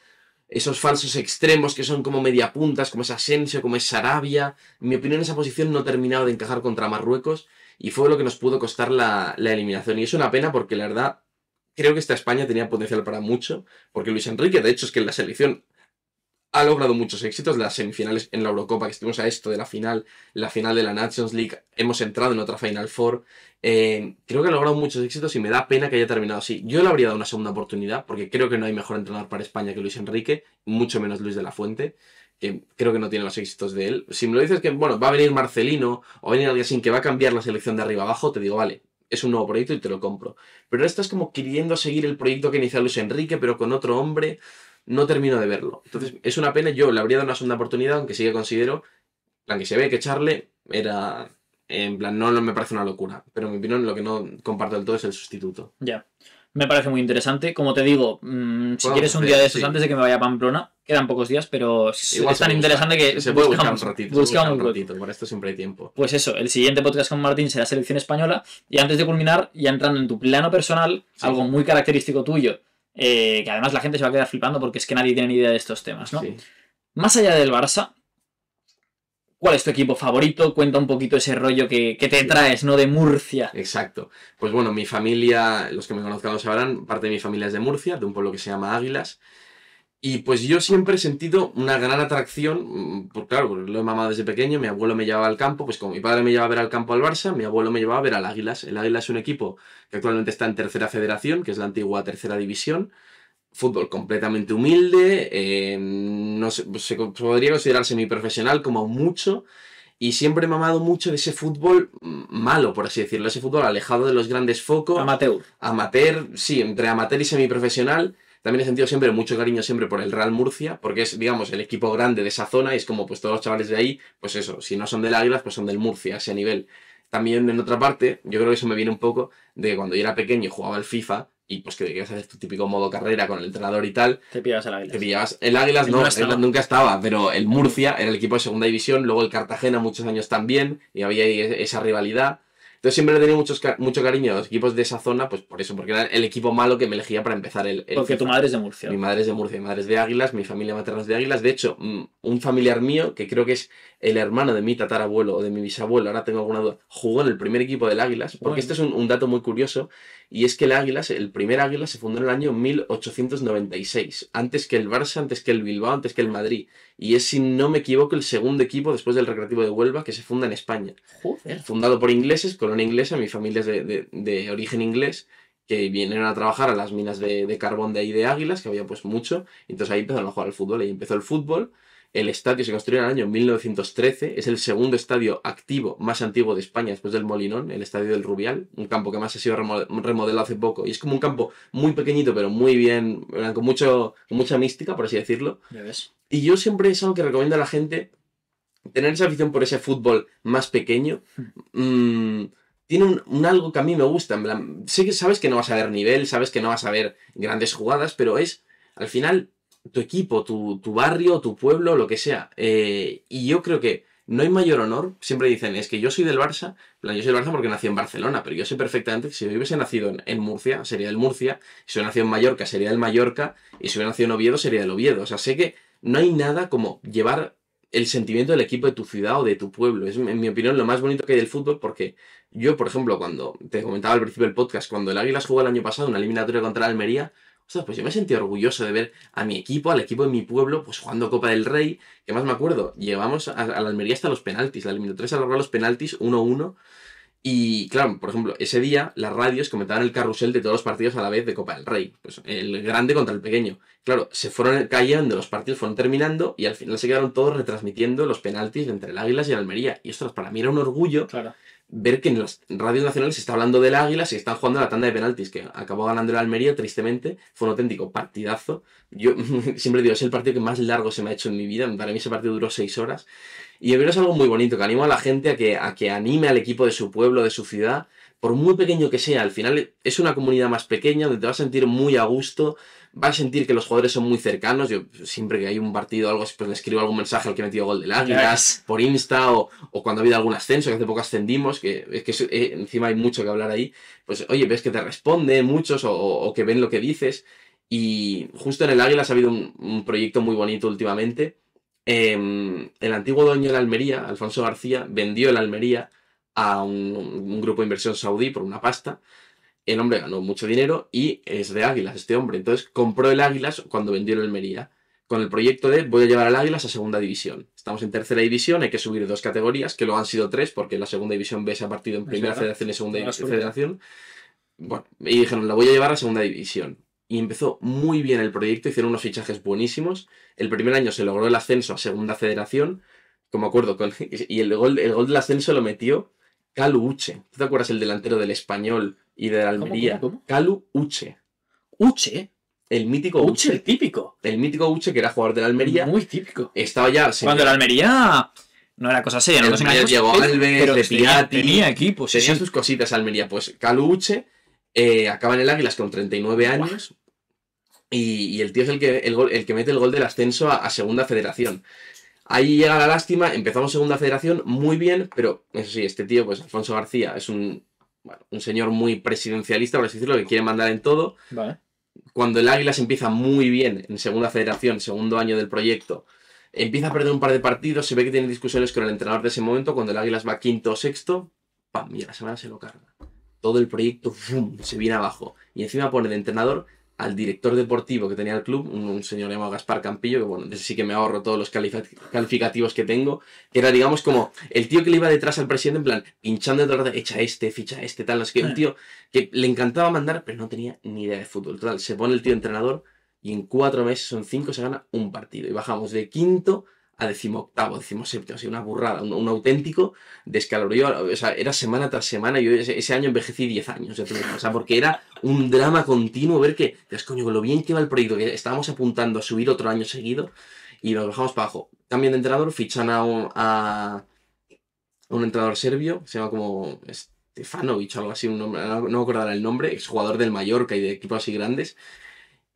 esos falsos extremos que son como media puntas, como es Asensio, como es Sarabia, en mi opinión esa posición no ha terminado de encajar contra Marruecos y fue lo que nos pudo costar la eliminación. Y es una pena porque la verdad creo que esta España tenía potencial para mucho, porque Luis Enrique, de hecho, es que en la selección ha logrado muchos éxitos. Las semifinales en la Eurocopa, que estuvimos a esto de la final de la Nations League, hemos entrado en otra Final Four. Creo que ha logrado muchos éxitos y me da pena que haya terminado así. Yo le habría dado una segunda oportunidad, porque creo que no hay mejor entrenador para España que Luis Enrique, mucho menos Luis de la Fuente, que creo que no tiene los éxitos de él. Si me lo dices que, bueno, va a venir Marcelino o va a venir alguien así que va a cambiar la selección de arriba abajo, te digo, vale, es un nuevo proyecto y te lo compro. Pero estás como queriendo seguir el proyecto que inició Luis Enrique, pero con otro hombre, no termino de verlo. Entonces, es una pena, yo le habría dado una segunda oportunidad, aunque sí que considero, en plan, que se ve que echarle era, en plan, no me parece una locura. Pero en mi opinión, lo que no comparto del todo es el sustituto. Ya. Me parece muy interesante. Como te digo, si quieres un día de estos antes de que me vaya a Pamplona, quedan pocos días, pero igual es tan interesante que se puede buscar un ratito. Para esto siempre hay tiempo. Pues eso, el siguiente podcast con Martín será Selección Española. Y antes de culminar, ya entrando en tu plano personal, algo muy característico tuyo, que además la gente se va a quedar flipando porque es que nadie tiene ni idea de estos temas, ¿no? Sí. Más allá del Barça, ¿cuál es tu equipo favorito? Cuenta un poquito ese rollo que te traes, ¿no? De Murcia. Exacto. Pues bueno, mi familia, los que me conozcan lo sabrán, parte de mi familia es de Murcia, de un pueblo que se llama Águilas. Y pues yo siempre he sentido una gran atracción, pues claro, lo he mamado desde pequeño, mi abuelo me llevaba al campo, pues como mi padre me llevaba a ver al campo al Barça, mi abuelo me llevaba a ver al Águilas. El Águilas es un equipo que actualmente está en tercera federación, que es la antigua tercera división. Fútbol completamente humilde, no sé, se podría considerar semiprofesional como mucho, y siempre he mamado mucho de ese fútbol malo, por así decirlo, ese fútbol alejado de los grandes focos. Amateur, sí, entre amateur y semiprofesional. También he sentido siempre mucho cariño siempre por el Real Murcia, porque es, digamos, el equipo grande de esa zona, y es como, pues todos los chavales de ahí, pues eso, si no son del Águilas, pues son del Murcia, a ese nivel. También, en otra parte, yo creo que eso me viene un poco de cuando yo era pequeño y jugaba al FIFA, y pues que querías hacer tu típico modo carrera con el entrenador y tal. Te pillabas el Águilas. Te pillabas el Águilas, no, nunca estaba, pero el Murcia era el equipo de segunda división, luego el Cartagena muchos años también, y había ahí esa rivalidad. Entonces siempre le tenía mucho cariño a los equipos de esa zona, pues por eso, porque era el equipo malo que me elegía para empezar el porque FIFA. Tu madre es de Murcia. Mi madre es de Murcia, mi madre es de Águilas, mi familia materna es de Águilas. De hecho, un familiar mío, que creo que es el hermano de mi tatarabuelo o de mi bisabuelo, ahora tengo alguna duda, jugó en el primer equipo del Águilas, porque este es un dato muy curioso, y es que el primer Águilas se fundó en el año 1896, antes que el Barça, antes que el Bilbao, antes que el Madrid. Y es, si no me equivoco, el segundo equipo después del Recreativo de Huelva que se funda en España. Joder. Fundado por ingleses, colonia inglesa, mi familia es de origen inglés, que vinieron a trabajar a las minas de carbón de ahí de Águilas, que había pues mucho, y entonces ahí empezaron a jugar al fútbol, y empezó el fútbol. El estadio se construyó en el año 1913, es el segundo estadio activo más antiguo de España después del Molinón, el estadio del Rubial, un campo que más ha sido remodelado hace poco, y es como un campo muy pequeñito pero muy bien, con mucha mística, por así decirlo. ¿Ya ves? Y yo siempre es algo que recomiendo a la gente, tener esa afición por ese fútbol más pequeño. Tiene un algo que a mí me gusta, en plan, sé que sabes que no vas a ver nivel, sabes que no vas a ver grandes jugadas, pero es, al final, tu equipo, tu barrio, tu pueblo, lo que sea. Y yo creo que no hay mayor honor. Siempre dicen, es que yo soy del Barça. Yo soy del Barça porque nací en Barcelona, pero yo sé perfectamente que si yo hubiese nacido en Murcia, sería del Murcia. Si hubiera nacido en Mallorca, sería del Mallorca. Y si hubiera nacido en Oviedo, sería del Oviedo. O sea, sé que no hay nada como llevar el sentimiento del equipo de tu ciudad o de tu pueblo. Es, en mi opinión, lo más bonito que hay del fútbol, porque yo, por ejemplo, cuando te comentaba al principio del podcast, cuando el Águilas jugó el año pasado una eliminatoria contra la Almería, ostras, pues yo me sentí orgulloso de ver a mi equipo, al equipo de mi pueblo, pues jugando Copa del Rey, que más me acuerdo, llegamos a la Almería hasta los penaltis, la eliminatoria se alargó a los penaltis 1-1. Y claro, por ejemplo, ese día las radios comentaban el carrusel de todos los partidos a la vez de Copa del Rey. Pues el grande contra el pequeño. Claro, se fueron cayendo, los partidos fueron terminando y al final se quedaron todos retransmitiendo los penaltis entre el Águilas y el Almería. Y ostras, para mí era un orgullo ver que en las radios nacionales se está hablando del Águilas y están jugando la tanda de penaltis, que acabó ganando el Almería, tristemente. Fue un auténtico partidazo. Yo siempre digo, es el partido que más largo se me ha hecho en mi vida. Para mí ese partido duró 6 horas. Y yo creo que es algo muy bonito, que animo a la gente a que anime al equipo de su pueblo, de su ciudad, por muy pequeño que sea. Al final es una comunidad más pequeña donde te vas a sentir muy a gusto, vas a sentir que los jugadores son muy cercanos. Yo siempre que hay un partido o algo, pues le escribo algún mensaje al que ha metido gol del Águilas, por Insta, o cuando ha habido algún ascenso, que hace poco ascendimos, que encima hay mucho que hablar ahí, pues oye, ves que te responden muchos o que ven lo que dices. Y justo en el Águilas ha habido un proyecto muy bonito últimamente. El antiguo dueño de la Almería, Alfonso García, vendió el Almería a un grupo de inversión saudí por una pasta. El hombre ganó mucho dinero y es de Águilas este hombre. Entonces compró el Águilas cuando vendió el Almería, con el proyecto de voy a llevar al Águilas a segunda división. Estamos en tercera división, hay que subir 2 categorías, que luego han sido 3, porque la segunda división B se ha partido en primera federación y segunda federación. Bueno, y dijeron, la voy a llevar a segunda división. Y empezó muy bien el proyecto, hicieron unos fichajes buenísimos. El primer año se logró el ascenso a segunda federación, como acuerdo, y el gol del ascenso lo metió Calu Uche. ¿Tú te acuerdas el delantero del Español y de la Almería? ¿Cómo? Calu Uche. ¿Uche? El mítico Uche. El típico. El mítico Uche, que era jugador de la Almería. Muy típico. Estaba ya... Cuando la Almería... No era cosa seria, no nos engañamos. Llegó Alves, de Piatti. Tenía equipos. Tenía sus cositas Almería. Pues Calu Uche acaba en el Águilas con 39 años. Y el tío es el que mete el gol del ascenso a segunda federación. Ahí llega la lástima, empezamos segunda federación muy bien, pero eso sí, este tío, pues Alfonso García, es un señor muy presidencialista, por así decirlo, que quiere mandar en todo. Vale. Cuando el Águilas empieza muy bien en segunda federación, segundo año del proyecto, empieza a perder un par de partidos, se ve que tiene discusiones con el entrenador de ese momento, cuando el Águilas va quinto o sexto, ¡pam! Y a la semana se lo carga. Todo el proyecto ¡fum! Se viene abajo. Y encima pone de entrenador al director deportivo que tenía el club, un señor llamado Gaspar Campillo, que bueno, de ese sí que me ahorro todos los calificativos que tengo, que era, digamos, como el tío que le iba detrás al presidente, en plan, pinchando de todo el rato, echa este, ficha este, tal, no sé qué, un tío que le encantaba mandar, pero no tenía ni idea de fútbol. Total, se pone el tío entrenador y en 4 meses, son 5, se gana un partido. Y bajamos de quinto a 18º, 17º, así una burrada, un auténtico descalabro. O sea, era semana tras semana, yo ese año envejecí 10 años, o sea, porque era un drama continuo ver que, Dios coño, con lo bien que iba el proyecto, que estábamos apuntando a subir otro año seguido, y nos bajamos para abajo. También de entrenador, fichan a un entrenador serbio, se llama como Stefanovic o algo así, un nombre, no me acordará el nombre, exjugador del Mallorca y de equipos así grandes.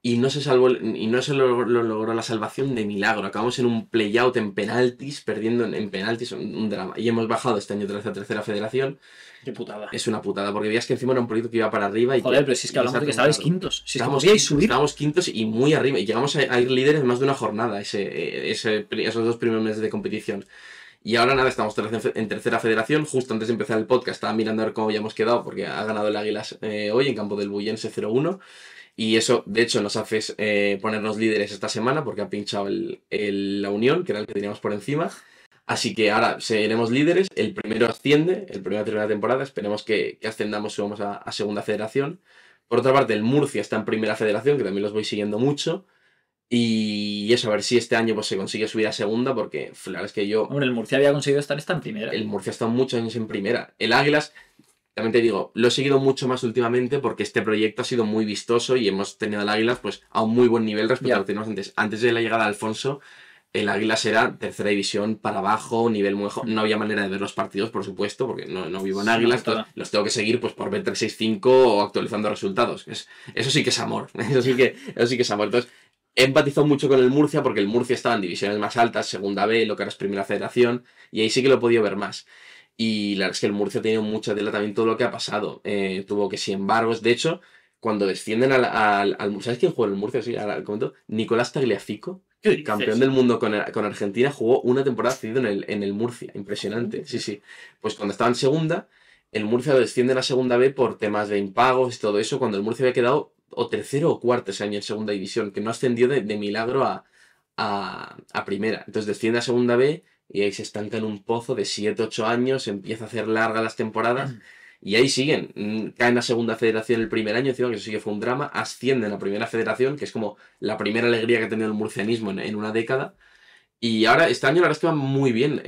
Y no se salvó, y no se logró la salvación de milagro. Acabamos en un play-out en penaltis, perdiendo en penaltis, un drama. Y hemos bajado este año a tercera federación. Qué putada. Es una putada, porque veías que encima era un proyecto que iba para arriba. Joder, pero si es que hablamos de que estabais quintos. Si estábamos quintos y muy arriba. Y llegamos a ir líderes más de una jornada esos 2 primeros meses de competición. Y ahora nada, estamos en tercera federación. Justo antes de empezar el podcast estaba mirando a ver cómo habíamos quedado, porque ha ganado el Águilas hoy en campo del Bullense 0-1. Y eso, de hecho, nos hace ponernos líderes esta semana, porque ha pinchado la Unión, que era el que teníamos por encima. Así que ahora seremos líderes. El primero asciende, el primero termina la temporada. Esperemos que ascendamos y vamos a segunda federación. Por otra parte, el Murcia está en primera federación, que también los voy siguiendo mucho. Y eso, a ver si este año pues, se consigue subir a segunda, porque la verdad es que yo... Hombre, el Murcia había conseguido estar en primera. El Murcia ha estado muchos años en primera. El Águilas... También te digo, lo he seguido mucho más últimamente porque este proyecto ha sido muy vistoso y hemos tenido al Águilas pues, a un muy buen nivel respecto a lo que teníamos antes. Antes de la llegada de Alfonso, el Águilas era tercera división para abajo, nivel muy bajo. No había manera de ver los partidos, por supuesto, porque no vivo en Águilas. Los tengo que seguir pues, por ver 365 o actualizando resultados. Eso sí que es amor. Eso sí que es amor. Entonces, he empatizado mucho con el Murcia porque el Murcia estaba en divisiones más altas, segunda B, lo que ahora es primera federación, y ahí sí que lo he podido ver más. Y la verdad es que el Murcia ha tenido mucha tela también todo lo que ha pasado. Tuvo que sí embargos. De hecho, cuando descienden al ¿sabes quién jugó en el Murcia? Sí, ahora comento. Nicolás Tagliafico, campeón del mundo con Argentina, jugó una temporada cedido en el Murcia. Impresionante. Sí. Pues cuando estaba en segunda, el Murcia lo desciende a la segunda B por temas de impagos y todo eso, cuando el Murcia había quedado o tercero o cuarto ese año en segunda división, que no ascendió de milagro a primera. Entonces desciende a segunda B y ahí se estanca en un pozo de 7-8 años, empieza a hacer largas las temporadas y ahí siguen. Caen a segunda federación el primer año, encima que eso sí que fue un drama, ascienden a primera federación, que es como la primera alegría que ha tenido el murcianismo en una década. Y ahora, este año la verdad es que van muy bien.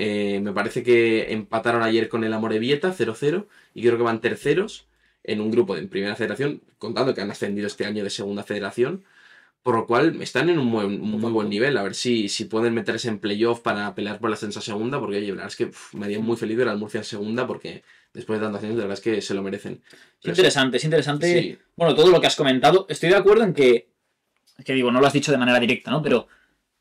Me parece que empataron ayer con el Amorebieta 0-0 y creo que van terceros en un grupo de primera federación, contando que han ascendido este año de segunda federación, por lo cual están en un muy buen nivel. A ver si pueden meterse en playoff para pelear por la ascenso a segunda, porque oye, la verdad es que me haría muy feliz ver al Murcia en segunda, porque después de tantos años, la verdad es que se lo merecen. Es interesante. Sí. Bueno, todo lo que has comentado. Estoy de acuerdo en que digo, no lo has dicho de manera directa, ¿no? Pero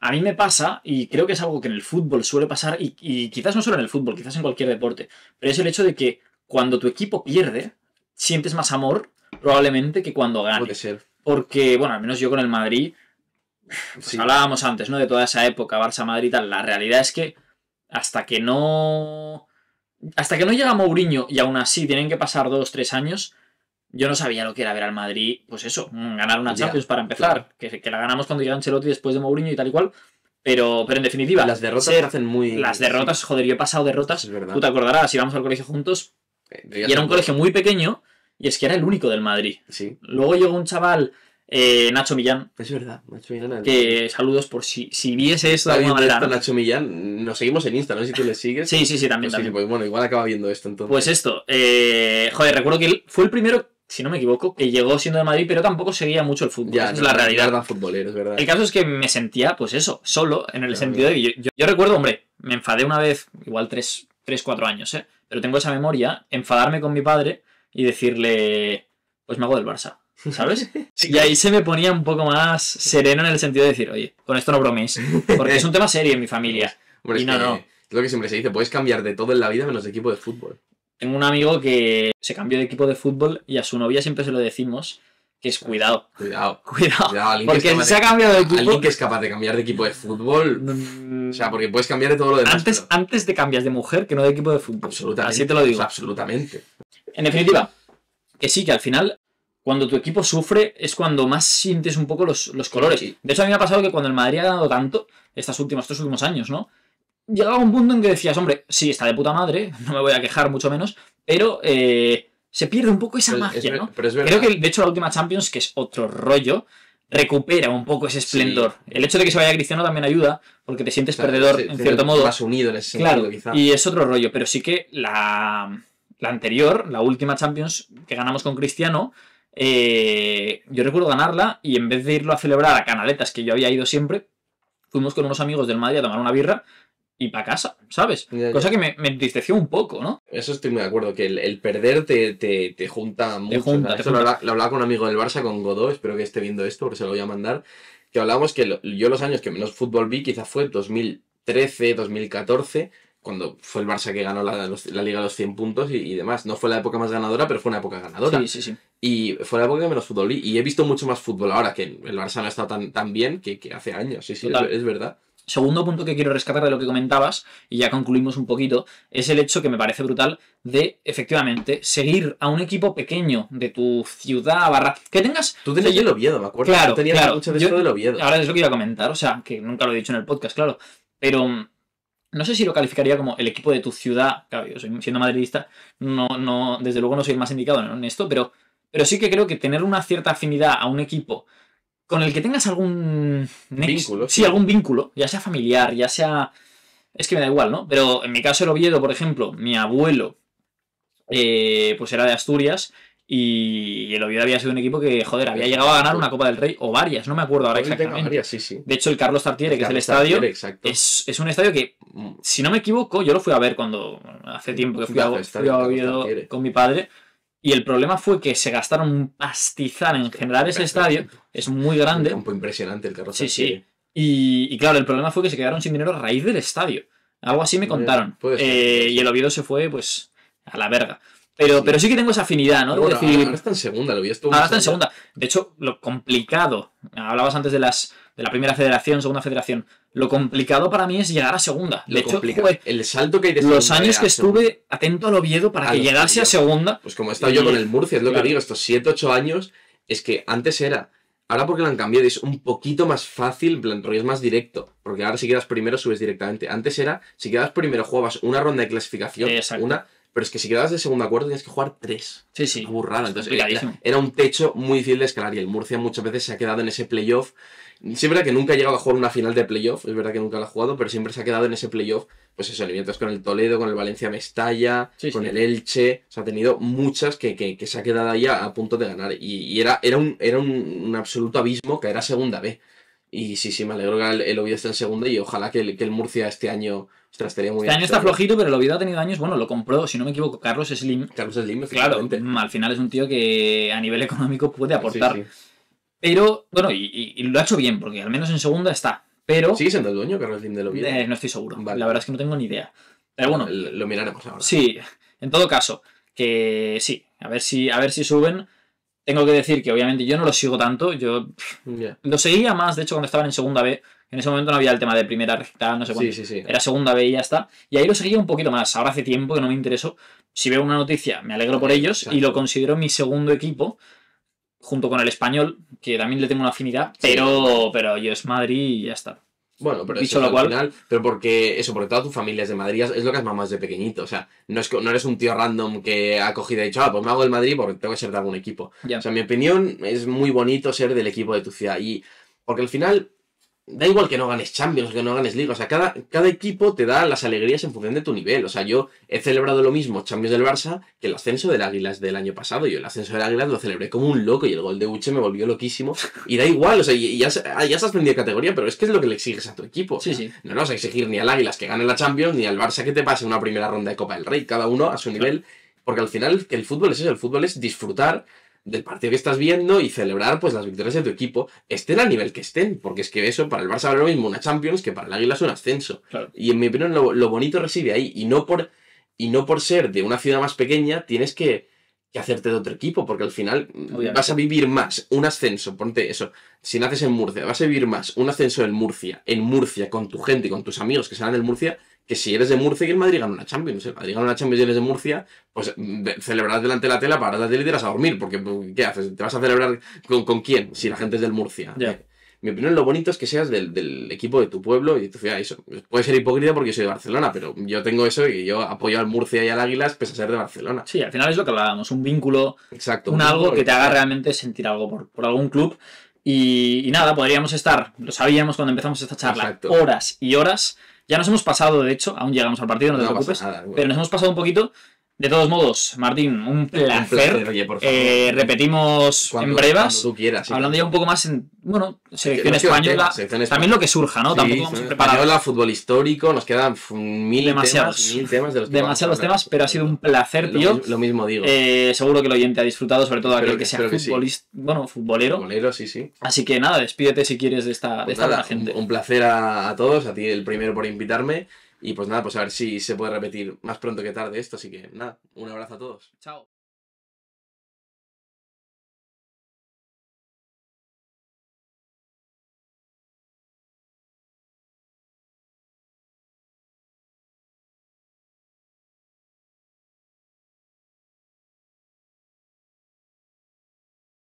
a mí me pasa, y creo que es algo que en el fútbol suele pasar, y quizás no solo en el fútbol, quizás en cualquier deporte, pero es el hecho de que cuando tu equipo pierde, sientes más amor probablemente que cuando gana. Puede ser. Porque, bueno, al menos yo con el Madrid, pues sí, hablábamos antes, ¿no? De toda esa época, Barça-Madrid y tal. La realidad es que hasta que no llega Mourinho y aún así tienen que pasar 2-3 años, yo no sabía lo que era ver al Madrid, pues eso, ganar una Champions para empezar, claro. que la ganamos cuando llega Ancelotti después de Mourinho y tal y cual, pero en definitiva... Las derrotas se hacen muy... Las derrotas, sí. Joder, yo he pasado derrotas, tú te acordarás, íbamos al colegio juntos, y era un colegio muy pequeño, y es que era el único del Madrid. Sí. Luego llegó un chaval, Nacho Millán. Es verdad, Nacho Millán. Que saludos por si viese esto de alguna manera. ¿No? Nacho Millán, nos seguimos en Insta, ¿no? Si tú le sigues. Sí, también. Pues, también. Pues bueno, igual acaba viendo esto entonces. Pues esto, joder, recuerdo que él fue el primero, si no me equivoco, que llegó siendo de Madrid, pero tampoco seguía mucho el fútbol. Ya, esa es la realidad. Era futbolero, es verdad. El caso es que me sentía, pues eso, solo, en el sentido de que yo recuerdo, hombre, me enfadé una vez, igual 3-4 años, pero tengo esa memoria, enfadarme con mi padre y decirle, pues me hago del Barça, ¿sabes? Sí, y ahí se me ponía un poco más sereno en el sentido de decir, oye, con esto no bromeéis, porque es un tema serio en mi familia. Hombre, y no. Es lo que siempre se dice, puedes cambiar de todo en la vida menos de equipo de fútbol. Tengo un amigo que se cambió de equipo de fútbol y a su novia siempre se lo decimos, que es cuidado. Cuidado. Porque se ha cambiado de equipo. Alguien que es capaz de cambiar de equipo de fútbol. O sea, porque puedes cambiar de todo lo demás. Antes de cambias de mujer que no de equipo de fútbol. Absolutamente. Así te lo digo. Absolutamente. En definitiva, que sí, que al final, cuando tu equipo sufre, es cuando más sientes un poco los colores. Sí. De hecho, a mí me ha pasado que cuando el Madrid ha ganado tanto, estos últimos años, ¿no? Llegaba un punto en que decías, hombre, sí, está de puta madre, no me voy a quejar mucho menos, pero se pierde un poco esa magia, ¿no? Pero es verdad. Creo que, de hecho, la última Champions, que es otro rollo, recupera un poco ese esplendor. Sí. El hecho de que se vaya Cristiano también ayuda, porque te sientes perdedor, en cierto modo. Más unido en ese sentido, claro, quizá. Y es otro rollo, pero sí que la anterior, la última Champions que ganamos con Cristiano, yo recuerdo ganarla y en vez de irlo a celebrar a Canaletas, que yo había ido siempre, fuimos con unos amigos del Madrid a tomar una birra y para casa, ¿sabes? Ya. Cosa que me entristeció un poco, ¿no? Eso estoy muy de acuerdo, que el perder te junta mucho. Esto lo hablaba con un amigo del Barça, con Godó, espero que esté viendo esto, porque se lo voy a mandar, que hablábamos que yo los años que menos fútbol vi quizás fue 2013, 2014, cuando fue el Barça que ganó la Liga de los 100 puntos y demás. No fue la época más ganadora, pero fue una época ganadora. Sí. Y fue la época que menos fútbol vi. Y he visto mucho más fútbol ahora, que el Barça no ha estado tan bien que hace años. Sí, es verdad. Segundo punto que quiero rescatar de lo que comentabas, y ya concluimos un poquito, es el hecho que me parece brutal de, efectivamente, seguir a un equipo pequeño de tu ciudad, que tengas... Tú tenías el Oviedo, me acuerdo. Claro, mucho de esto del Oviedo. Ahora es lo que iba a comentar, o sea, que nunca lo he dicho en el podcast, claro, pero... No sé si lo calificaría como el equipo de tu ciudad. Claro, yo siendo madridista, no, desde luego no soy el más indicado en esto, pero sí que creo que tener una cierta afinidad a un equipo con el que tengas algún vínculo. Sí, algún vínculo, ya sea familiar, ya sea... Es que me da igual, ¿no? Pero en mi caso el Oviedo, por ejemplo, mi abuelo pues era de Asturias y el Oviedo había sido un equipo que, joder, había llegado a ganar una Copa del Rey o varias, no me acuerdo ahora exactamente. Varias, sí. De hecho, el Carlos Tartiere, que es el estadio, es un estadio que, si no me equivoco, yo lo fui a ver cuando hace tiempo que fui a Oviedo con mi padre, y el problema fue que se gastaron un pastizal en generar ese estadio, es muy grande. Un campo impresionante el Carlos Tartiere. Sí. Y claro, el problema fue que se quedaron sin dinero a raíz del estadio. Algo así me contaron. Y el Oviedo se fue, pues, a la verga. Pero sí que tengo esa afinidad, ¿no? Bueno, decir, ahora está en segunda, lo vi esto. Ahora está en segunda. De hecho, lo complicado, hablabas antes de la primera federación, segunda federación, lo complicado para mí es llegar a segunda. De hecho, el salto que hay de los años que estuve atento al Oviedo para que llegase a segunda. Pues como he estado yo con el Murcia, es lo que digo, estos 7-8 años, es que antes era... Ahora porque lo han cambiado es un poquito más fácil, en plan, rollo es más directo. Porque ahora si quedas primero subes directamente. Antes era, si quedas primero jugabas una ronda de clasificación, pero es que si quedabas de segundo a cuarto tienes que jugar 3. Sí. Una burrada. Entonces era un techo muy difícil de escalar y el Murcia muchas veces se ha quedado en ese playoff. Sí es verdad que nunca ha llegado a jugar una final de playoff, es verdad que nunca lo ha jugado, pero siempre se ha quedado en ese playoff, pues eso, eliminatorias con el Toledo, con el Valencia Mestalla, con el Elche, o sea, ha tenido muchas que se ha quedado ahí a punto de ganar y era un absoluto abismo que era segunda B. Y sí, me alegro que el Oviedo esté en segunda y ojalá que el Murcia este año... Ostras, estaría muy bien. Este año está flojito, pero el Oviedo ha tenido años, bueno, lo compró, si no me equivoco, Carlos Slim. Carlos Slim, claro, al final es un tío que a nivel económico puede aportar. Sí. Pero, bueno, y lo ha hecho bien, porque al menos en segunda está. Pero... ¿Sigue siendo el dueño Carlos Slim del Oviedo? No estoy seguro. Vale. La verdad es que no tengo ni idea. Pero bueno. Lo miraremos ahora. Sí, en todo caso, que sí, a ver si suben. Tengo que decir que obviamente yo no lo sigo tanto. Yo lo seguía más, de hecho, cuando estaban en segunda B. En ese momento no había el tema de primera recta, no sé cuánto. Sí. Era segunda B y ya está. Y ahí lo seguía un poquito más. Ahora hace tiempo que no me interesó. Si veo una noticia, me alegro por ellos. Exacto. Y lo considero mi segundo equipo. Junto con el Español, que también le tengo una afinidad, pero yo es Madrid y ya está. Bueno, pero eso al final, pero porque toda tu familia es de Madrid, es lo que has mamado desde pequeñito, o sea, no eres un tío random que ha cogido y ha dicho, pues me hago el Madrid porque tengo que ser de algún equipo. Ya. O sea, en mi opinión, es muy bonito ser del equipo de tu ciudad, y porque al final, da igual que no ganes Champions, que no ganes Liga, o sea, cada equipo te da las alegrías en función de tu nivel. O sea, yo he celebrado lo mismo Champions del Barça que el ascenso del Águilas del año pasado. Yo el ascenso del Águilas lo celebré como un loco y el gol de Uche me volvió loquísimo. Y da igual, o sea, ya se has aprendido de categoría, pero es que es lo que le exiges a tu equipo. Sí. No vas a exigir ni al Águilas que gane la Champions, ni al Barça que te pase una primera ronda de Copa del Rey. Cada uno a su nivel, porque al final el fútbol es eso, el fútbol es disfrutar del partido que estás viendo y celebrar pues las victorias de tu equipo, estén al nivel que estén, porque es que eso, para el Barça vale lo mismo una Champions que para el Águila es un ascenso. Claro. Y en mi opinión lo bonito reside ahí, y no por ser de una ciudad más pequeña tienes que hacerte de otro equipo, porque al final vas a vivir más un ascenso, ponte eso, si naces en Murcia, vas a vivir más un ascenso en Murcia con tu gente y con tus amigos que serán del Murcia, que si eres de Murcia y el Madrid gana una Champions. El Madrid gana una Champions y eres de Murcia, pues celebrarás delante de la tela, paras la tele y te irás a dormir, porque ¿qué haces? ¿Te vas a celebrar con quién? Si la gente es del Murcia. Mi opinión, lo bonito es que seas del equipo de tu pueblo y de tu ciudad. Eso puede ser hipócrita porque yo soy de Barcelona, pero yo tengo eso y yo apoyo al Murcia y al Águilas pese a ser de Barcelona. Sí, al final es lo que hablábamos, un vínculo, exacto, algo que te haga realmente sentir algo por algún club. Y nada, podríamos estar, lo sabíamos cuando empezamos esta charla, horas y horas. Ya nos hemos pasado, de hecho, aún llegamos al partido, no te preocupes, pero nos hemos pasado un poquito. De todos modos, Martín, un placer. Oye, por favor. Repetimos en brevas. Cuando tú quieras. Sí, hablando ya un poco más en, selección española. También lo que surja, ¿no? Sí, tampoco vamos a preparar. Española, fútbol histórico, nos quedan mil temas de los que demasiados temas, pero ha sido un placer, tío. Lo mismo digo. Seguro que el oyente ha disfrutado, sobre todo aquel que sea futbolista, futbolero. Futbolero, sí. Así que nada, despídete si quieres de esta buena gente. Un placer a todos, a ti el primero por invitarme. Y pues nada, pues a ver si se puede repetir más pronto que tarde esto. Así que nada, un abrazo a todos. Chao.